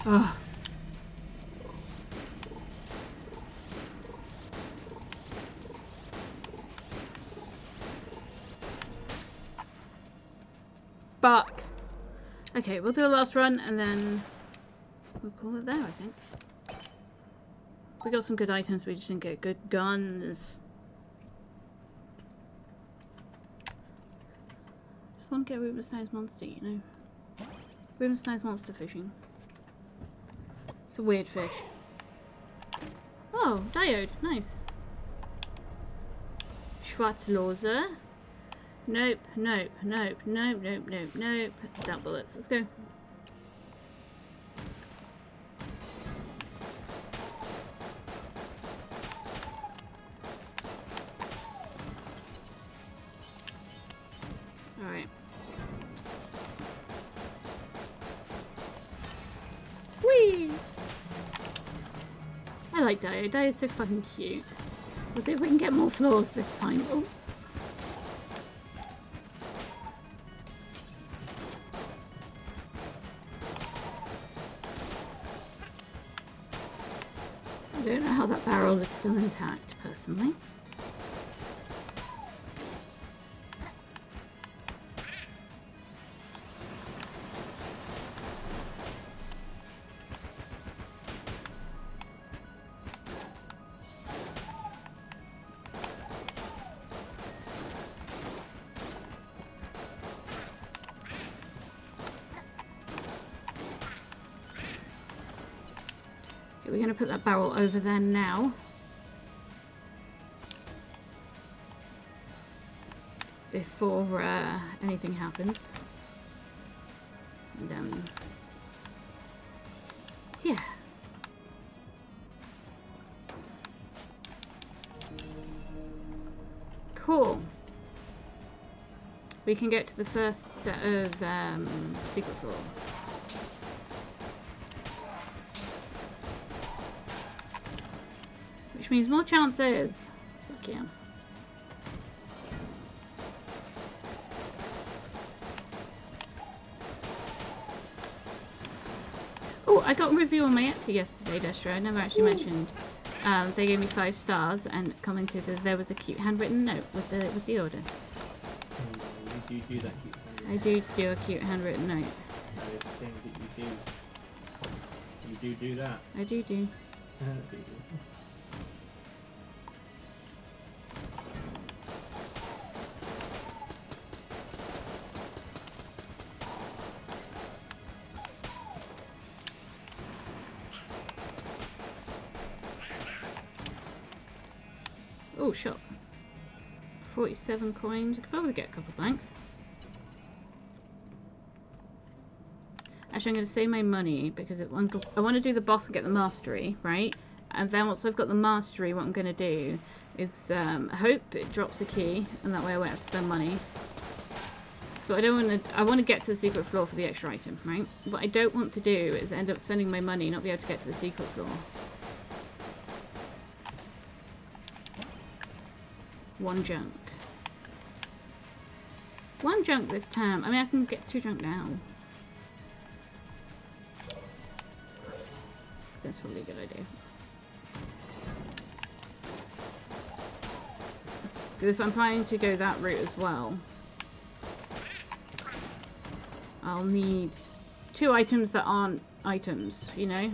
Oh. Fuck. Okay, we'll do a last run and then we'll call it there, I think. We got some good items, we just didn't get good guns. Just want to get Rubenstein's monster, you know. Rubenstein's monster fishing. It's a weird fish. Oh, diode, nice. Schwarzlose. Nope, nope, nope, nope, nope, nope, nope. Stout bullets, let's go. Alright. Whee! I like Dio. Dio's so fucking cute. We'll see if we can get more floors this time. Oh. I don't know how that barrel is still intact, personally. We're going to put that barrel over there now. Before anything happens. And yeah. Cool. We can get to the first set of secret floors. Which means more chances. Fuck yeah. Oh, I got a review on my Etsy yesterday, Destro. I never actually mentioned. They gave me 5 stars and commented that there was a cute handwritten note with the order. You do that cute handwritten. I do a cute handwritten note. That is the thing that you do. You do that. I do. Oh, shop. 47 coins. I could probably get a couple of blanks. Actually, I'm going to save my money because I want to do the boss and get the mastery, right? And then once I've got the mastery, what I'm going to do is hope it drops a key, and that way I won't have to spend money. So I want to get to the secret floor for the extra item, right? What I don't want to do is end up spending my money, not be able to get to the secret floor. 1 junk. 1 junk this time. I mean, I can get 2 junk now. That's probably a good idea. Because if I'm planning to go that route as well, I'll need 2 items that aren't items, you know?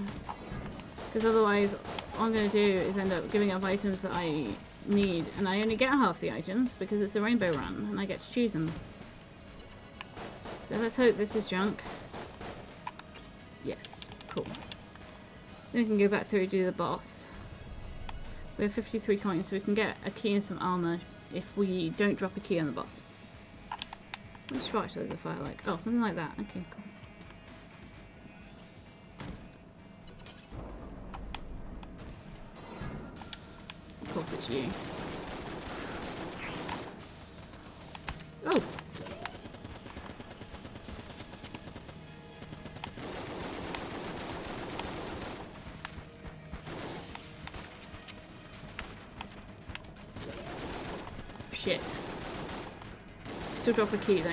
Because otherwise, all I'm going to do is end up giving up items that I need, and I only get half the items because it's a rainbow run, and I get to choose them. So let's hope this is junk. Yes, cool. Then we can go back through and do the boss. We have 53 coins, so we can get a key and some armor if we don't drop a key on the boss. What strikes those a fire like? Oh, something like that. Okay, cool. Of course it's you. Oh! Shit. Still drop a key though.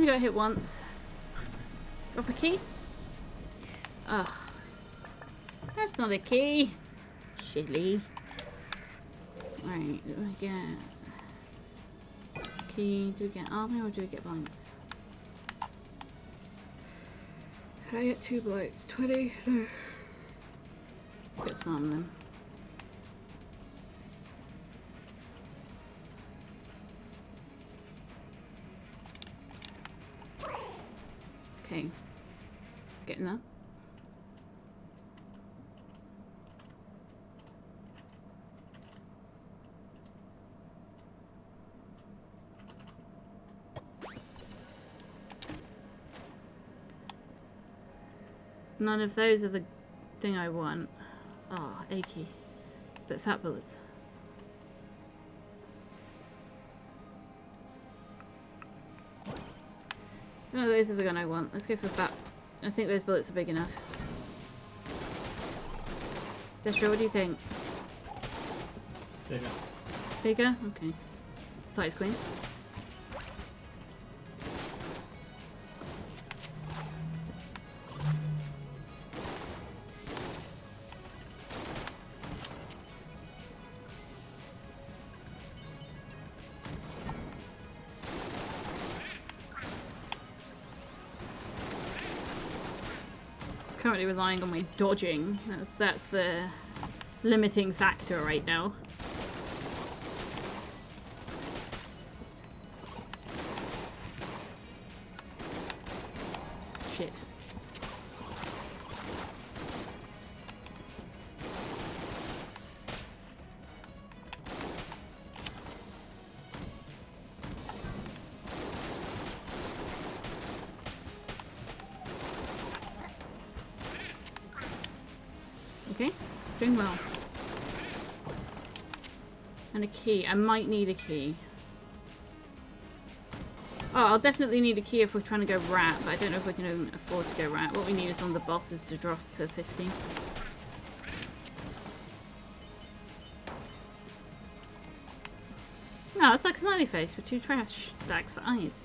only got hit once. Drop a key? Ugh. That's not a key. Silly. Right, do I get key? Do we get armor or do we get blinds? Can I get 2 blokes? 20? No. Get some armor then. Okay. Getting that. None of those are the thing I want. Oh, achy. But fat bullets. None of those are the gun I want. Let's go for fat. I think those bullets are big enough. Destra, what do you think? Bigger. Bigger? Okay. Size queen. Currently relying on my dodging. That's the limiting factor right now. Shit. Okay, doing well. And a key. I might need a key. Oh, I'll definitely need a key if we're trying to go rat, but I don't know if we can afford to go rat. What we need is one of the bosses to drop per 50. No, it's like smiley face with 2 trash stacks for eyes.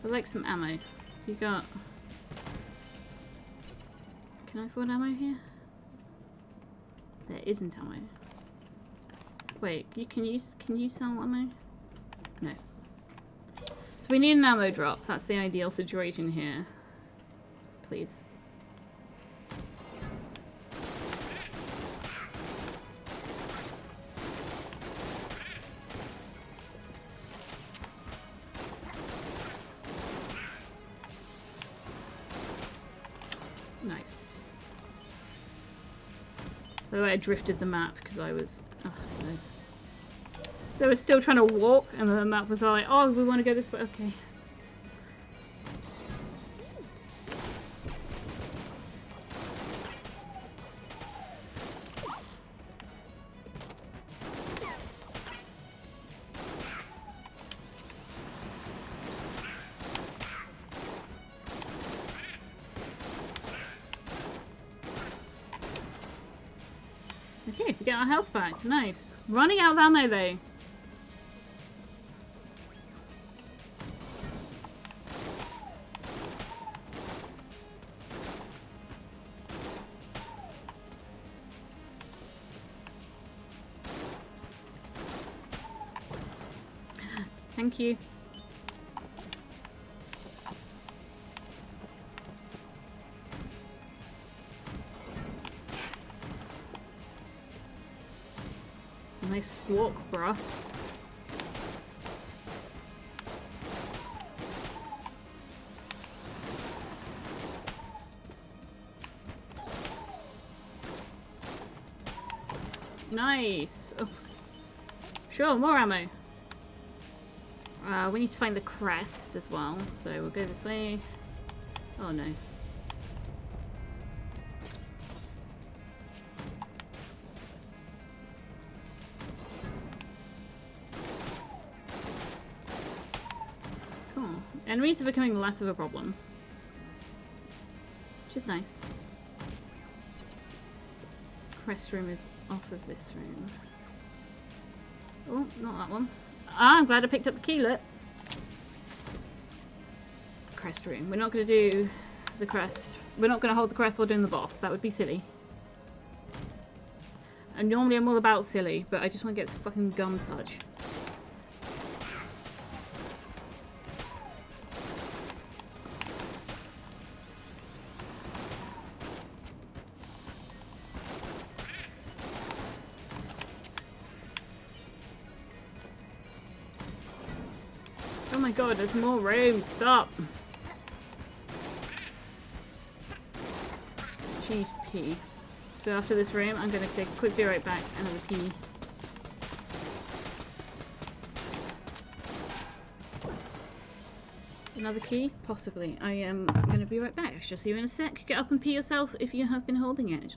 I'd like some ammo. You got... Can I afford ammo here? There isn't ammo. Wait, can you sell ammo? No. So we need an ammo drop. That's the ideal situation here. Please. Nice. By the way, I drifted the map because I was... Oh, no. They were still trying to walk and the map was like, oh, we want to go this way. Okay. Okay, we get our health back. Nice. Running out of ammo though. Thank you. Nice squawk, bruh. Nice. Oh. Sure, more ammo. We need to find the crest as well, so we'll go this way. Oh no. Enemies are becoming less of a problem. Which is nice. Crest room is off of this room. Oh, not that one. Ah, I'm glad I picked up the keylet. Crest room. We're not going to do the crest. We're not going to hold the crest while doing the boss. That would be silly. And normally I'm all about silly, but I just want to get some fucking gun touch. Oh my god, there's more room. Stop. GP. So after this room, I'm going to take a quick be right back, another pee. Another key? Possibly. I am going to be right back. I shall see you in a sec. Get up and pee yourself if you have been holding it.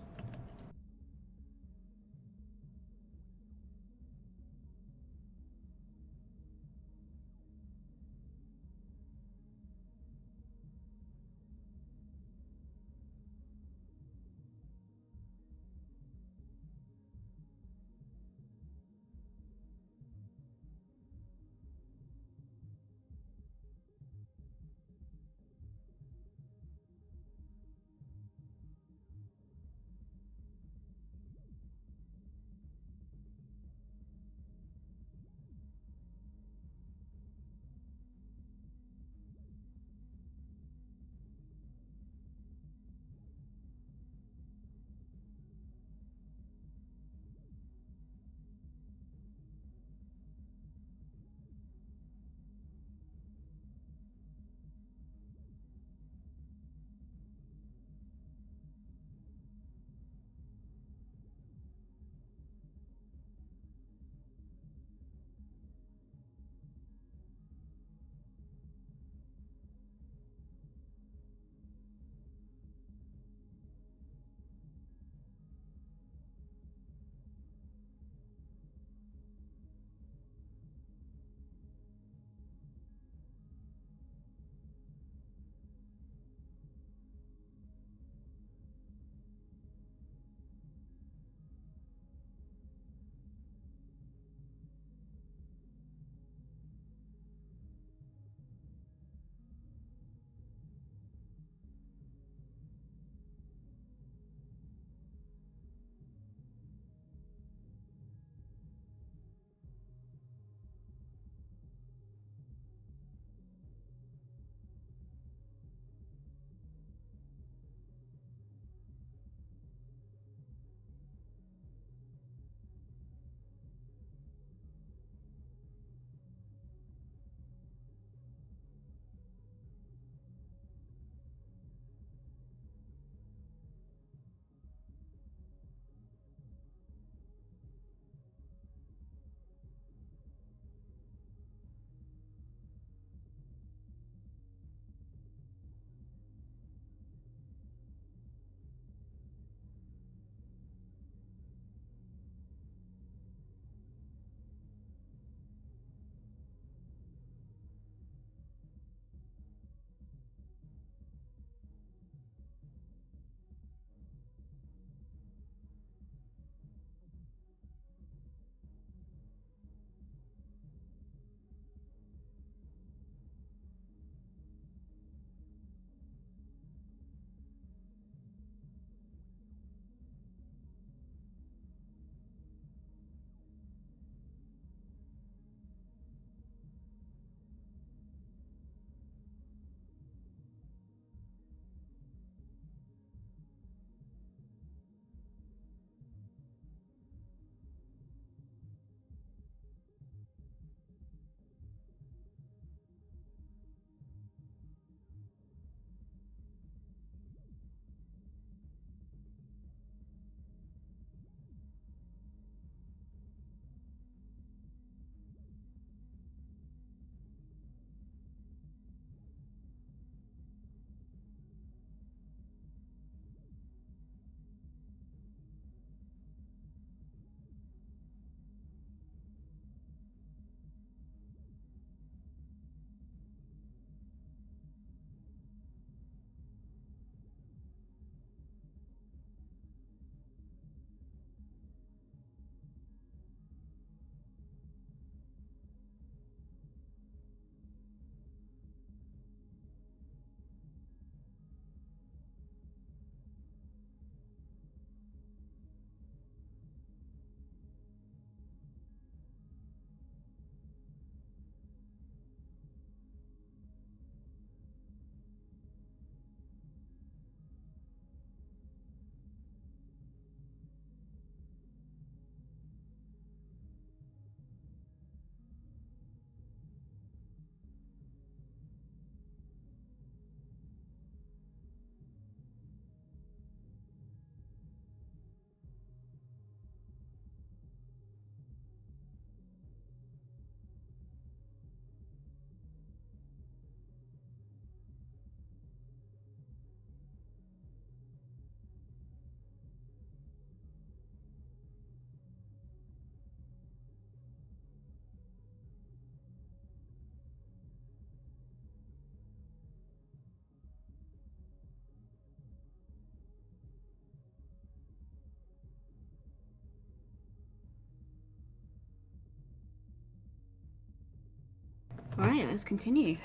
Alright, let's continue.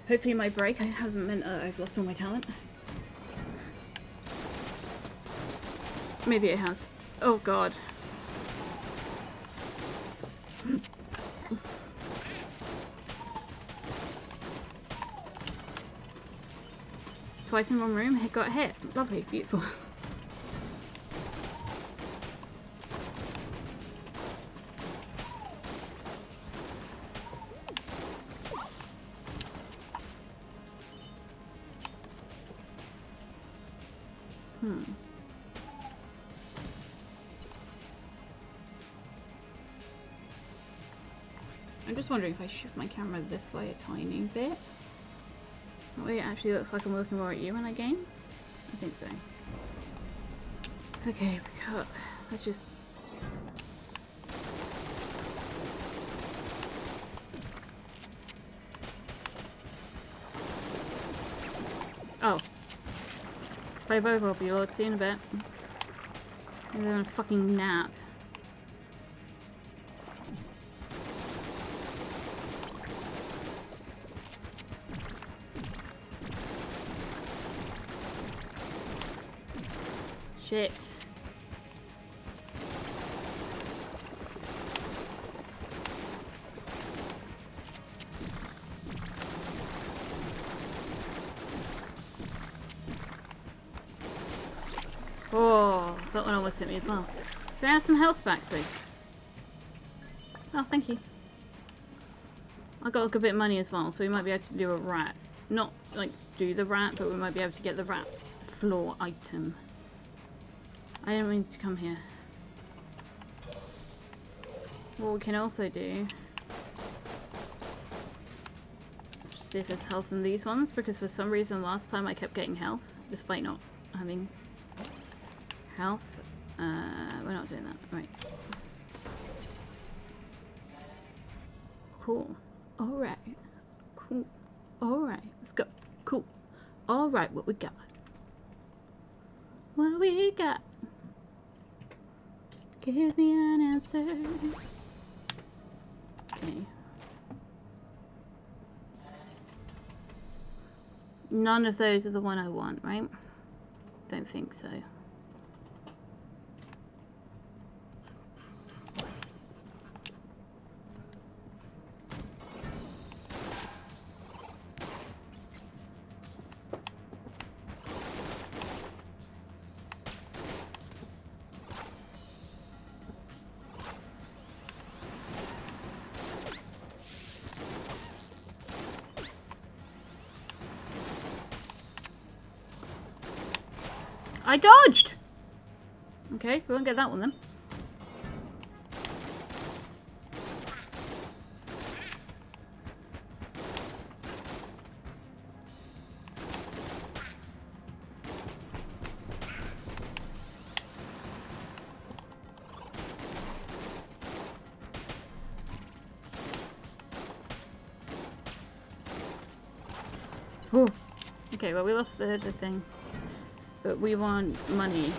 Hopefully my break hasn't meant I've lost all my talent. Maybe it has. Oh god. Twice in one room, it got hit. Lovely, beautiful. I'm just wondering if I shift my camera this way a tiny bit. That way it actually looks like I'm looking more at you when I game. I think so. Okay, let's just... Oh. Play Vocal, you Lord, see you in a bit. I'm gonna fucking nap. Shit. Oh, that one almost hit me as well. Can I have some health back, please? Oh, thank you. I got like a bit of money as well, so we might be able to do a rat. Not like do the rat, but we might be able to get the rat floor item. I didn't mean to come here. What we can also do, just see if there's health in these ones, because for some reason last time I kept getting health, despite not having health. We're not doing that, right. Cool. Alright. Cool. Alright, let's go. Cool. Alright, what we got? What we got? Give me an answer. Okay. None of those are the one I want, right? Don't think so. I dodged! Okay, we won't get that one then. Ooh. Okay, well we lost the thing. But we want money.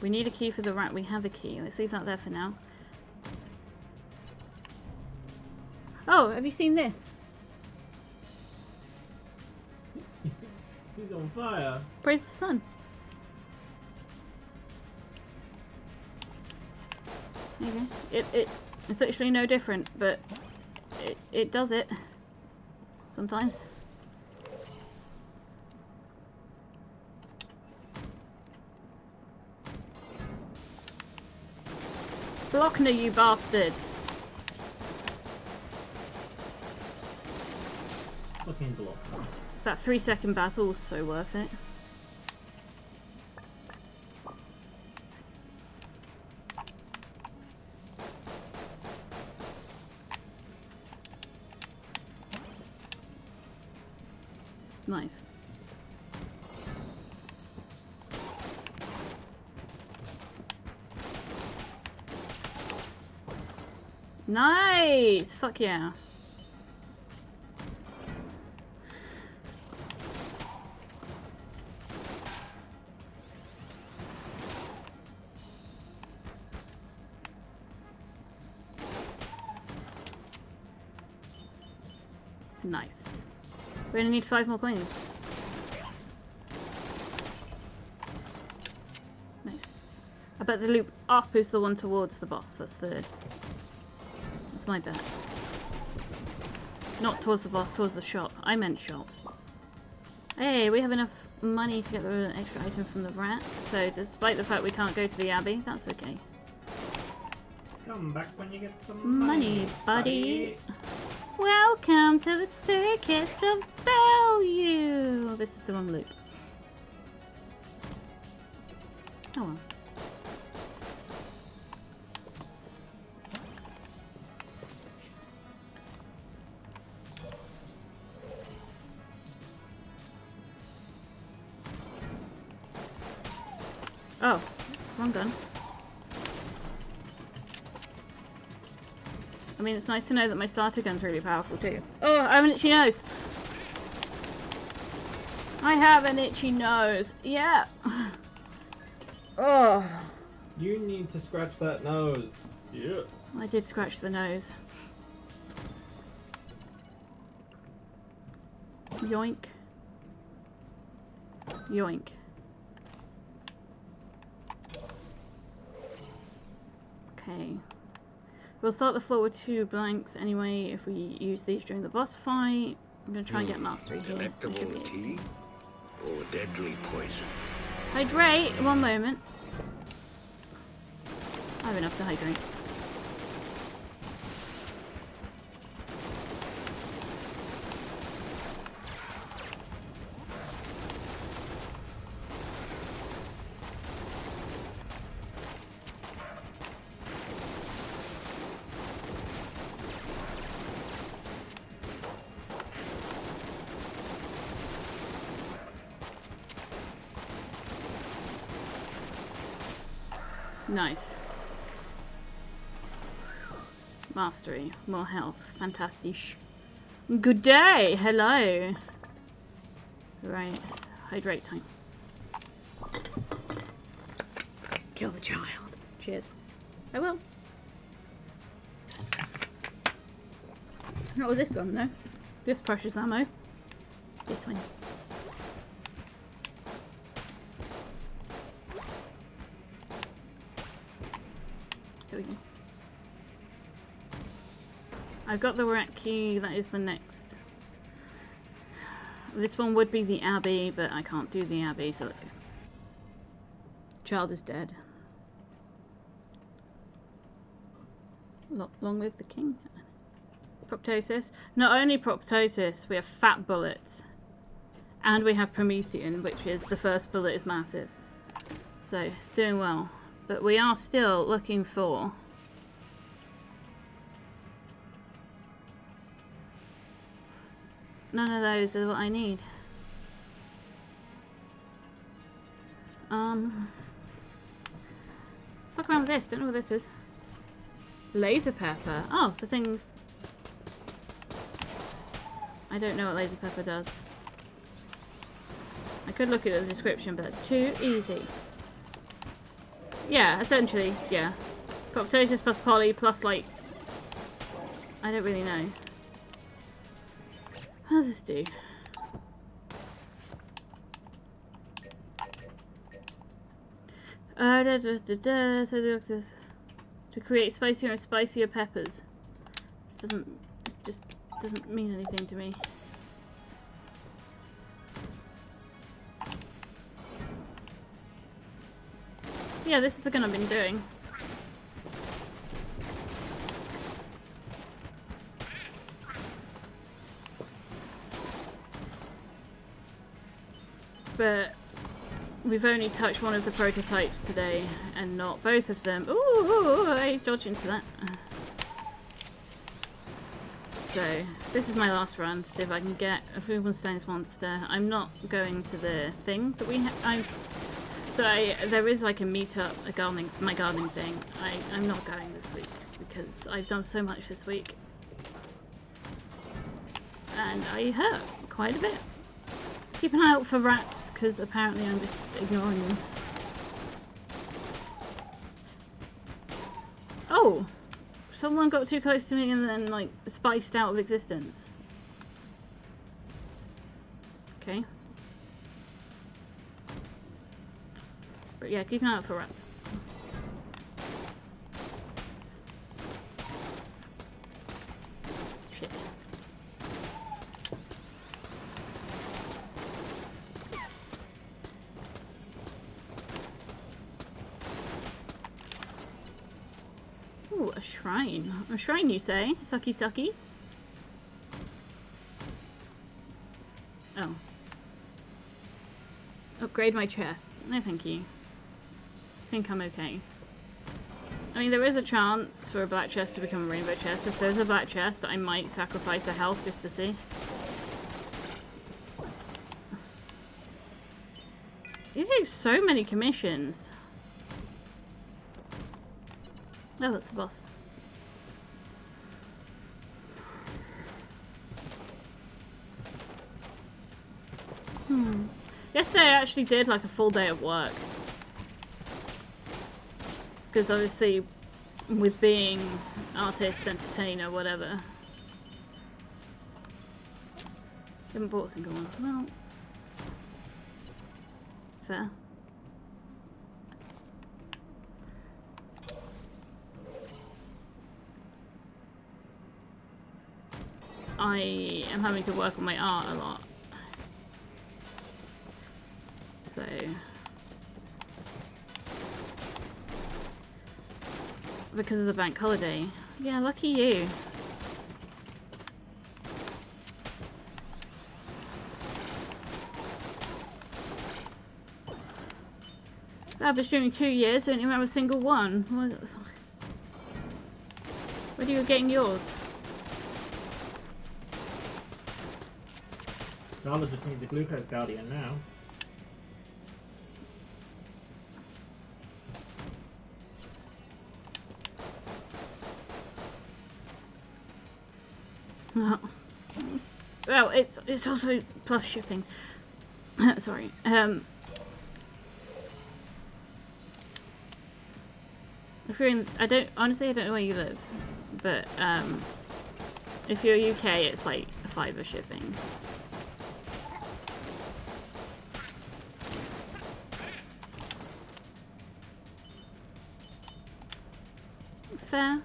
We need a key for the rat. We have a key. Let's leave that there for now. Oh, have you seen this? He's on fire. Praise the sun. There you go. It's literally no different, but it does it sometimes. Blockner, you bastard! Fucking block. That 3-second battle was so worth it. Nice. Nice! Fuck yeah. Nice. We only need 5 more coins. Nice. I bet the loop up is the one towards the boss. That's my bet. Not towards the boss, towards the shop. I meant shop. Hey, we have enough money to get the extra item from the rat. So despite the fact we can't go to the abbey, that's okay. Come back when you get some Money, buddy. Welcome to the circus of value. This is the wrong loop. Oh well. Oh, wrong gun. I mean, it's nice to know that my starter gun's really powerful too. Oh, I have an itchy nose. I have an itchy nose. Yeah. Oh. You need to scratch that nose. Yeah. I did scratch the nose. Yoink. Yoink. Okay. We'll start the floor with 2 blanks anyway if we use these during the boss fight. I'm going to try and get mastery here. Delectable tea or deadly poison? Hydrate! One moment. I have enough to hydrate. Nice. Mastery. More health. Fantastic. Good day! Hello! Right. Hydrate time. Kill the child. Cheers. I will. Not with this gun, though. This precious ammo. This one. There we go. I've got the rat key, that is the next. This one would be the abbey, but I can't do the abbey, so let's go. Child is dead. Long live the king. Proptosis. Not only proptosis, we have fat bullets. And we have Promethean, which is the first bullet is massive. So, it's doing well. But we are still looking for... None of those is what I need. Fuck around with this, don't know what this is. Laser pepper. Oh, so things... I don't know what laser pepper does. I could look at the description, but that's too easy. Yeah, essentially, yeah. Proptosis plus poly plus, like... I don't really know. What does this do? To create spicier and spicier peppers. This just doesn't mean anything to me. Yeah, this is the gun I've been doing. But we've only touched one of the prototypes today and not both of them. Ooh, I dodged into that. So, this is my last run to see if I can get a Rubenstein's monster. I'm not going to the thing that we have. There is like a meetup, my gardening thing. I'm not going this week because I've done so much this week. And I hurt quite a bit. Keep an eye out for rats, because apparently I'm just ignoring them. Oh! Someone got too close to me and then, like, spiced out of existence. Okay. But yeah, keep an eye out for rats. Shit. Ooh, a shrine. A shrine, you say? Sucky sucky? Oh. Upgrade my chests. No, thank you. I think I'm okay. I mean, there is a chance for a black chest to become a rainbow chest. If there's a black chest, I might sacrifice a health just to see. You take so many commissions. Oh, that's the boss. Yesterday I actually did like a full day of work. Because obviously, with being artist, entertainer, whatever. Haven't bought a single one. Well, fair. I am having to work on my art a lot. So... because of the bank holiday. Yeah, lucky you. I've been streaming 2 years, don't even have a single one. Where are you getting yours? Darla just needs a glucose guardian now. Well, it's also plus shipping. Sorry. If you're in, honestly, I don't know where you live, but if you're UK, it's like a £5 shipping. Fair.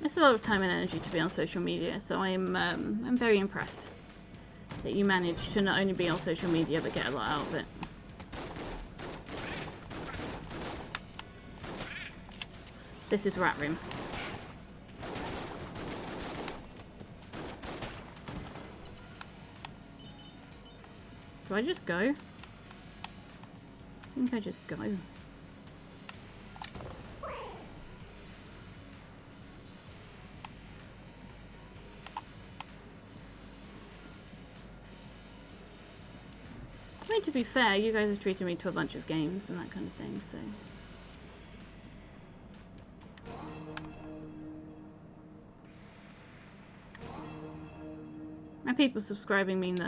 It's a lot of time and energy to be on social media, so I'm very impressed that you managed to not only be on social media but get a lot out of it. This is Rat Room. Do I just go? I think I just go. I mean, to be fair, you guys have treated me to a bunch of games and that kind of thing, so... And people subscribing means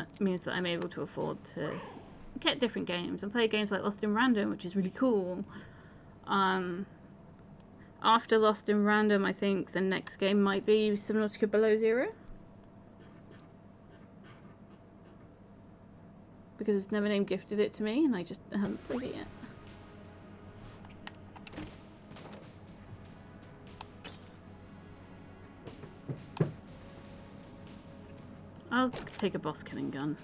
that I'm able to afford to get different games and play games like Lost in Random, which is really cool. After Lost in Random, I think the next game might be Subnautica Below Zero. Because Nevernamed gifted it to me and I just haven't played it yet. I'll take a boss killing gun.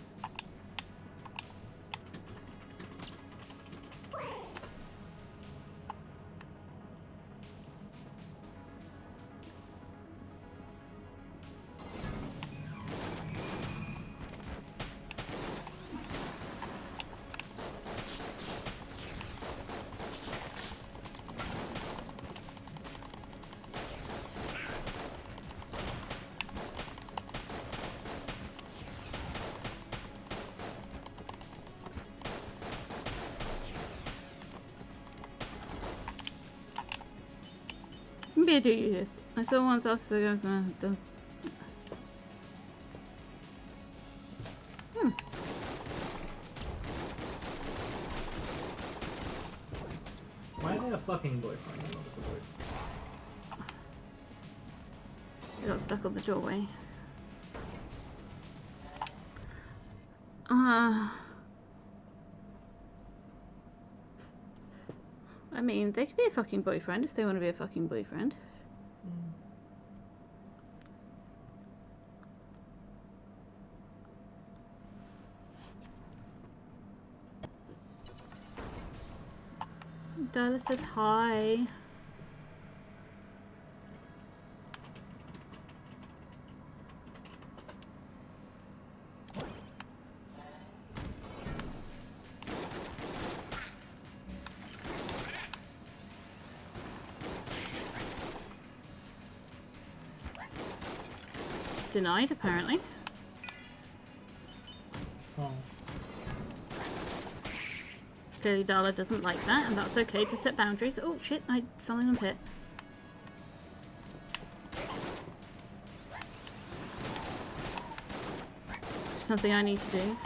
Maybe I do use this. I saw once after the goes fucking boyfriend. Not a boyfriend. I got stuck on the doorway. I mean, they could be a fucking boyfriend if they want to be a fucking boyfriend. Darla says hi. Denied, apparently. Oh. Clearly Darla doesn't like that, and that's okay to set boundaries. Oh shit, I fell in a pit. Something I need to do.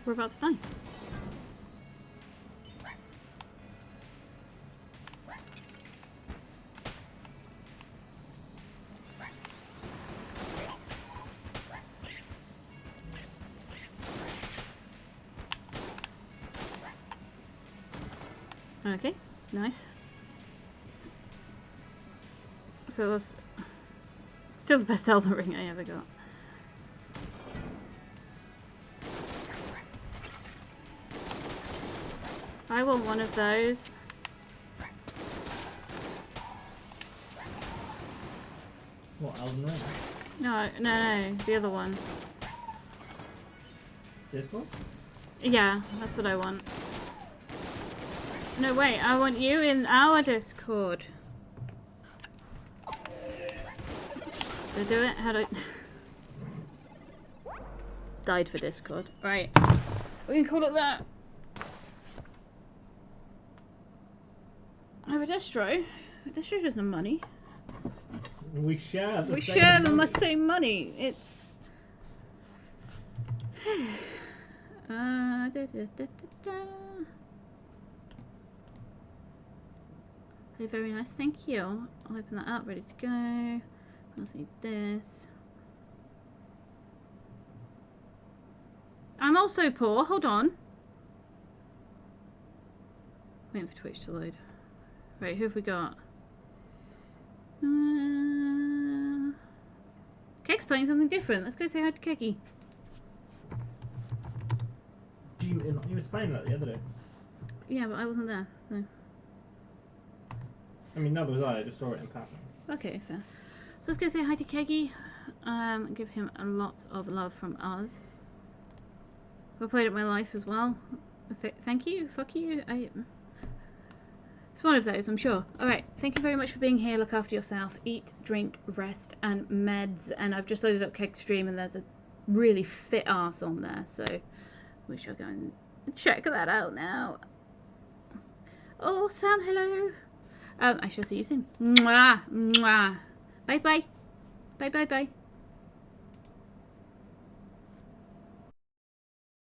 We're about to die. Okay, nice. So that's still the best Elden Ring I ever got. I want one of those. What, Elden Ring? No, the other one. Discord? Yeah, that's what I want. No, wait, I want you in our Discord. Did I do it? How do I... Died for Discord. Right. We can call it that. I have a distro. A distro doesn't have money. We share the We same share the money. same money. It's... Okay, very nice, thank you. I'll open that up, ready to go. I also need this. I'm also poor, hold on. Waiting for Twitch to load. Right, who have we got? Keg's playing something different. Let's go say hi to Keggy. Jammin, he was playing that the other day. Yeah, but I wasn't there. So. I mean, neither was I just saw it in passing. Okay, fair. So let's go say hi to Keggy. Give him a lot of love from us. Who played at my life as well. Thank you. Fuck you. It's one of those, I'm sure. Alright, thank you very much for being here. Look after yourself. Eat, drink, rest, and meds. And I've just loaded up Keg's stream and there's a really fit ass on there. So we shall go and check that out now. Oh, Sam, hello. I shall see you soon. Mwah, mwah. Bye bye. Bye bye bye.